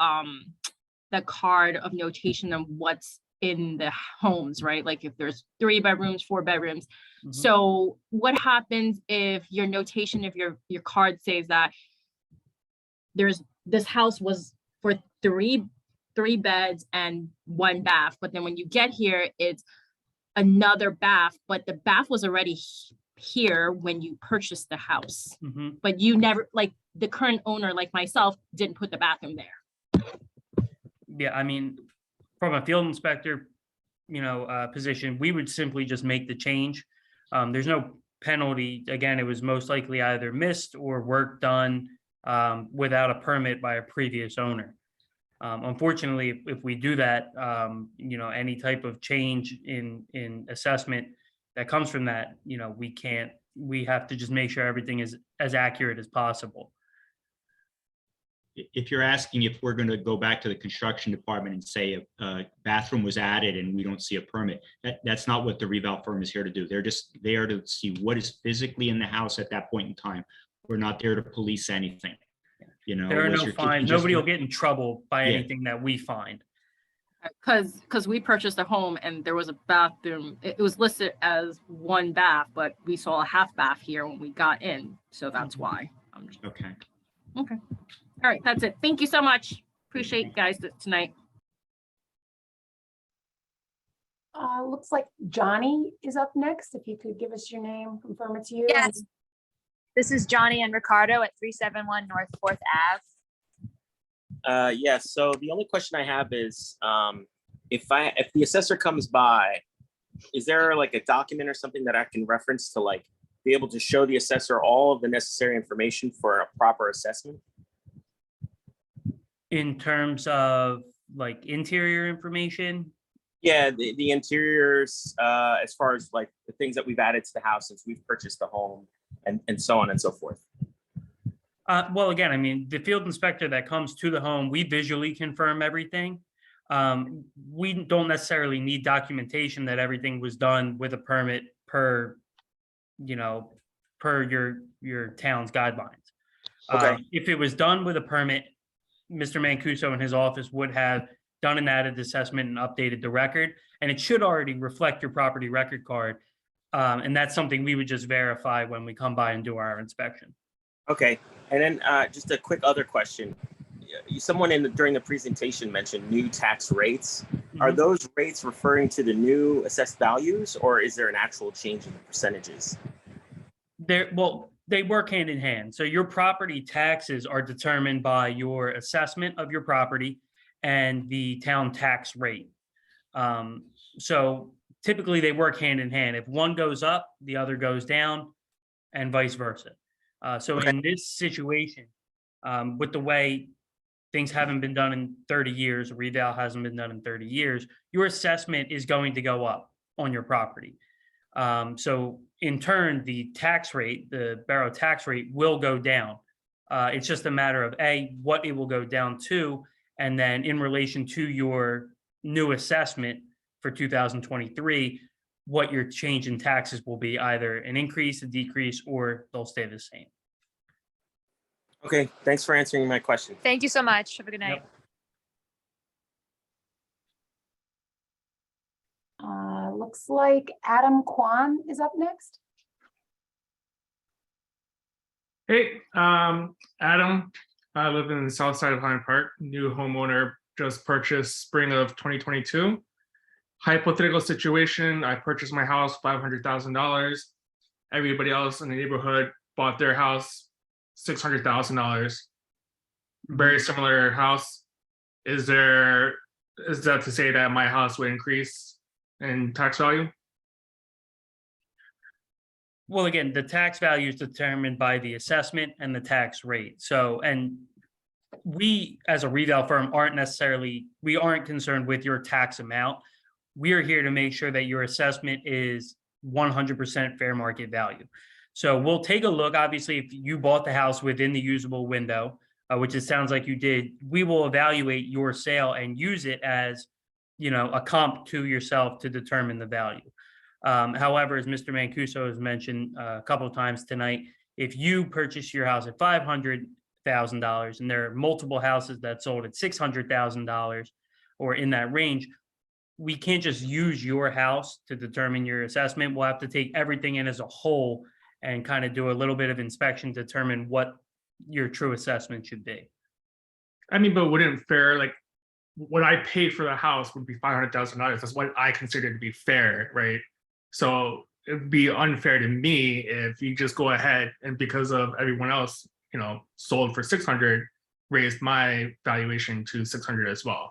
the card of notation and what's in the homes, right? Like if there's 3 bedrooms, 4 bedrooms. Mhm. So what happens if your notation, if your card says that this house was for three beds and 1 bath, but then when you get here, it's another bath, but the bath was already here when you purchased the house, Mhm. but you never, like the current owner, like myself, didn't put the bathroom there. Yeah, I mean, from a field inspector, position, we would simply just make the change. There's no penalty. Again, it was most likely either missed or work done without a permit by a previous owner. Unfortunately, if we do that, any type of change in assessment that comes from that, we have to just make sure everything is as accurate as possible. If you're asking if we're going to go back to the construction department and say a bathroom was added and we don't see a permit, that's not what the reval firm is here to do. They're just there to see what is physically in the house at that point in time. We're not there to police anything. There are was no your fines. kitchen just- Nobody will get in trouble by Yeah. anything that we find. Because we purchased a home and there was a bathroom. It was listed as 1 bath, but we saw a half bath here when we got in. So that's why. Okay. Okay. All right, that's it. Thank you so much. Appreciate you guys tonight. Looks like Johnny is up next. If you could give us your name, confirm it to you. Yes. This is Johnny and Ricardo at 371 North 4th Ave. Yes, so the only question I have is if the assessor comes by, is there like a document or something that I can reference to like be able to show the assessor all of the necessary information for a proper assessment? In terms of like interior information? Yeah, the interiors, as far as like the things that we've added to the house since we've purchased the home and so on and so forth. Well, again, I mean, the field inspector that comes to the home, we visually confirm everything. We don't necessarily need documentation that everything was done with a permit per your town's guidelines. Okay. If it was done with a permit, Mr. Mancuso and his office would have done an added assessment and updated the record, and it should already reflect your property record card. And that's something we would just verify when we come by and do our inspection. Okay, and then just a quick other question. Someone during the presentation mentioned new tax rates. Are those rates referring to the new assessed values, or is there an actual change in the percentages? They work hand in hand. So your property taxes are determined by your assessment of your property and the town tax rate. So typically they work hand in hand. If one goes up, the other goes down, and vice versa. So in this situation, with the way things haven't been done in 30 years, reval hasn't been done in 30 years, your assessment is going to go up on your property. So in turn, the tax rate, the borough tax rate will go down. It's just a matter of what it will go down to, and then in relation to your new assessment for 2023, what your change in taxes will be, either an increase, a decrease, or they'll stay the same. Okay, thanks for answering my question. Thank you so much. Have a good night. Looks like Adam Kwan is up next. Hey, Adam. I live in the south side of Highland Park. New homeowner, just purchased spring of 2022. Hypothetical situation, I purchased my house, $500,000. Everybody else in the neighborhood bought their house, $600,000. Very similar house. Is that to say that my house would increase in tax value? Well, again, the tax value is determined by the assessment and the tax rate. So, and we, as a reval firm, we aren't concerned with your tax amount. We are here to make sure that your assessment is 100% fair market value. So we'll take a look. Obviously, if you bought the house within the usable window, which it sounds like you did, we will evaluate your sale and use it as, a comp to yourself to determine the value. However, as Mr. Mancuso has mentioned a couple of times tonight, if you purchase your house at $500,000 and there are multiple houses that sold at $600,000 or in that range, we can't just use your house to determine your assessment. We'll have to take everything in as a whole and kind of do a little bit of inspection to determine what your true assessment should be. I mean, but wouldn't fair, like what I paid for the house would be $500,000. That's what I consider to be fair, right? So it'd be unfair to me if you just go ahead and because of everyone else, sold for 600, raised my valuation to 600 as well.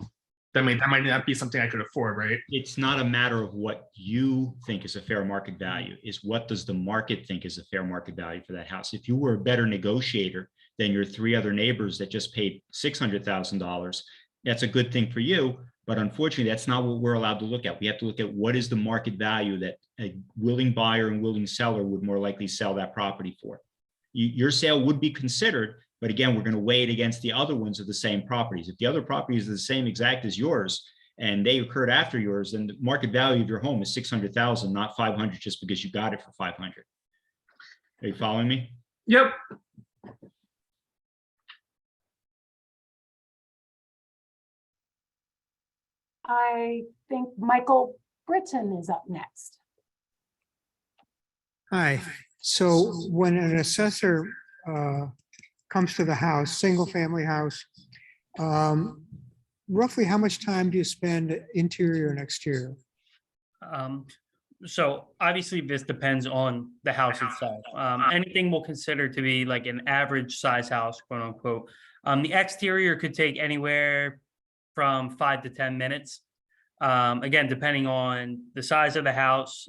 That might not be something I could afford, right? It's not a matter of what you think is a fair market value, is what does the market think is a fair market value for that house. If you were a better negotiator than your 3 other neighbors that just paid $600,000, that's a good thing for you. But unfortunately, that's not what we're allowed to look at. We have to look at what is the market value that a willing buyer and willing seller would more likely sell that property for. Your sale would be considered, but again, we're going to weigh it against the other ones of the same properties. If the other properties are the same exact as yours and they occurred after yours, then the market value of your home is 600,000, not 500, just because you got it for 500. Are you following me? Yep. I think Michael Britton is up next. Hi. So when an assessor comes to the house, single family house, roughly how much time do you spend interior and exterior? So obviously this depends on the house itself. Anything we'll consider to be like an average size house, quote unquote. The exterior could take anywhere from 5 to 10 minutes. Again, depending on the size of the house,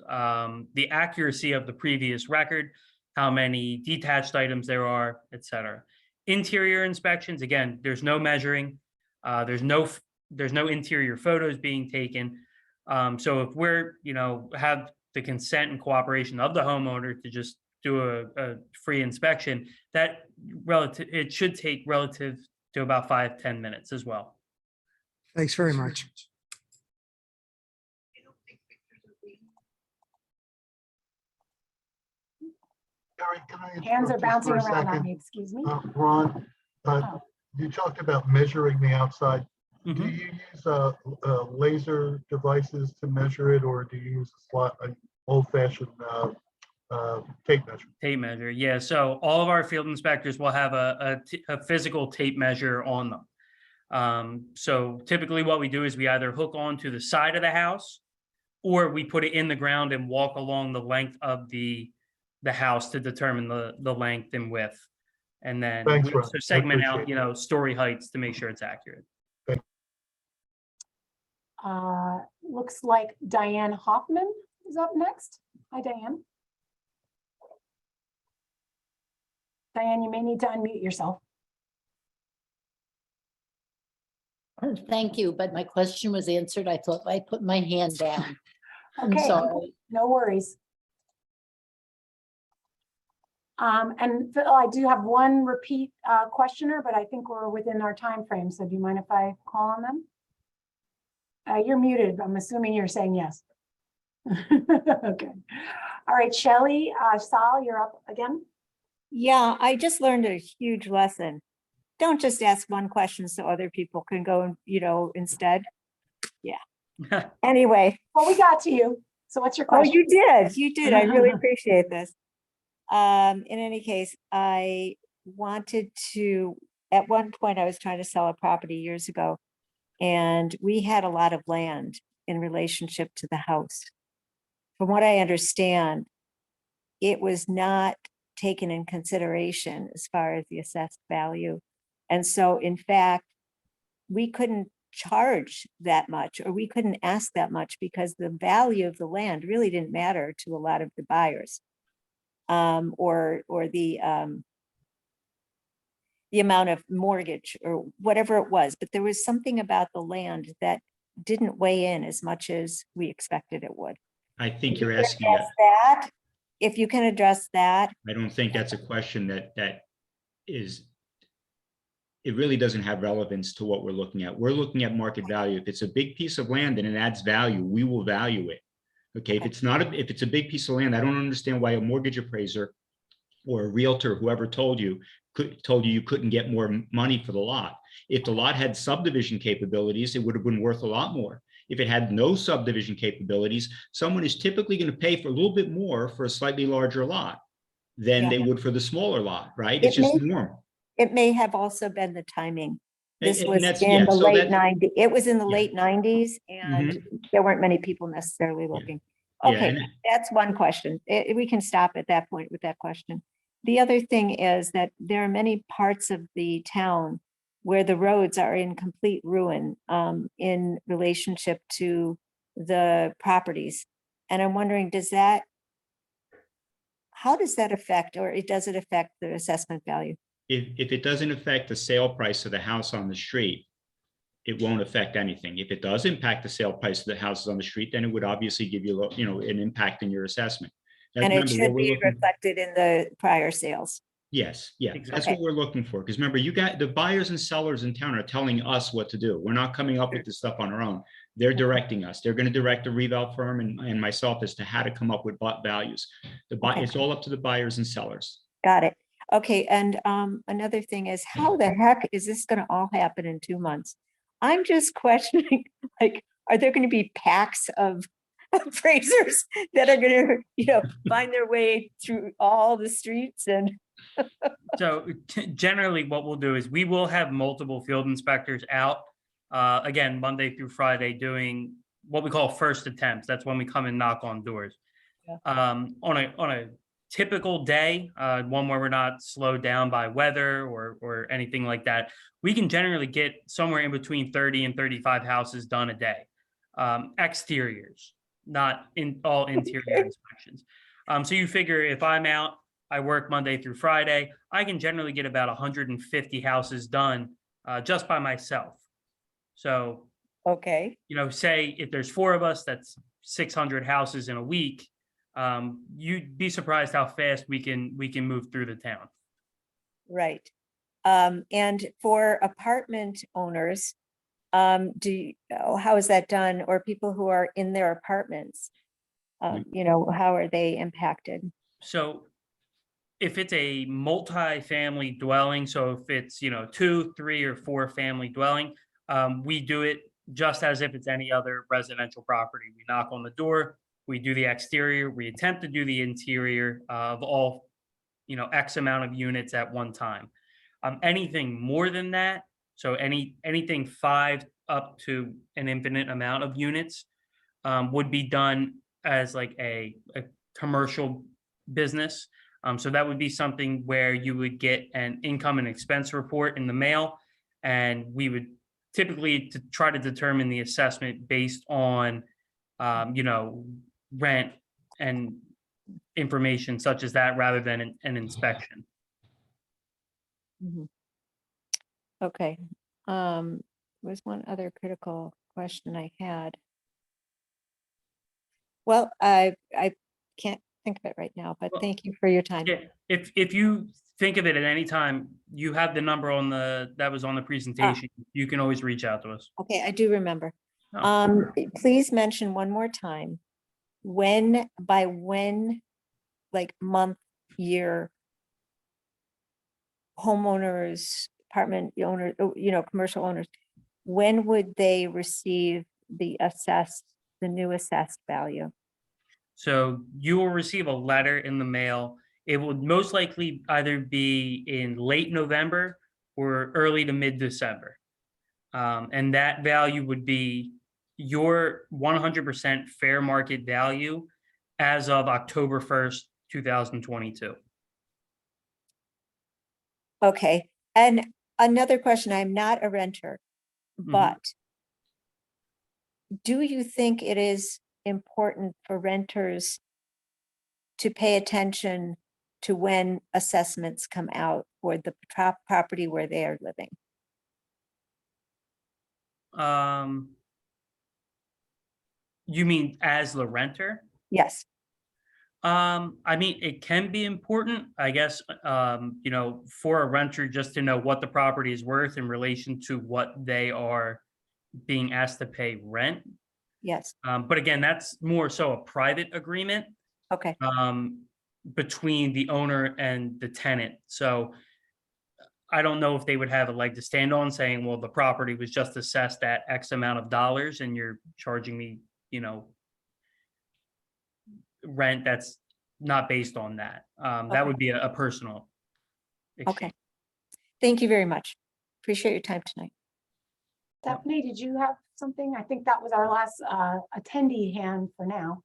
the accuracy of the previous record, how many detached items there are, etc. Interior inspections, again, there's no measuring, there's no interior photos being taken. So if we're, have the consent and cooperation of the homeowner to just do a free inspection, it should take relative to about 5-10 minutes as well. Thanks very much. Gary, can I Hands are interrupt just bouncing for a around on second? me, excuse me. Ron, Oh. you talked about measuring the outside. Do Mhm. you use laser devices to measure it, or do you use an old-fashioned tape measure? Tape measure, yeah. So all of our field inspectors will have a physical tape measure on them. So typically what we do is we either hook onto the side of the house or we put it in the ground and walk along the length of the house to determine the length and width. And then Thanks, we Ron. also I segment out, appreciate story heights to make sure it's accurate. Looks like Diane Hoffman is up next. Hi, Diane. Diane, you may need to unmute yourself. Thank you, but my question was answered. I thought I put my hand down. I'm Okay, sorry. no worries. And Phil, I do have one repeat questioner, but I think we're within our time frame. So do you mind if I call on them? You're muted. I'm assuming you're saying yes. Okay. All right, Shelley, Sal, you're up again. Yeah, I just learned a huge lesson. Don't just ask one question so other people can go, instead. Yeah. Anyway. Well, we got to you. So what's your Oh, question? you did. You did. I really appreciate this. In any case, I wanted to, at one point, I was trying to sell a property years ago, and we had a lot of land in relationship to the house. From what I understand, it was not taken in consideration as far as the assessed value. And so in fact, we couldn't charge that much, or we couldn't ask that much because the value of the land really didn't matter to a lot of the buyers. Or the amount of mortgage or whatever it was, but there was something about the land that didn't weigh in as much as we expected it would. I think If you you're can asking address that. that, if you can address that, I don't think that's a question that is, it really doesn't have relevance to what we're looking at. We're looking at market value. If it's a big piece of land and it adds value, we will value it. Okay, if it's not, if it's a big piece of land, I don't understand why a mortgage appraiser or a realtor, whoever told you you couldn't get more money for the lot. If the lot had subdivision capabilities, it would have been worth a lot more. If it had no subdivision capabilities, someone is typically going to pay for a little bit more for a slightly larger lot than they would for the smaller lot, right? It's just normal. it may have also been the timing. This And was that's- in yeah, the so late that's- 90s. It was in the late 90s, and there weren't many people necessarily looking. Yeah, Okay, and- that's one question. We can stop at that point with that question. The other thing is that there are many parts of the town where the roads are in complete ruin in relationship to the properties. And I'm wondering, how does that affect, or does it affect the assessment value? If it doesn't affect the sale price of the house on the street, it won't affect anything. If it does impact the sale price of the houses on the street, then it would obviously give you, an impact in your assessment. Now, And it remember, what should we're be looking- reflected in the prior sales. Yes, yeah, that's Okay. what we're looking for. Because remember, you got the buyers and sellers in town are telling us what to do. We're not coming up with this stuff on our own. They're directing us. They're going to direct the Reval firm and myself as to how to come up with values. It's all up to the buyers and sellers. Got it. Okay, and another thing is, how the heck is this gonna all happen in 2 months? I'm just questioning, like, are there gonna be packs of appraisers that are gonna, find their way through all the streets and? So generally what we'll do is we will have multiple field inspectors out, again, Monday through Friday, doing what we call first attempts. That's when we come and knock on doors. Yeah. On a typical day, one where we're not slowed down by weather or anything like that, we can generally get somewhere in between 30 and 35 houses done a day. Exteriors, not in all interior inspections. So you figure if I'm out, I work Monday through Friday, I can generally get about 150 houses done just by myself. So, okay, say if there's 4 of us, that's 600 houses in a week. You'd be surprised how fast we can move through the town. Right. And for apartment owners, how is that done? Or people who are in their apartments? How are they impacted? So if it's a multi-family dwelling, so if it's, 2, 3, or 4 family dwelling, we do it just as if it's any other residential property. We knock on the door, we do the exterior, we attempt to do the interior of all, X amount of units at one time. Anything more than that, so anything 5 up to an infinite amount of units would be done as like a commercial business. So that would be something where you would get an income and expense report in the mail, and we would typically try to determine the assessment based on, rent and information such as that, rather than an inspection. Mhm. Okay, was one other critical question I had. Well, I can't think of it right now, but thank you for your time. Yeah, if you think of it at any time, you have the number that was on the presentation. You can always reach out to us. Okay, I do remember. Oh. Please mention one more time, by when, like month, year, homeowners, apartment owners, commercial owners, when would they receive the new assessed value? So you will receive a letter in the mail. It will most likely either be in late November or early to mid-December. And that value would be your 100% fair market value as of October 1st, 2022. Okay, and another question, I'm not a renter, but do you think it is important for renters to pay attention to when assessments come out for the property where they are living? You mean as the renter? Yes. I mean, it can be important, I guess, for a renter just to know what the property is worth in relation to what they are being asked to pay rent. Yes. But again, that's more so a private agreement Okay. between the owner and the tenant. So I don't know if they would have a leg to stand on saying, well, the property was just assessed at X amount of dollars and you're charging me, rent that's not based on that. That would be a personal exchange. Okay. Thank you very much. Appreciate your time tonight. Stephanie, did you have something? I think that was our last attendee hand for now.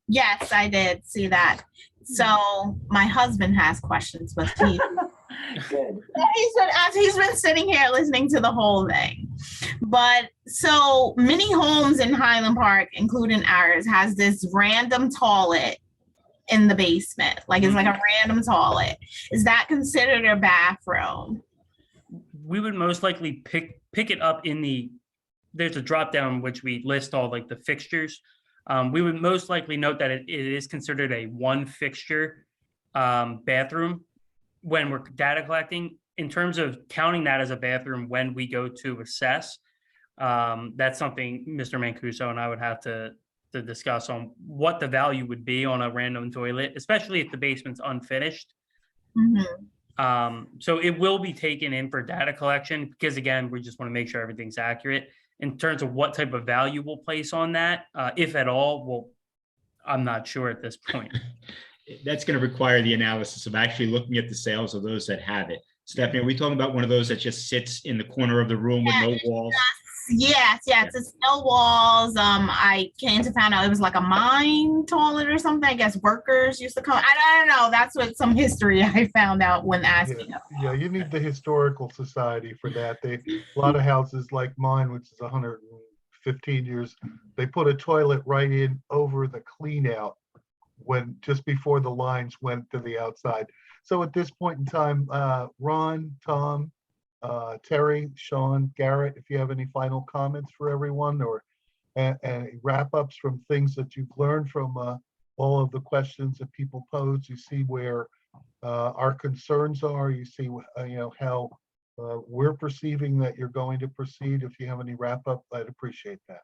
Yes, I did see that. So my husband has questions, but Good. he's been sitting here listening to the whole thing. But so many homes in Highland Park, including ours, has this random toilet in the basement. Like it's like a random toilet. Is that considered a bathroom? We would most likely pick it up there's a drop down which we list all like the fixtures. We would most likely note that it is considered a one fixture bathroom when we're data collecting. In terms of counting that as a bathroom when we go to assess, that's something Mr. Mancuso and I would have to discuss on what the value would be on a random toilet, especially if the basement's unfinished. So it will be taken in for data collection because again, we just want to make sure everything's accurate. In terms of what type of value we'll place on that, if at all, well, I'm not sure at this point. That's going to require the analysis of actually looking at the sales of those that have it. Stephanie, are we talking about one of those that just sits in the corner of the room with no walls? Yes, it's no walls. I came to find out it was like a mine toilet or something. I guess workers used to come. I don't know. That's what some history I found out when asking. Yeah, you need the historical society for that. A lot of houses like mine, which is 115 years, they put a toilet right in over the clean out just before the lines went to the outside. So at this point in time, Ron, Tom, Terry, Sean, Garrett, if you have any final comments for everyone or wrap-ups from things that you've learned from all of the questions that people pose, you see where our concerns are, you see how we're perceiving that you're going to proceed. If you have any wrap-up, I'd appreciate that.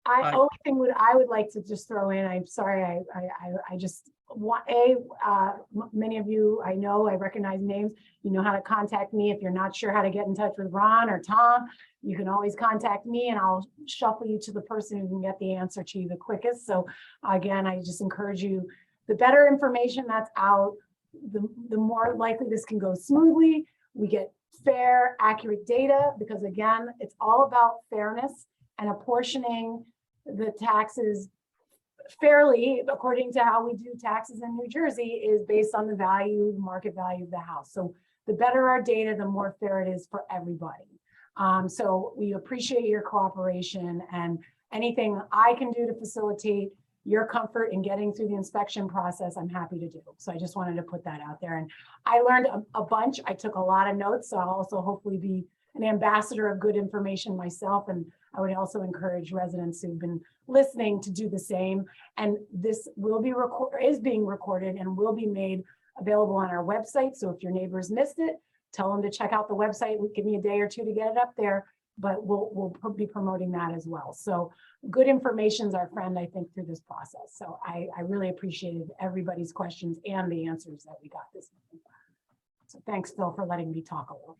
Only thing I would like to just throw in, I'm sorry, I just want many of you, I know, I recognize names, you know how to contact me. If you're not sure how to get in touch with Ron or Tom, you can always contact me and I'll shuffle you to the person who can get the answer to you the quickest. So again, I just encourage you, the better information that's out, the more likely this can go smoothly. We get fair, accurate data because again, it's all about fairness and apportioning the taxes fairly according to how we do taxes in New Jersey is based on the market value of the house. So the better our data, the more fair it is for everybody. So we appreciate your cooperation and anything I can do to facilitate your comfort in getting through the inspection process, I'm happy to do. So I just wanted to put that out there. And I learned a bunch. I took a lot of notes, so I'll also hopefully be an ambassador of good information myself. And I would also encourage residents who've been listening to do the same. And this will be is being recorded and will be made available on our website. So if your neighbors missed it, tell them to check out the website. Give me a day or two to get it up there, but we'll be promoting that as well. So good information is our friend, I think, through this process. So I really appreciated everybody's questions and the answers that we got this morning. So thanks, Phil, for letting me talk a little.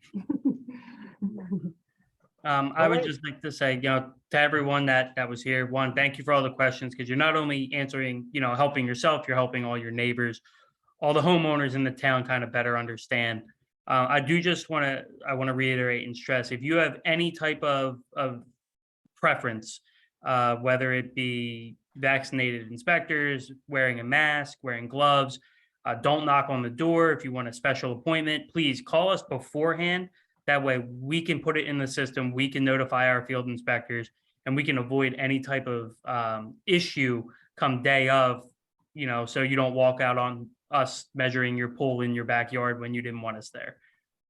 I would just like to say, to everyone that was here, one, thank you for all the questions because you're not only answering, helping yourself, you're helping all your neighbors, all the homeowners in the town kind of better understand. I want to reiterate and stress, if you have any type of preference, whether it be vaccinated inspectors, wearing a mask, wearing gloves, don't knock on the door. If you want a special appointment, please call us beforehand. That way we can put it in the system, we can notify our field inspectors, and we can avoid any type of issue come day of, so you don't walk out on us measuring your pool in your backyard when you didn't want us there.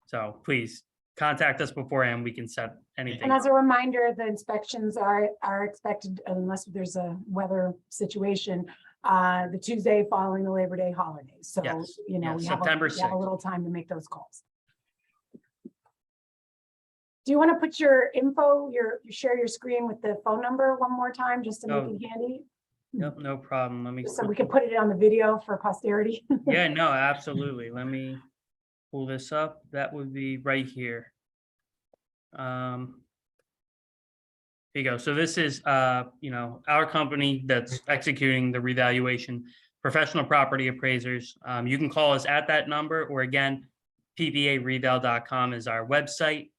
So please contact us beforehand. We can set anything. And as a reminder, the inspections are expected unless there's a weather situation, the Tuesday following the Labor Day holidays. So, Yes. we have September we have a 6th. little time to make those calls. Do you want to put your info, share your screen with the phone number one more time, just to make Oh. it handy? Yep, no problem. Let me. So we can put it on the video for posterity. Yeah, no, absolutely. Let me pull this up. That would be right here. Here you go. So this is, our company that's executing the revaluation, Professional Property Appraisers. You can call us at that number, or again, ppareval.com is our website.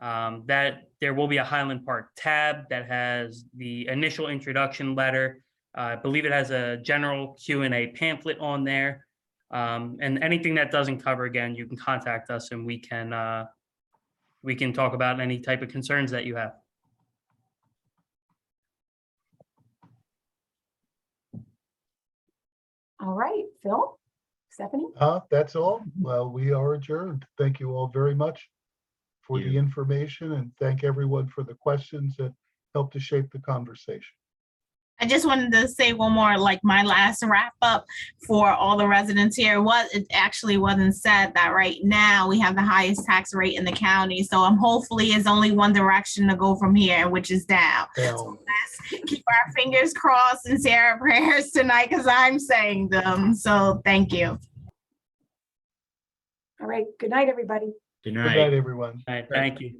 That there will be a Highland Park tab that has the initial introduction letter. I believe it has a general Q&A pamphlet on there. And anything that doesn't cover, again, you can contact us and we can talk about any type of concerns that you have. All right, Phil, Stephanie? That's all. Well, we are adjourned. Thank you all very much for the information, and thank everyone for the questions that helped to shape the conversation. I just wanted to say one more, like my last wrap up for all the residents here. It actually wasn't said that right now we have the highest tax rate in the county. So hopefully it's only one direction to go from here, which is down. So let's keep our fingers crossed and say our prayers tonight because I'm saying them. So thank you. All right, good night, everybody. Good Good night, everyone. All right, thank you.